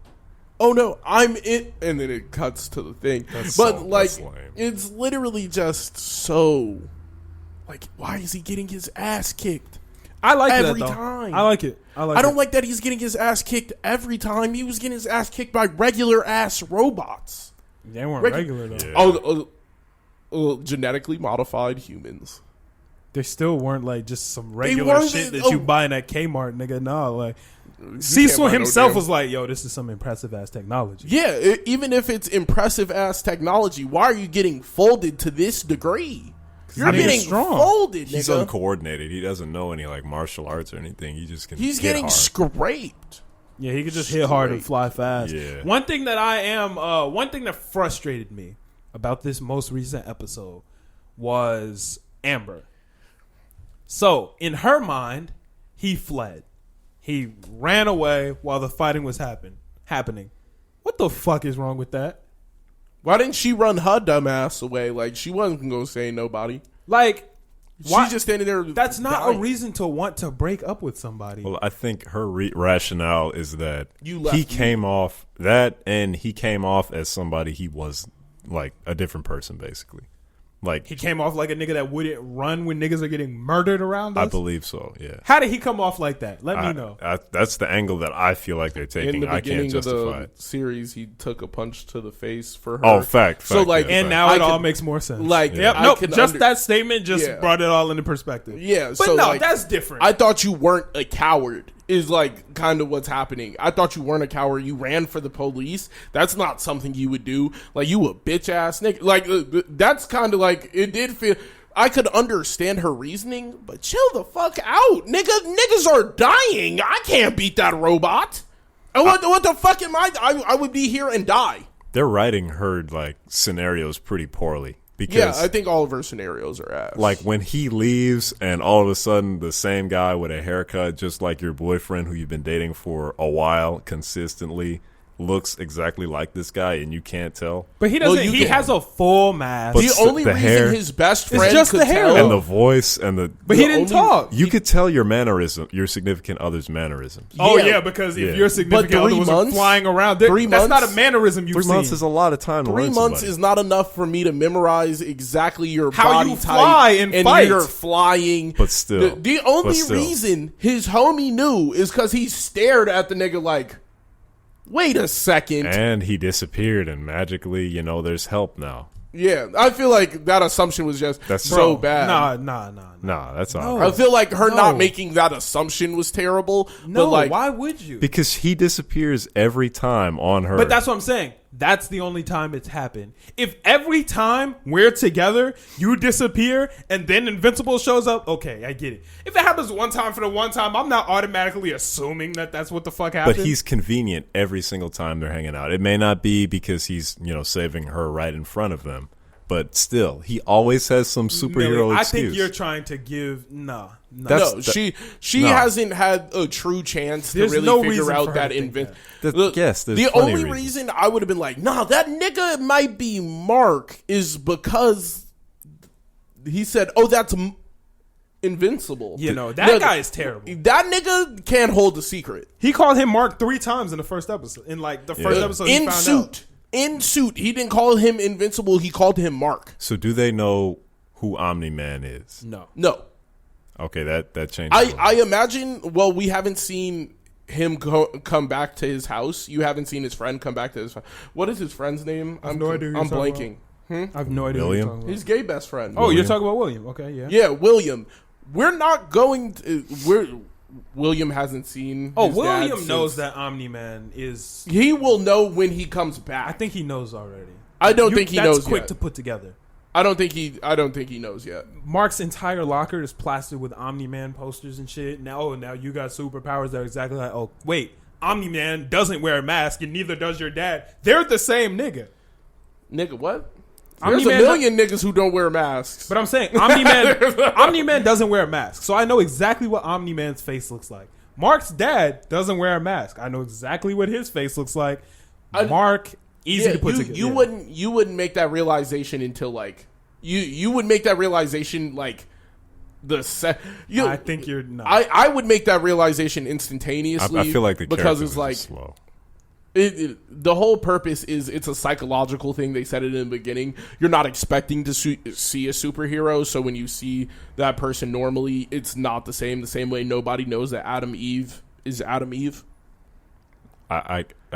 "Oh no, I'm it," and then it cuts to the thing. That's but so- like, that's lame. it's literally just so. Like, why is he getting his ass kicked? I like Every that though. time. I like it. I don't like that he's getting his ass kicked every time. He was getting his ass kicked by regular ass robots. They weren't Regu- regular though. Yeah. Genetically modified humans. They still weren't like just some regular weren't- shit that oh. you buying at Kmart, nigga. No, like can't Cecil buy no himself damn- was like, "Yo, this is some impressive ass technology." Yeah, even if it's impressive ass technology, why are you getting folded to this degree? You're nigga's getting strong. folded, He's nigga. uncoordinated. He doesn't know any like martial arts or anything. He just can. He's hit getting hard. scraped. Yeah, he could just hit hard and fly fast. Yeah. One thing that one thing that frustrated me about this most recent episode was Amber. So, in her mind, he fled. He ran away while the fighting was happening. What the fuck is wrong with that? Why didn't she run her dumb ass away? Like, she wasn't going to say nobody. Like, why? She's just standing there. That's not dying. a reason to want to break up with somebody. Well, I think her rationale is that You left he me. came off that, and he came off as somebody he was like a different person, basically. Like He came off like a nigga that wouldn't run when niggas are getting murdered around us. I believe so. Yeah. How did he come off like that? Let me know. That's the angle that I feel like they're In taking. the I can't beginning of justify the it. series, he took a punch to the face for her. Oh, fact. So, like, yeah, And fact. now I it all can- makes more sense. like, Yep. I Nope. can Just under- that statement just Yeah. brought it all into perspective. Yeah, But so, no, like, that's different. I thought you weren't a coward. Is like kind of what's happening. I thought you weren't a coward. You ran for the police. That's not something you would do. Like, you a bitch ass nigga. Like, that's kind of like it did feel. I could understand her reasoning, but chill the fuck out, nigga. Niggas are dying. I can't beat that robot. And what the fuck am I would be here and die. They're writing her like scenarios pretty poorly because Yeah, I think all of her scenarios are ass. like when he leaves and all of a sudden the same guy with a haircut, just like your boyfriend who you've been dating for a while consistently, looks exactly like this guy and you can't tell. but he doesn't. Well, you he can- has a full mask. But the s- only the reason hair- his best friend just could the hair, tell, And the voice and the but he the didn't only- talk. you could tell your mannerism, your significant other's mannerisms. Oh Yeah. yeah, because Yeah. if your significant But 3 other was months? flying around, 3 that's not a months? mannerism you've 3 seen. months is a lot of time to 3 learn months somebody. is not enough for me to memorize exactly your How body you type fly and fight. you're flying. But still. the only But still. reason his homie knew is because he stared at the nigga like, wait a second. And he disappeared, and magically, you know, there's help now. Yeah, I feel like that assumption was just That's so bro. bad. Nah. Nah, that's all. No. I feel like her No. not making that assumption was terrible. No, but like, why would you? Because he disappears every time on her. But that's what I'm saying. That's the only time it's happened. If every time we're together, you disappear and then Invincible shows up, okay, I get it. If it happens one time for the one time, I'm not automatically assuming that that's what the fuck happened. But he's convenient every single time they're hanging out. It may not be because he's, you know, saving her right in front of them. But still, he always has some superhero Millie, I excuse. think you're trying to give no. That's- no, that- she no. hasn't had a true chance There's to really no figure reason for out her that to think invent. Yes, there's the plenty only of reasons. reason I would have been like, nah, that nigga might be Mark is because he said, "Oh, that's Invincible." You know, that No, guy is terrible. That nigga can't hold a secret. He called him Mark 3 times in the first episode. In like the first Yeah. episode, he In found suit, out. in suit. He didn't call him Invincible. He called him Mark. So do they know who Omni-Man is? No. No, Okay, that changes. I imagine. Well, we haven't seen him come back to his house. You haven't seen his friend come back to his. What is his friend's name? I have no idea who you're I'm talking blanking. I have no idea. William? What you're talking His about. gay best friend. Oh, you're William? talking about William. Okay, yeah. Yeah, William. We're not going to. William hasn't seen. Oh, his dad William knows since- that Omni-Man is. He will know when he comes back. I think he knows already. I don't think he that's knows quick yet. to put together. I don't think he knows yet. Mark's entire locker is plastered with Omni-Man posters and shit. Now you got superpowers that are exactly like. Oh, wait, Omni-Man doesn't wear a mask and neither does your dad. They're the same nigga. Nigga, what? There's Omni-Man a million niggas who don't wear masks. But I'm saying Omni-Man doesn't wear a mask. So I know exactly what Omni-Man's face looks like. Mark's dad doesn't wear a mask. I know exactly what his face looks like. Mark, easy to put together. You wouldn't make that realization until like you would make that realization like I think you're not. I would make that realization instantaneously. I feel like the because it's is like slow. The whole purpose is it's a psychological thing. They said it in the beginning. You're not expecting to see a superhero, so when you see that person normally, it's not the same. The same way nobody knows that Adam Eve is Adam Eve.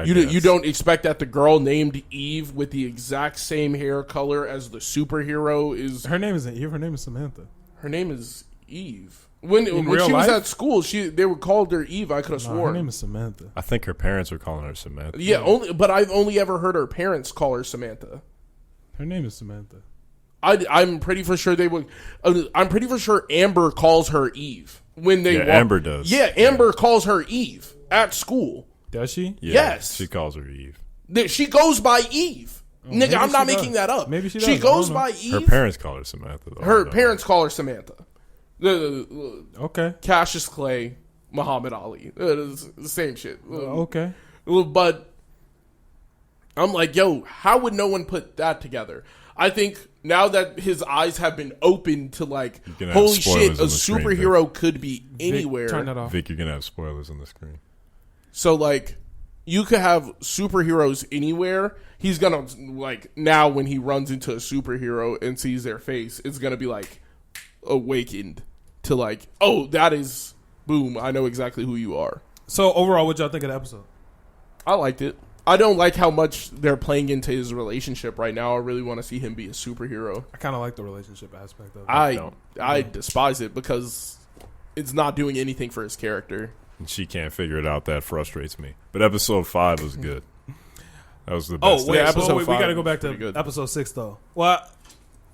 You don't expect that the girl named Eve with the exact same hair color as the superhero is. Her name isn't Eve. Her name is Samantha. Her name is Eve. When she was at school, they were called her Eve. I could have sworn. Her name is Samantha. I think her parents were calling her Samantha. Yeah, but I've only ever heard her parents call her Samantha. Her name is Samantha. I'm pretty for sure they would. I'm pretty for sure Amber calls her Eve when they. Amber does. Yeah, Amber calls her Eve at school. Does she? Yeah, yes, she calls her Eve. She goes by Eve. Nigga, I'm not making that up. Maybe she does. She goes by Eve. Her parents call her Samantha, though. Her parents call her Samantha. Okay. Cassius Clay, Muhammad Ali. It's the same shit. Okay. But I'm like, yo, how would no one put that together? I think now that his eyes have been opened to like, holy shit, a superhero could be anywhere. Vic, turn that off. Vic, you're going to have spoilers on the screen. So like, you could have superheroes anywhere. He's going to like, now when he runs into a superhero and sees their face, it's going to be like awakened to like, oh, that is, boom, I know exactly who you are. So overall, what y'all think of the episode? I liked it. I don't like how much they're playing into his relationship right now. I really want to see him be a superhero. I kind of like the relationship aspect of it. I despise it because it's not doing anything for his character. And she can't figure it out. That frustrates me. But episode 5 was good. That was the best. Oh, wait, episode we 5 got to go back was to pretty good. episode 6, though. Well,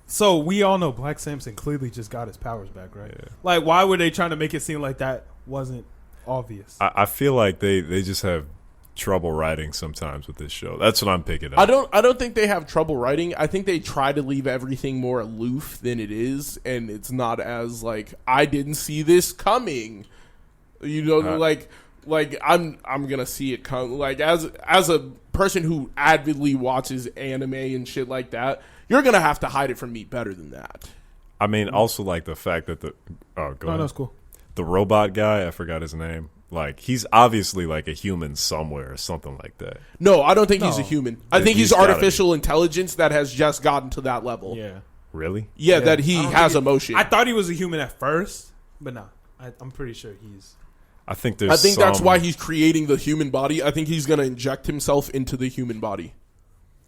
so we all know Black Samson clearly just got his powers back, right? Yeah. Like, why were they trying to make it seem like that wasn't obvious? I feel like they just have trouble writing sometimes with this show. That's what I'm picking up. I don't think they have trouble writing. I think they try to leave everything more aloof than it is, and it's not as like, I didn't see this coming. You know, like I'm gonna see it come. Like as a person who avidly watches anime and shit like that, you're gonna have to hide it from me better than that. I mean, also like the fact that go ahead. That's cool. The robot guy, I forgot his name. Like, he's obviously like a human somewhere or something like that. No, I don't think he's a human. I think he's he's gotta artificial intelligence that has just gotten to that level. Yeah. Really? Yeah, that he has emotion. I thought he was a human at first, but no. I'm pretty sure he's... I think that's why he's creating the human body. I think he's going to inject himself into the human body.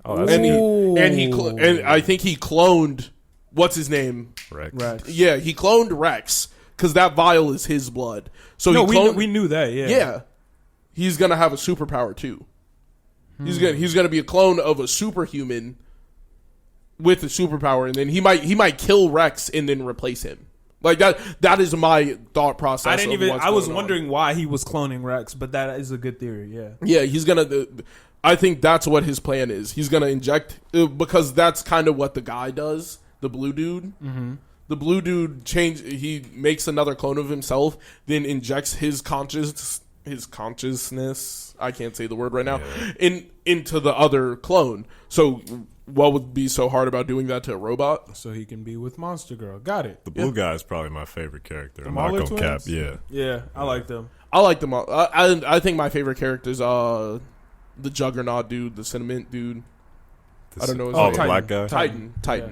Oh, that's and I think he cloned, what's his name? Rex. Yeah, he cloned Rex because that vial is his blood. So we knew that. Yeah. Yeah, he's gonna have a superpower too. He's gonna be a clone of a superhuman with a superpower, and then he might kill Rex and then replace him. Like that is my thought process. I was wondering why he was cloning Rex, but that is a good theory. Yeah. Yeah, he's gonna. I think that's what his plan is. He's gonna inject because that's kind of what the guy does. The blue dude. Mm-hmm. The blue dude he makes another clone of himself, then injects his consciousness. I can't say the word right now. Yeah. Into the other clone. So what would be so hard about doing that to a robot? So he can be with Monster Girl. Got it. The blue guy is probably my favorite character. I'm not Mahler gonna cap. twins? Yeah, I like them. I like them all. I think my favorite characters are the Juggernaut dude, the Cinnamon dude. I don't know his name. The black guy? Titan. Yeah.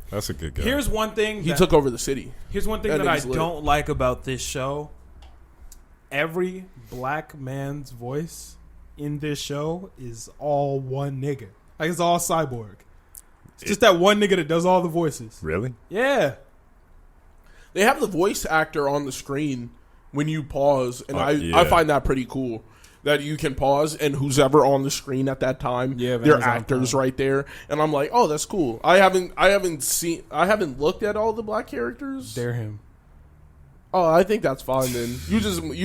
That's a good guy. Here's one thing. He took over the city. Here's one thing that I don't like about this show. Every black man's voice in this show is all one nigga. Like, it's all cyborg. It's just that one nigga that does all the voices. Really? Yeah. They have the voice actor on the screen when you pause, and I find that pretty cool. That you can pause, and who's ever on the screen at that time, they're actors right there, and I'm like, oh, that's cool. I haven't looked at all the black characters. Dare him. Oh, I think that's fine then. You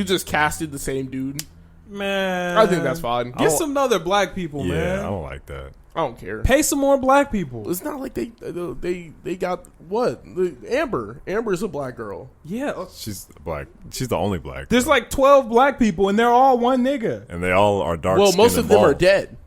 just casted the same dude. Man, I think that's fine. Get some other black people, Yeah, man. I don't like that. I don't care. Pay some more black people. It's not like they got what? Amber. Amber's a black girl. Yeah. She's black. She's the only black. There's girl. like 12 black people, and they're all one nigga. And they all are dark. Well, most of them are dead.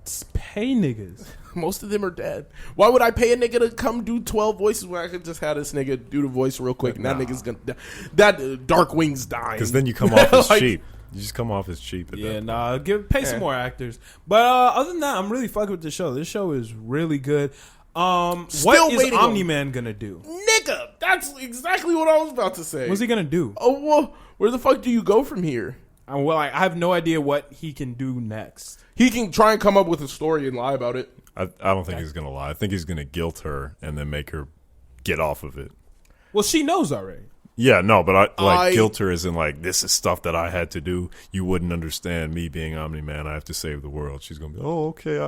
Just pay niggas. Most of them are dead. Why would I pay a nigga to come do 12 voices when I could just have this nigga do the voice real quick and that nigga's gonna die. That Darkwing's dying. Because then you come off as Like- cheap. You just come off as cheap. At Yeah, that nah. Pay some more actors. But other than that, I'm really fucking with this show. This show is really good. What is waiting on- Omni-Man gonna do? Nigga, that's exactly what I was about to say. What's he gonna do? Oh, well, where the fuck do you go from here? Well, I have no idea what he can do next. He can try and come up with a story and lie about it. I don't think he's gonna lie. I think he's gonna guilt her and then make her get off of it. Well, she knows already. Yeah, no, but I guilt her as in like, this is stuff that I had to do. You wouldn't understand me being Omni-Man. I have to save the world. She's gonna be, oh, okay,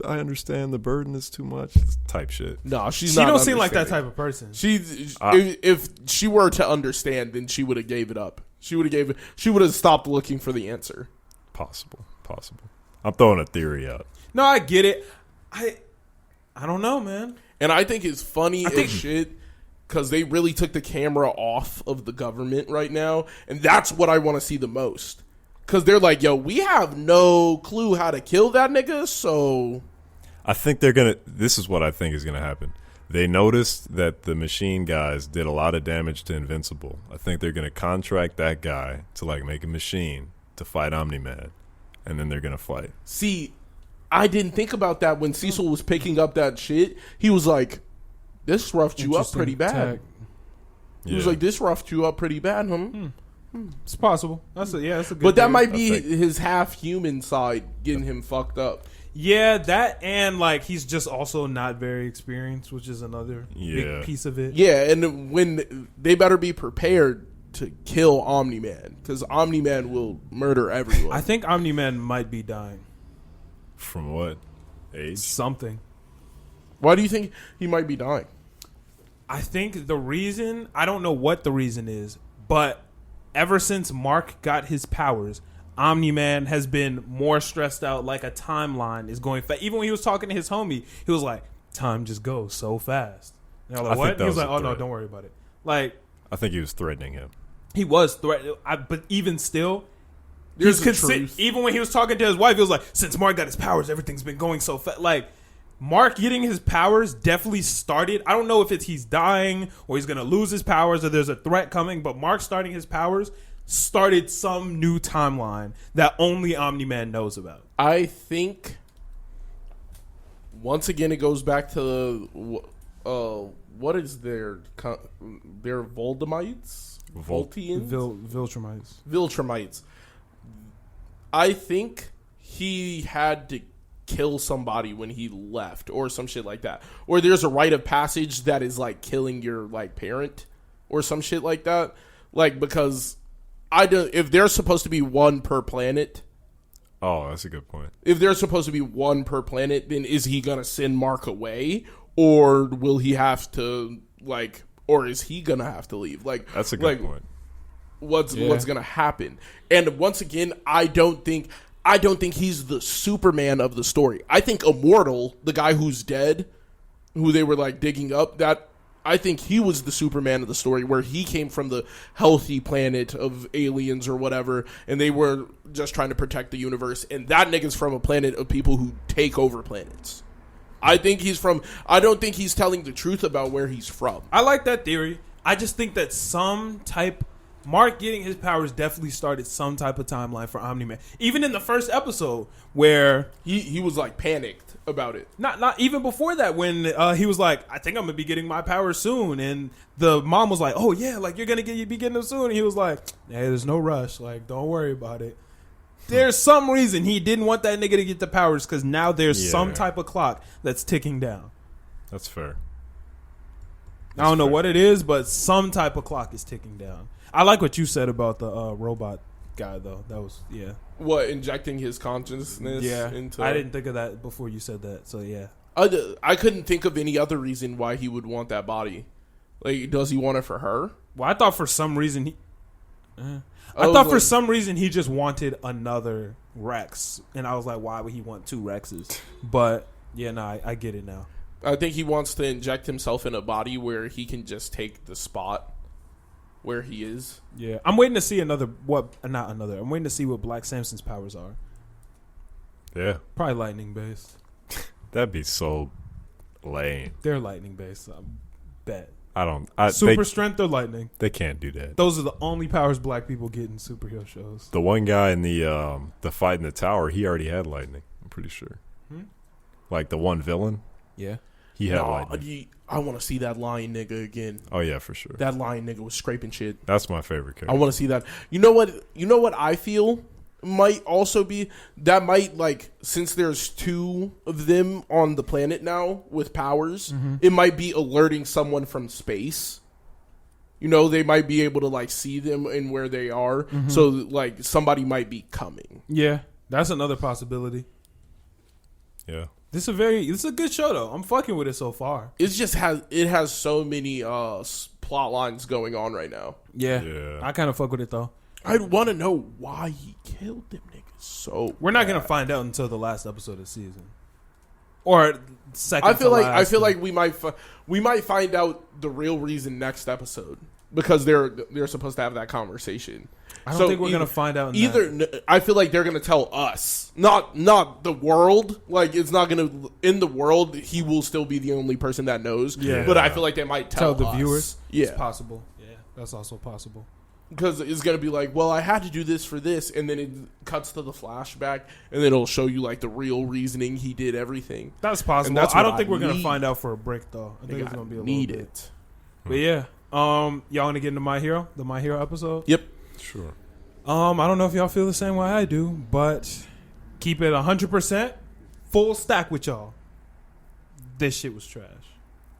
I understand the burden is too much. Type shit. No, She not don't seem like that understanding. type of person. If she were to understand, then she would have gave it up. She would have stopped looking for the answer. Possible. I'm throwing a theory out. No, I get it. I don't know, man. And I think it's funny as shit because they really took the camera off of the government right now, and that's what I want to see the most. Because they're like, yo, we have no clue how to kill that nigga, so... I think they're gonna. This is what I think is gonna happen. They noticed that the machine guys did a lot of damage to Invincible. I think they're gonna contract that guy to like make a machine to fight Omni-Man, and then they're gonna fight. See, I didn't think about that when Cecil was picking up that shit. He was like, this roughed you up pretty bad. He was like, this roughed you up pretty bad, It's possible. That's a good. But that theory. might be his half-human side getting him fucked up. Yeah, that and like he's just also not very experienced, which is another big piece of it. Yeah, and when they better be prepared to kill Omni-Man, because Omni-Man will murder everyone. I think Omni-Man might be dying. From what age? Something. Why do you think he might be dying? I think the reason, I don't know what the reason is, but ever since Mark got his powers, Omni-Man has been more stressed out, like a timeline is going fast. Even when he was talking to his homie, he was like, time just goes so fast. And I was like, what? He was like, oh no, don't worry about it. Like, I think he was threatening him. he was threatening, but even still, There's he's the truth. even when he was talking to his wife, he was like, since Mark got his powers, everything's been going so fast. Like, Mark getting his powers definitely started. I don't know if it's he's dying or he's going to lose his powers or there's a threat coming, but Mark starting his powers started some new timeline that only Omni-Man knows about. I think, once again, it goes back to what is their Voldemites? Voltians? Viltrumites. Viltrumites. I think he had to kill somebody when he left or some shit like that. Or there's a rite of passage that is like killing your like parent or some shit like that. Like, because if there's supposed to be one per planet, Oh, that's a good point. if there's supposed to be one per planet, then is he gonna send Mark away, or will he have to like, or is he gonna have to leave? Like, That's a good point. What's gonna happen? And once again, I don't think he's the Superman of the story. I think Immortal, the guy who's dead, who they were like digging up, that I think he was the Superman of the story, where he came from the healthy planet of aliens or whatever, and they were just trying to protect the universe. And that nigga's from a planet of people who take over planets. I don't think he's telling the truth about where he's from. I like that theory. I just think that Mark getting his powers definitely started some type of timeline for Omni-Man. Even in the first episode where He was like panicked about it. not even before that, when he was like, I think I'm gonna be getting my powers soon, and the mom was like, oh yeah, like you're gonna be getting them soon, and he was like, hey, there's no rush, like don't worry about it. There's some reason he didn't want that nigga to get the powers, because now there's some type of clock that's ticking down. That's fair. I don't know what it is, but some type of clock is ticking down. I like what you said about the robot guy, though. That was, yeah. What, injecting his consciousness into... I didn't think of that before you said that, so yeah. I couldn't think of any other reason why he would want that body. Like, does he want it for her? Well, I thought for some reason I thought for some reason he just wanted another Rex, and I was like, why would he want 2 Rexes? But yeah, no, I get it now. I think he wants to inject himself in a body where he can just take the spot where he is. Yeah, I'm waiting to see I'm waiting to see what Black Samson's powers are. Yeah, Probably lightning based. that'd be so lame. They're lightning based. I bet. Super strength or lightning. They can't do that. Those are the only powers black people get in superhero shows. The one guy in the fight in the tower, he already had lightning. I'm pretty sure. Like the one villain, Yeah. he had lightning. I want to see that lion nigga again. Oh yeah, for sure. That lion nigga was scraping shit. That's my favorite character. I want to see that. You know what I feel might also be that might, like, since there's 2 of them on the planet now with powers, it might be alerting someone from space. You know, they might be able to, like, see them and where they are. So, like, somebody might be coming. Yeah, that's another possibility. Yeah. This is a good show though. I'm fucking with it so far. It has so many plot lines going on right now. Yeah. I kind of fuck with it though. I want to know why he killed them niggas. So We're not gonna find out until the last episode of the season, or second. I feel like we might find out the real reason next episode, because they're supposed to have that conversation. I don't think we're gonna find out. I feel like they're gonna tell us, not the world. Like, it's not gonna, in the world, he will still be the only person that knows. Yeah. But I feel like they might tell the us. viewers. Yeah, It's possible. Yeah, that's also possible. because it's gonna be like, well, I had to do this for this, and then it cuts to the flashback, and then it'll show you, like, the real reasoning he did everything. That's possible. And that's I what don't think I we're gonna need. find out for a break though. I think it's gonna be a little bit. it. But yeah, y'all want to get into the My Hero episode? Yep. Sure. I don't know if y'all feel the same way I do, but keep it 100% full stack with y'all. This shit was trash.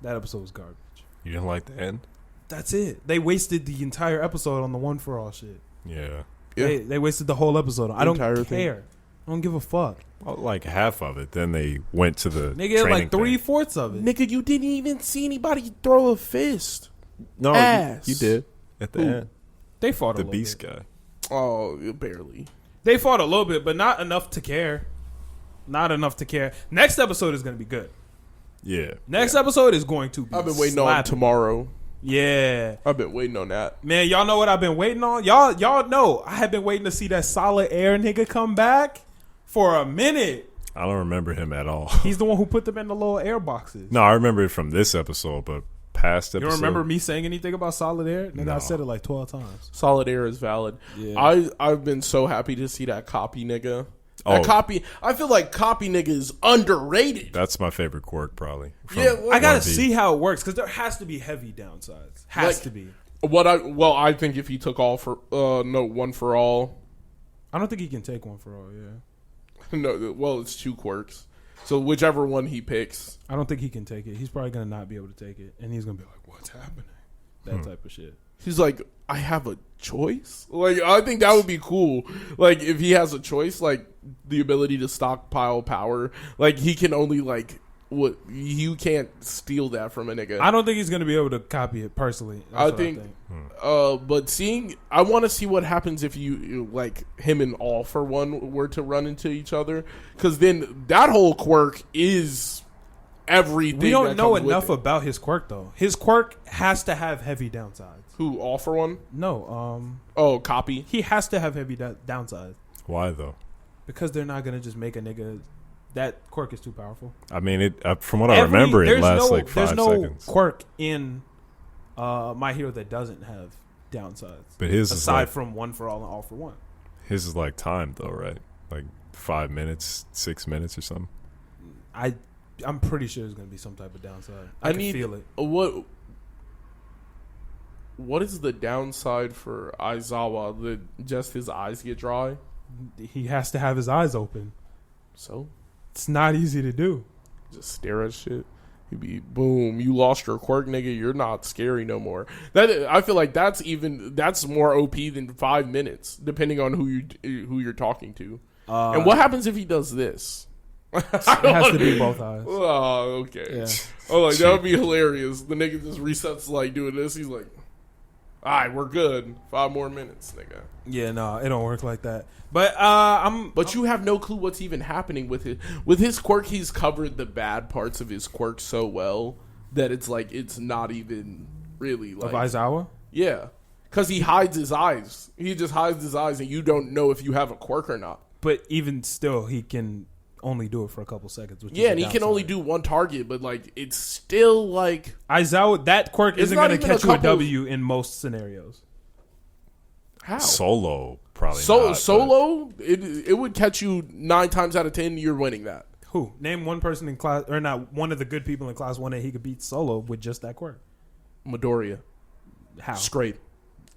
That episode was garbage. You didn't like the end? That's it. They wasted the entire episode on the One for All shit. Yeah. They wasted the whole episode. I don't entire care. thing. I don't give a fuck. Well, like half of it. Then they went to the Nigga, training like 3/4 thing. of it. Nigga, you didn't even see anybody throw a fist. No, ass. you did at the Who? end. They fought a The little Beast bit. guy. Oh, barely. They fought a little bit, but not enough to care. Not enough to care. Next episode is going to be good. Yeah. Next episode is going to be I've been waiting on slapping. tomorrow. Yeah. I've been waiting on that. Man, y'all know what I've been waiting on? Y'all know I have been waiting to see that Solid Air nigga come back for a minute. I don't remember him at all. He's the one who put them in the little air boxes. No, I remember it from this episode, but past You episode. don't remember me saying anything about Solid Air? Nigga, No. I said it like 12 times. Solid Air is valid. Yeah. I've been so happy to see that copy nigga. Oh. That copy. I feel like copy nigga is underrated. That's my favorite quirk, probably. from Yeah, well, I gotta One Piece. see how it works because there has to be heavy downsides. Has Like- to be. I think if he took one for all. I don't think he can take one for all. Yeah. No, well, it's 2 quirks. So whichever one he picks. I don't think he can take it. He's probably gonna not be able to take it, and he's gonna be like, "What's happening?" That type of shit. He's like, I have a choice. Like, I think that would be cool. Like, if he has a choice, like the ability to stockpile power, like he can only what you can't steal that from a nigga. I don't think he's gonna be able to copy it personally. That's I what think. But I want to see what happens if you like him and All for One were to run into each other, because then that whole quirk is everything. We don't that know comes with enough it. about his quirk though. His quirk has to have heavy downsides. Who, All for One? No, Oh, copy. he has to have heavy downsides Why though? because they're not gonna just make a nigga. That quirk is too powerful. I mean, from what I remember, it there's lasts like 5 There's no seconds. quirk in My Hero that doesn't have downsides. But his is aside like, from One for All and All for One. his is like timed though, right? Like 5 minutes, 6 minutes or something. I'm pretty sure there's gonna be some type of downside. I can need feel it. What is the downside for Aizawa? That just his eyes get dry. He has to have his eyes open. So It's not easy to do. just stare at shit. He'd be boom. You lost your quirk, nigga. You're not scary no more. That I feel like that's more OP than 5 minutes, depending on who you're talking to. And what happens if he does this? It has to be both eyes. Oh, okay. Yeah. Oh, like that would be hilarious. The nigga just resets like doing this. He's like, All right, we're good. 5 more minutes, nigga. Yeah, no, it don't work like that. But But you have no clue what's even happening with it. With his quirk, he's covered the bad parts of his quirk so well that it's like it's not even really like of Aizawa. yeah, because he hides his eyes. He just hides his eyes, and you don't know if you have a quirk or not. But even still, he can only do it for a couple seconds. Which Yeah, is and he can downside. only do one target, but like it's still like Aizawa. That quirk It's isn't not going to even a catch you a couple- W in most scenarios. how Solo probably not, solo. It would catch you 9 times out of 10. You're winning that. Who? Name one person in class, or not one of the good people in class 1A he could beat solo with just that quirk. Midoriya, How? scrape,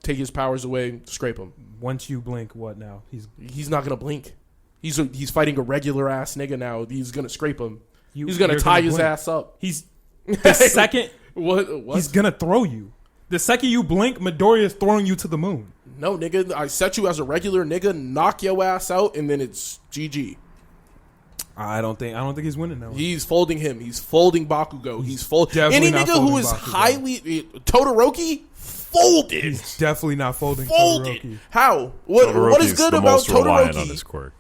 take his powers away, scrape him. Once you blink, what now? He's not gonna blink. He's fighting a regular ass nigga now. He's gonna scrape him. He's gonna you're tie his blink. ass up. He's the second What? he's gonna throw you. The second you blink, Midoriya is throwing you to the moon. No, nigga. I set you as a regular nigga, knock your ass out, and then it's GG. I don't think he's winning that one. He's folding him. He's folding Bakugo. He's folding definitely any not nigga who folding is Bakugo. highly Todoroki. Folded. He's definitely not folding Folded. Todoroki. How? What is Todoroki's good the about most reliant on Todoroki his quirk.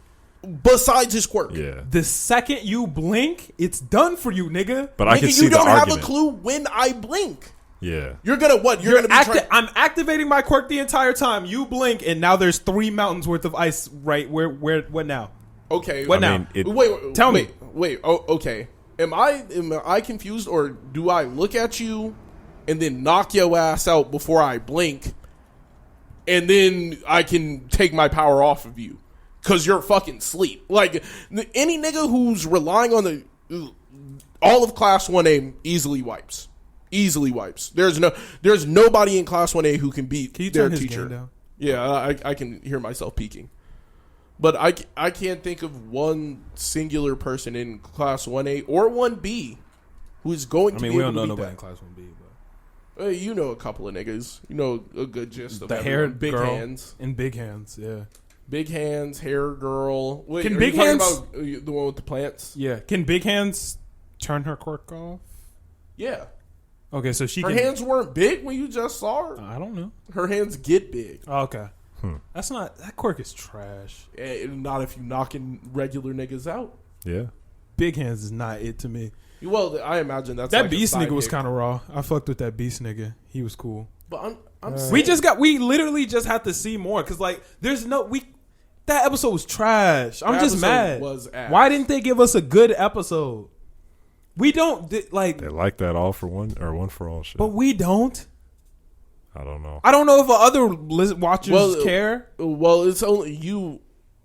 besides his quirk? Yeah, The second you blink, it's done for you, nigga. but I Nigga, can see you the don't have argument. a clue when I blink. Yeah, You're gonna what? You're gonna be I'm activating my quirk the entire time. You blink, and now there's 3 mountains worth of ice. Right where? What now? okay. What now? mean, it- Wait. Tell me. Wait. Oh, okay. Am I confused, or do I look at you and then knock your ass out before I blink, and then I can take my power off of you because you're fucking sleep? Like any nigga who's relying on the all of Class 1A easily wipes. Easily wipes. There's nobody in Class 1A who can beat Can you their turn his teacher. game down? Yeah, I can hear myself peeking. But I can't think of one singular person in Class 1A or 1B who is going I to mean, be we able don't to know beat nobody in that. class 1B, but You know a couple of niggas. You know a good gist of the everyone. hair Big girl hands. and big hands. Yeah, Big hands, hair girl. Wait, Can are big you talking hands- about the one with the plants? yeah. Can big hands turn her quirk off? Yeah. Okay, so she Her can. hands weren't big when you just saw her. I don't know. Her hands get big. Oh, okay, that's not that quirk is trash. Not if you knocking regular niggas out. yeah. Big hands is not it to me. Well, I imagine that's That like a beast nigga was sidekick. kind of raw. I fucked with that beast nigga. He was cool. But I'm We literally just have to see more because like that episode was trash. I'm That just episode mad. was ass. Why didn't they give us a good episode? We don't like, They like that all for one or one for all shit. but we don't. I don't know. I don't know if other watchers Well, care. Well, it's only you.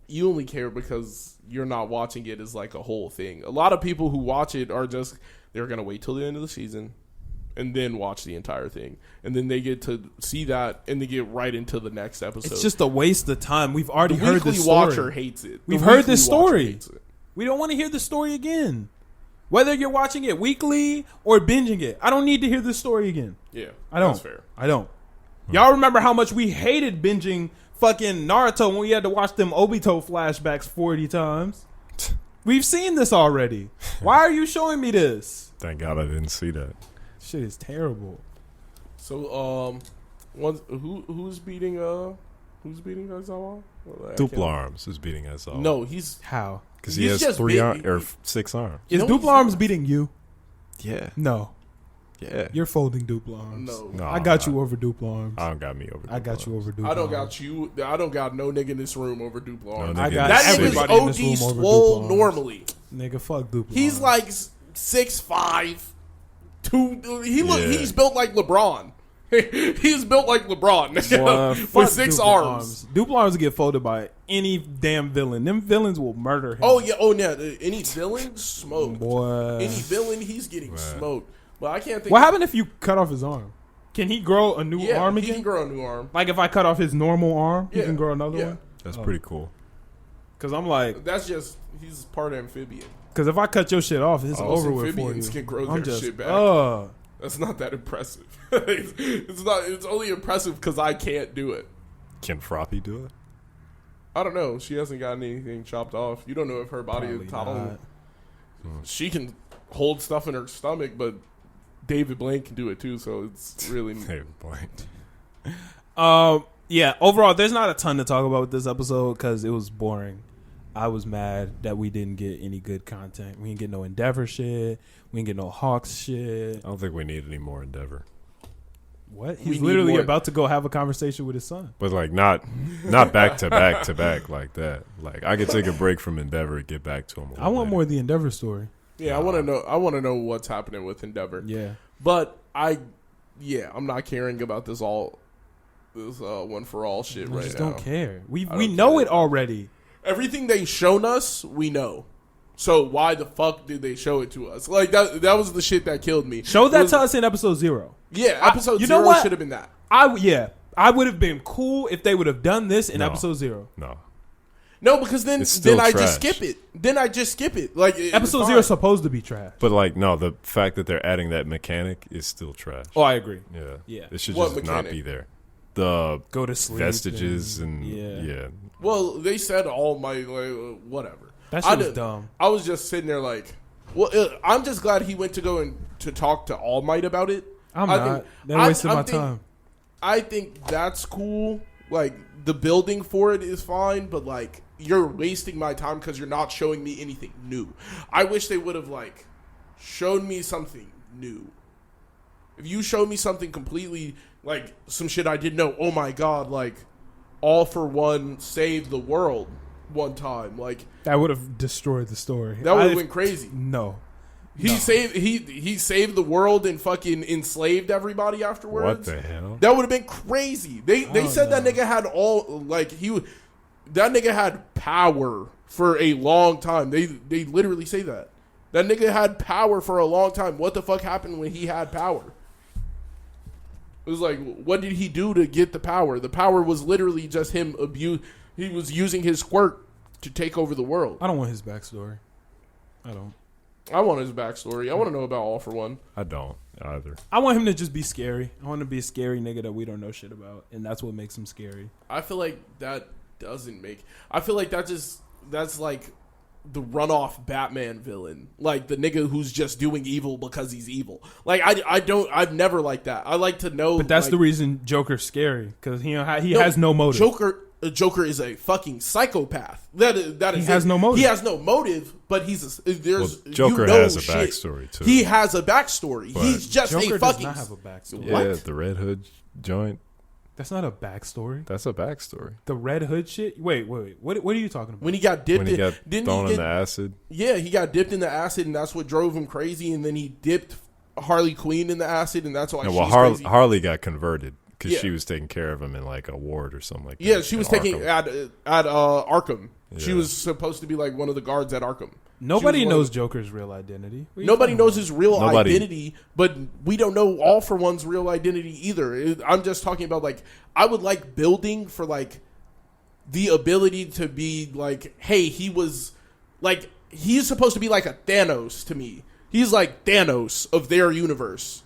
You only care because you're not watching it as like a whole thing. A lot of people who watch it are just they're gonna wait till the end of the season and then watch the entire thing, and then they get to see that and they get right into the next episode. It's just a waste of time. We've already the heard weekly this story. watcher hates it. We've The heard weekly this watcher story. hates it. We don't want to hear the story again. Whether you're watching it weekly or binging it, I don't need to hear this story again. Yeah, I don't. That's fair. I don't. Y'all remember how much we hated binging fucking Naruto when we had to watch them Obito flashbacks 40 times? We've seen this already. Why are you showing me this? Thank God I didn't see that. Shit is terrible. So, who's beating Aizawa? Well, I Dupla can't- Arms is beating us all. No, he's How? because he he's has just 3 big- arms or 6 arms. Is No, Dupla he's Arms not. beating you? Yeah, No. yeah. You're folding Dupla Arms. no. No, I got you over Dupla Arms. I don't got me over. I got Dupla you Arms. over Dupla I don't Arms. got you. I don't got no nigga in this room over Dupla Arms. No I nigga got in That this nigga's everybody in this OD room over swole Dupla Arms. normally. Nigga, fuck Dupla He's Arms. like 6'5", 2. Yeah. He's built like LeBron. He's built like LeBron Boy, with fuck 6 Dupla arms. Dupla Arms get folded by any damn villain. Them villains will murder him. Oh yeah. Any villain smoked. Boy. Any villain, he's getting smoked. But I can't think. What happened if you cut off his arm? Can he grow a new arm he again? can grow a new arm. Like if I cut off his normal arm, he Yeah. can grow another Yeah. one? That's pretty cool. Because I'm like, That's just he's part amphibian. because if I cut your shit off, it's Most over with for you. amphibians can grow I'm their just, shit back. That's not that impressive. It's not. It's only impressive because I can't do it. Can Froppy do it? I don't know. She hasn't gotten anything chopped off. You don't know if her body Probably is tolerable. not. She can hold stuff in her stomach, but David Blaine can do it too. So it's really Hey, boy. Yeah, overall, there's not a ton to talk about with this episode because it was boring. I was mad that we didn't get any good content. We didn't get no Endeavor shit. We didn't get no Hawks shit. I don't think we need any more Endeavor. What? We He's need literally more. about to go have a conversation with his son. But like not back to back to back like that. Like I could take a break from Endeavor and get back to him. I want more of the Endeavor story. Yeah, I want to know. I want to know what's happening with Endeavor. Yeah. But I'm not caring about this one for all shit I right just now. don't care. We don't know care. it already. Everything they've shown us, we know. So why the fuck did they show it to us? Like that was the shit that killed me. Show that Was- to us in episode 0. Yeah, episode you know 0 what? should have been that. I would have been cool if they would have done this in No. episode 0. No, because then It's still I trash. just skip it. Then I just skip it. Like Episode 0 is supposed to be trash. But like no, the fact that they're adding that mechanic is still trash. Oh, I agree. Yeah. Yeah. It should What just not mechanic? be there. The Go to sleep. vestiges and yeah. yeah. Well, they said all my whatever. That I shit was did- dumb. I was just sitting there like, well, I'm just glad he went to go and to talk to All Might about it. I'm I not. think- They I- wasted I my think- time. I think that's cool. Like the building for it is fine, but like you're wasting my time because you're not showing me anything new. I wish they would have like showed me something new. If you showed me something completely like some shit I didn't know, oh my god, like All for One saved the world one time, like That would have destroyed the story. that would have been crazy. No. He saved the world and fucking enslaved everybody afterwards. What the hell? That would have been crazy. They said that nigga had that nigga had power for a long time. They literally say that. That nigga had power for a long time. What the fuck happened when he had power? It was like, what did he do to get the power? The power was literally just him he was using his quirk to take over the world. I don't want his backstory. I don't. I want his backstory. I want to know about All for One. I don't either. I want him to just be scary. I want him to be a scary nigga that we don't know shit about, and that's what makes him scary. I feel like that doesn't make. I feel like that's like the runoff Batman villain, like the nigga who's just doing evil because he's evil. Like I've never liked that. I like to know. But that's like, the reason Joker's scary, because he has no motive. Joker is a fucking psychopath. That is He has no motive. He has no motive, but Joker has a backstory too. He has a backstory. But He's just Joker a does fucking. not have a backstory. Yeah, What? the Red Hood joint. That's not a backstory. That's a backstory. The Red Hood shit. Wait. What are you talking about? When he got dipped When he got didn't thrown he in get, the acid. Yeah, he got dipped in the acid, and that's what drove him crazy. And then he dipped Harley Quinn in the acid, and that's why No, she's well, crazy. Harley got converted because Yeah. she was taking care of him in like a ward or something like that. Yeah, she was in taking Arkham. at Arkham. She Yeah. was supposed to be like one of the guards at Arkham. Nobody She was one knows of Joker's real identity. What are you Nobody talking knows about? his real Nobody. identity, but we don't know All for One's real identity either. I'm just talking about like I would like building for like the ability to be like, hey, he was like he's supposed to be like a Thanos to me. He's like Thanos of their universe.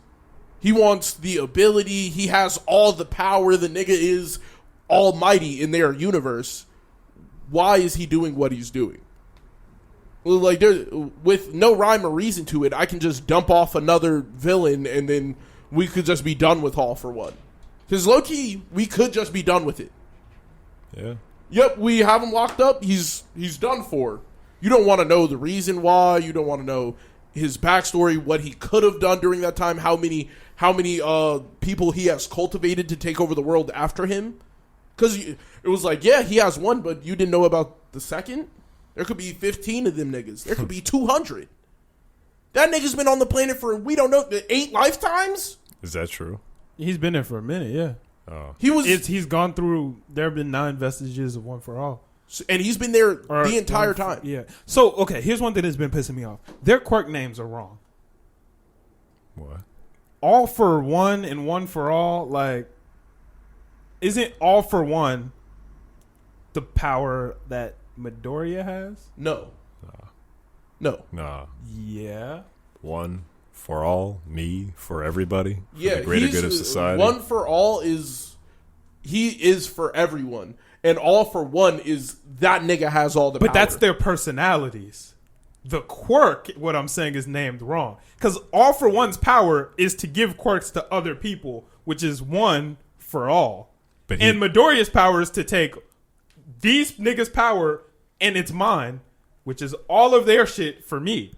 He wants the ability. He has all the power. The nigga is almighty in their universe. Why is he doing what he's doing? Like, there, with no rhyme or reason to it, I can just dump off another villain and then we could just be done with All for One. Because low-key, we could just be done with it. Yeah. Yep, we have him locked up. He's done for. You don't want to know the reason why. You don't want to know his backstory, what he could have done during that time, how many people he has cultivated to take over the world after him. Because it was like, yeah, he has one, but you didn't know about the second? There could be 15 of them niggas. There could be 200. That nigga's been on the planet for, we don't know, 8 lifetimes? Is that true? He's been there for a minute. Yeah. Oh. He's gone through. There have been 9 vestiges of One for All. And he's been there Or the entire One for- time. Yeah. So okay, here's one thing that's been pissing me off. Their quirk names are wrong. What? All for One and One for All. Like, isn't All for One the power that Midoriya has? No. No. Nah. Yeah. One for all, me for everybody, for Yeah, the greater he's- good of society. One for All he is for everyone. And All for One is that nigga has all the power. But that's their personalities. The quirk, what I'm saying, is named wrong. Because All for One's power is to give quirks to other people, which is 1 for all. But And Midoriya's power is to take these niggas' power and it's mine, which is all of their shit for me.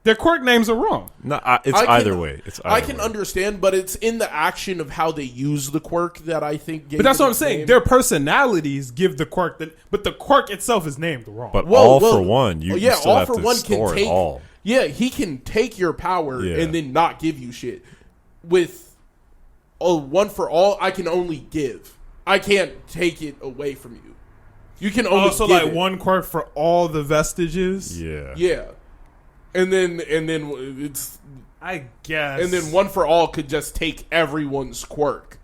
Their quirk names are wrong. No, it's either way. It's either I can way. understand, but it's in the action of how they use the quirk that I think. But that's what I'm saying. Their personalities give the quirk, but the quirk itself is named wrong. But all for one, you still all have for to one store can it take. all. Yeah, he can take your power and then not give you shit. With one for all, I can only give. I can't take it away from you. You can only also give like it. one quirk for all the vestiges. Yeah. Yeah. And then it's I guess. and then one for all could just take everyone's quirk.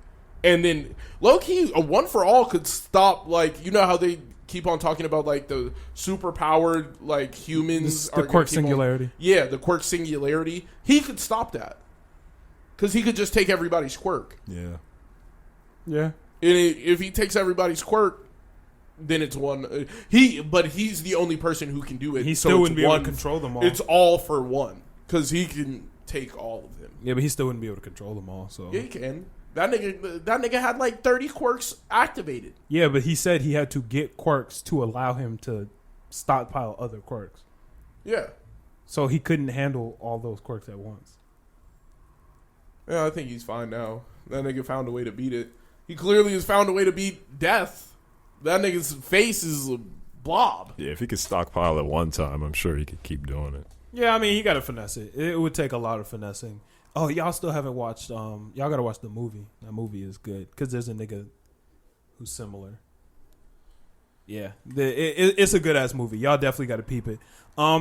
And then low key, a one for all could stop, like, you know how they keep on talking about like the super powered like humans the are quirk gonna keep singularity. the quirk singularity. He could stop that. Cuz he could just take everybody's quirk. Yeah. Yeah. And if he takes everybody's quirk, then it's one. But he's the only person who can do it. He so still it's wouldn't be able one, to control them all. It's all for one because he can take all of them. Yeah, but he still wouldn't be able to control them all. So Yeah, he can. That nigga had like 30 quirks activated. yeah, but he said he had to get quirks to allow him to stockpile other quirks. Yeah. So he couldn't handle all those quirks at once. Yeah, I think he's fine now. That nigga found a way to beat it. He clearly has found a way to beat death. That nigga's face is a blob. Yeah, if he could stockpile at one time, I'm sure he could keep doing it. Yeah, I mean, he got to finesse it. It would take a lot of finessing. Oh, y'all still haven't watched, y'all got to watch the movie. That movie is good because there's a nigga who's similar. Yeah, it's a good-ass movie. Y'all definitely got to peep it.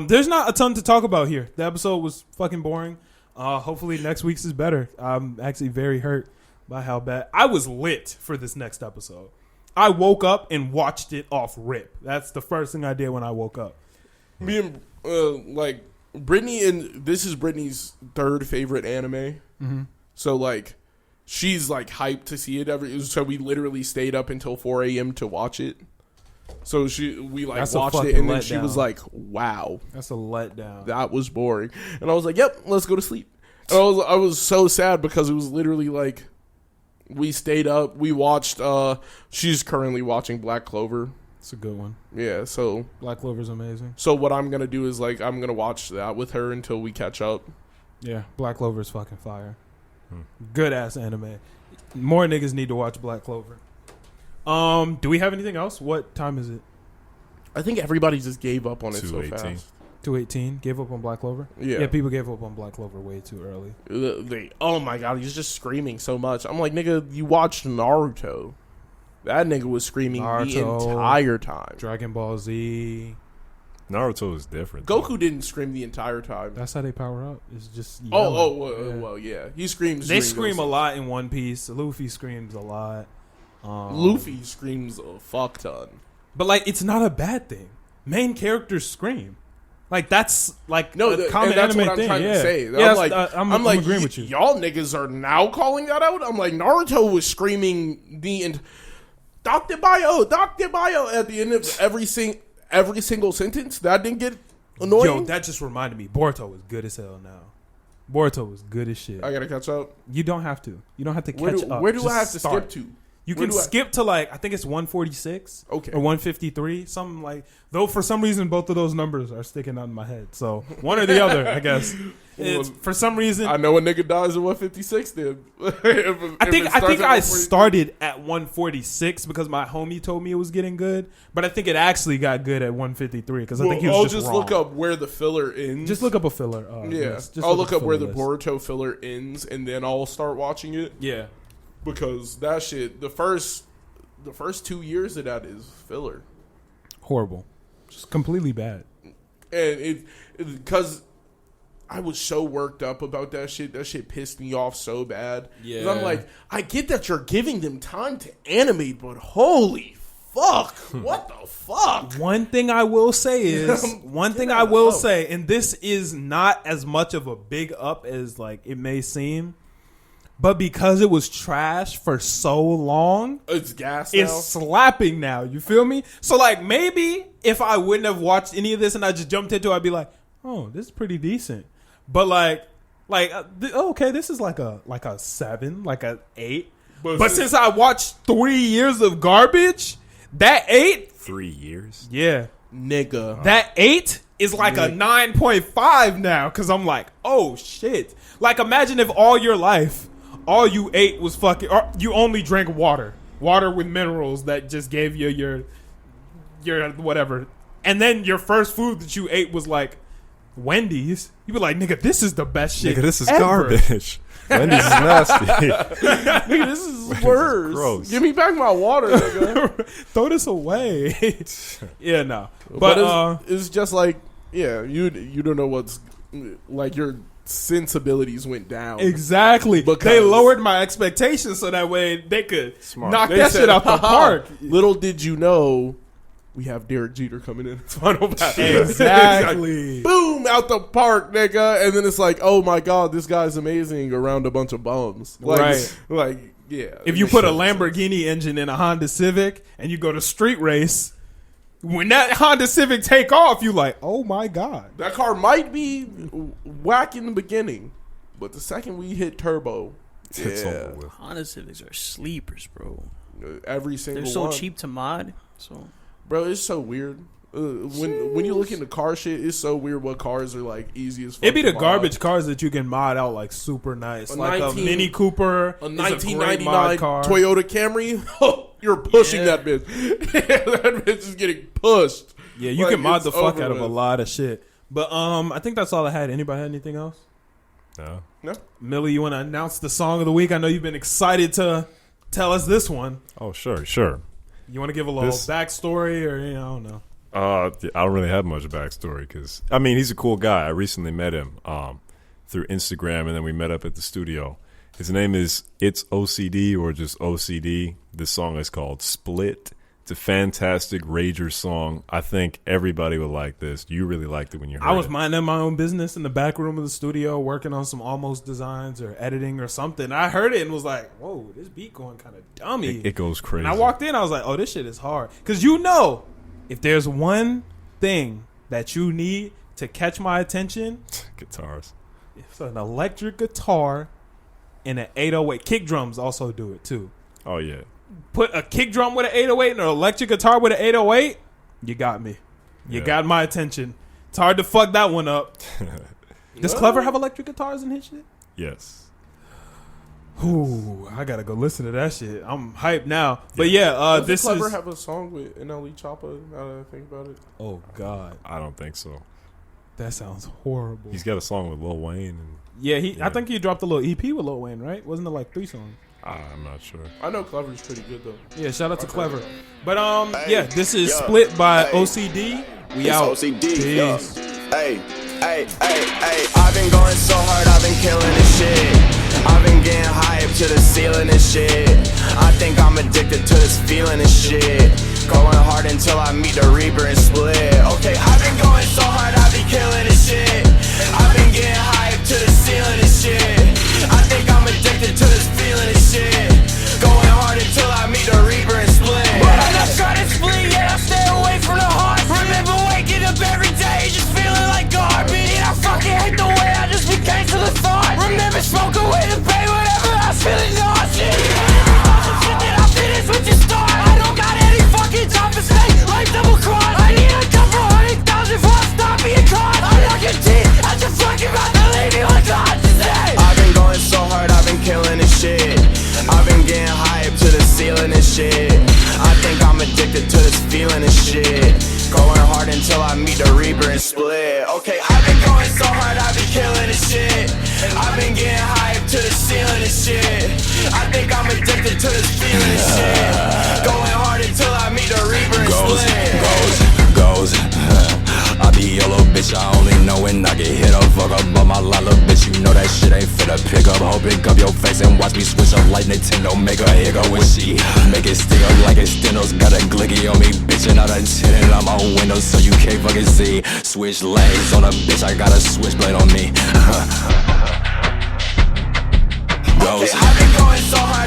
There's not a ton to talk about here. The episode was fucking boring. Hopefully next week's is better. I'm actually very hurt by how bad. I was lit for this next episode. I woke up and watched it off rip. That's the first thing I did when I woke up. Me and, like, Brittany, and this is Brittany's third favorite anime. Mm-hmm. So, like, she's, like, hyped to see it. So we literally stayed up until 4 a.m. to watch it. So we like That's a watched it, fucking and then she was letdown. like, "Wow, That's a letdown. that was boring." And I was like, "Yep, let's go to sleep." And I was so sad because it was literally like we stayed up. We watched. She's currently watching Black Clover. It's a good one. Yeah. So Black Clover's amazing. so what I'm gonna do is like I'm gonna watch that with her until we catch up. Yeah, Black Clover is fucking fire. Good ass anime. More niggas need to watch Black Clover. Do we have anything else? What time is it? I think everybody just gave up on it so 2:18. fast. 2:18. Gave up on Black Clover. Yeah. People gave up on Black Clover way too early. Oh my god, he's just screaming so much. I'm like, nigga, you watched Naruto. That nigga was screaming the Naruto, entire time. Dragon Ball Z. Naruto is different. Goku didn't scream the entire time. That's how they power up. It's just Well, yeah. He screams. They during scream those a lot in One Piece. Luffy screams a lot. Luffy screams a fuck ton. But like, it's not a bad thing. Main characters scream. Like that's like No, a common and that's anime what I'm thing. trying Yeah. to say. Yeah, I'm like, agreeing with you. Y'all niggas are now calling that out. I'm like, Naruto was screaming Dr. Bio at the end of every single sentence. That didn't get annoying. Yo, that just reminded me. Boruto is good as hell now. Boruto is good as shit. I gotta catch up. You don't have to. You don't have to catch up. Where do Just I have to start. skip to? You Where can do I- skip to like I think it's 146 Okay. or 153, something like. Though for some reason both of those numbers are sticking out in my head, so one or the other, I guess. It's, for some reason, I know a nigga dies at 156. Then I think I started at 146 because my homie told me it was getting good, but I think it actually got good at 153 because I think he was I'll just just wrong. look up where the filler ends. Just look up a filler. Yeah, list. Just I'll look up where the filler list. Boruto filler ends, and then I'll start watching it Yeah, because that shit. The first 2 years of that is filler, horrible, just completely bad. and because I was so worked up about that shit. That shit pissed me off so bad. Yeah. 'Cause I'm like, I get that you're giving them time to animate, but holy fuck, what the fuck? One thing I will say is and this is not as much of a big up as like it may seem, but because it was trash for so long, It's gas now. it's slapping now. You feel me? So like maybe if I wouldn't have watched any of this and I just jumped into it, I'd be like, oh, this is pretty decent. But okay, this is like a 7, like a 8. But since I watched 3 years of garbage, that 8, 3 years. yeah, nigga, that 8 is like a 9.5 now. Because I'm like, oh shit. Like, imagine if all your life, all you ate was fucking, or you only drank water with minerals that just gave you your whatever, and then your first food that you ate was like Wendy's. You be like, nigga, this is the best shit. Nigga, this is ever. garbage. Wendy's is nasty. nigga, this is worse. Gross. Give me back my water, nigga. Throw this away. Yeah, no. But it's just like, yeah, you don't know what's like your sensibilities went down. Exactly. Because they lowered my expectations so that way they could knock They that said, shit out the park. Little did you know, we have Derek Jeter coming in his final battle. Exactly. Boom, out the park, nigga. And then it's like, oh my god, this guy's amazing around a bunch of bums. Like, Right. Like, yeah. If you put a Lamborghini engine in a Honda Civic and you go to street race, when that Honda Civic take off, you like, oh my god. that car might be whack in the beginning, but the second we hit turbo, It's over with. Honda Civics are sleepers, bro. every single They're so one. cheap to mod. So Bro, it's so weird. When you look into car shit, it's so weird what cars are like easy as fuck. It'd be to the mod. garbage cars that you can mod out like super nice. A Like 19 a Mini Cooper, A is great 1999 mod car. Toyota Camry, you're pushing Yeah. that bitch. That bitch is getting pushed. Yeah, you Like, can mod it's the fuck over out of a with. lot of shit. But I think that's all I had. Anybody had anything else? No. No, Millie, you want to announce the song of the week? I know you've been excited to tell us this one. Oh, sure. You want to give a little This- backstory or, I don't know. I don't really have much backstory because, I mean, he's a cool guy. I recently met him through Instagram, and then we met up at the studio. His name is It's OCD or just OCD. This song is called Split. It's a fantastic Rager song. I think everybody would like this. You really liked it when you heard I was it. minding my own business in the back room of the studio, working on some almost designs or editing or something. I heard it and was like, whoa, this beat going kind of dummy. It goes crazy. And I walked in, I was like, oh, this shit is hard. Because you know, if there's one thing that you need to catch my attention, Guitars. it's an electric guitar and an 808. Kick drums also do it too. Oh, yeah. Put a kick drum with an 808 and an electric guitar with an 808, you got me. You Yeah. got my attention. It's hard to fuck that one up. Does Clever have electric guitars in his shit? Yes. Ooh, I gotta go listen to that shit. I'm hyped now. But yeah, Doesn't this Clever is. have a song with NLE Choppa? Now that I think about it, Oh God, I don't think so. that sounds horrible. He's got a song with Lil Wayne, and Yeah, I Yeah. think he dropped a little EP with Lil Wayne, right? Wasn't it like 3 songs? I'm not sure. I know Clever's pretty good though. Yeah, shout out to Clever. But Hey, yeah, this is yeah, Split by hey. OCD. We It's out. OCD, yeah. Peace. Hey, hey, hey, hey. I've been going so hard, I've been killing this shit. I've been getting high up to the ceiling and shit. I think I'm addicted to this feeling and shit. Going hard until I meet the Reaper and split. Okay, I've been going so hard, I've been killing this shit. I've been getting high up to the ceiling and shit. I think I'm addicted to this feeling and shit. Going hard until I meet the Reaper and split. But I'm not trying to split yet, I stay away from the heart. Remember waking up every day just feeling like garbage. And I fucking hate the way I just became to the thought. Remember smoking away the pain whenever I was feeling nauseous. Shit that I finished with your start. I don't got any fucking time for stay like double cross. I need a couple 100,000 before I stop being caught. I'm not your teeth, I just fucking about to leave you like God to say. I've been going so hard, I've been killing this shit. I've been getting high up to the ceiling and shit. I think I'm addicted to this feeling and shit. Going hard until I meet the Reaper and split. Okay, I've been going so hard, I've been killing this shit. I've been getting high up to the ceiling and shit. I think I'm addicted to this feeling and shit. Going hard until I meet the Reaper and split. Goes. I be your little bitch, I only know when I get hit up. Fuck up on my line, little bitch, you know that shit ain't finna pick up. Ho, pick up your face and watch me switch up like Nintendo. Make her hiccup when she make it stick up like it's stenos. Got a glicky on me, bitch, and I done tinted on my window so you can't fucking see. Switch lanes on a bitch, I got a switchblade on me. Goes. Okay, I've been going so hard,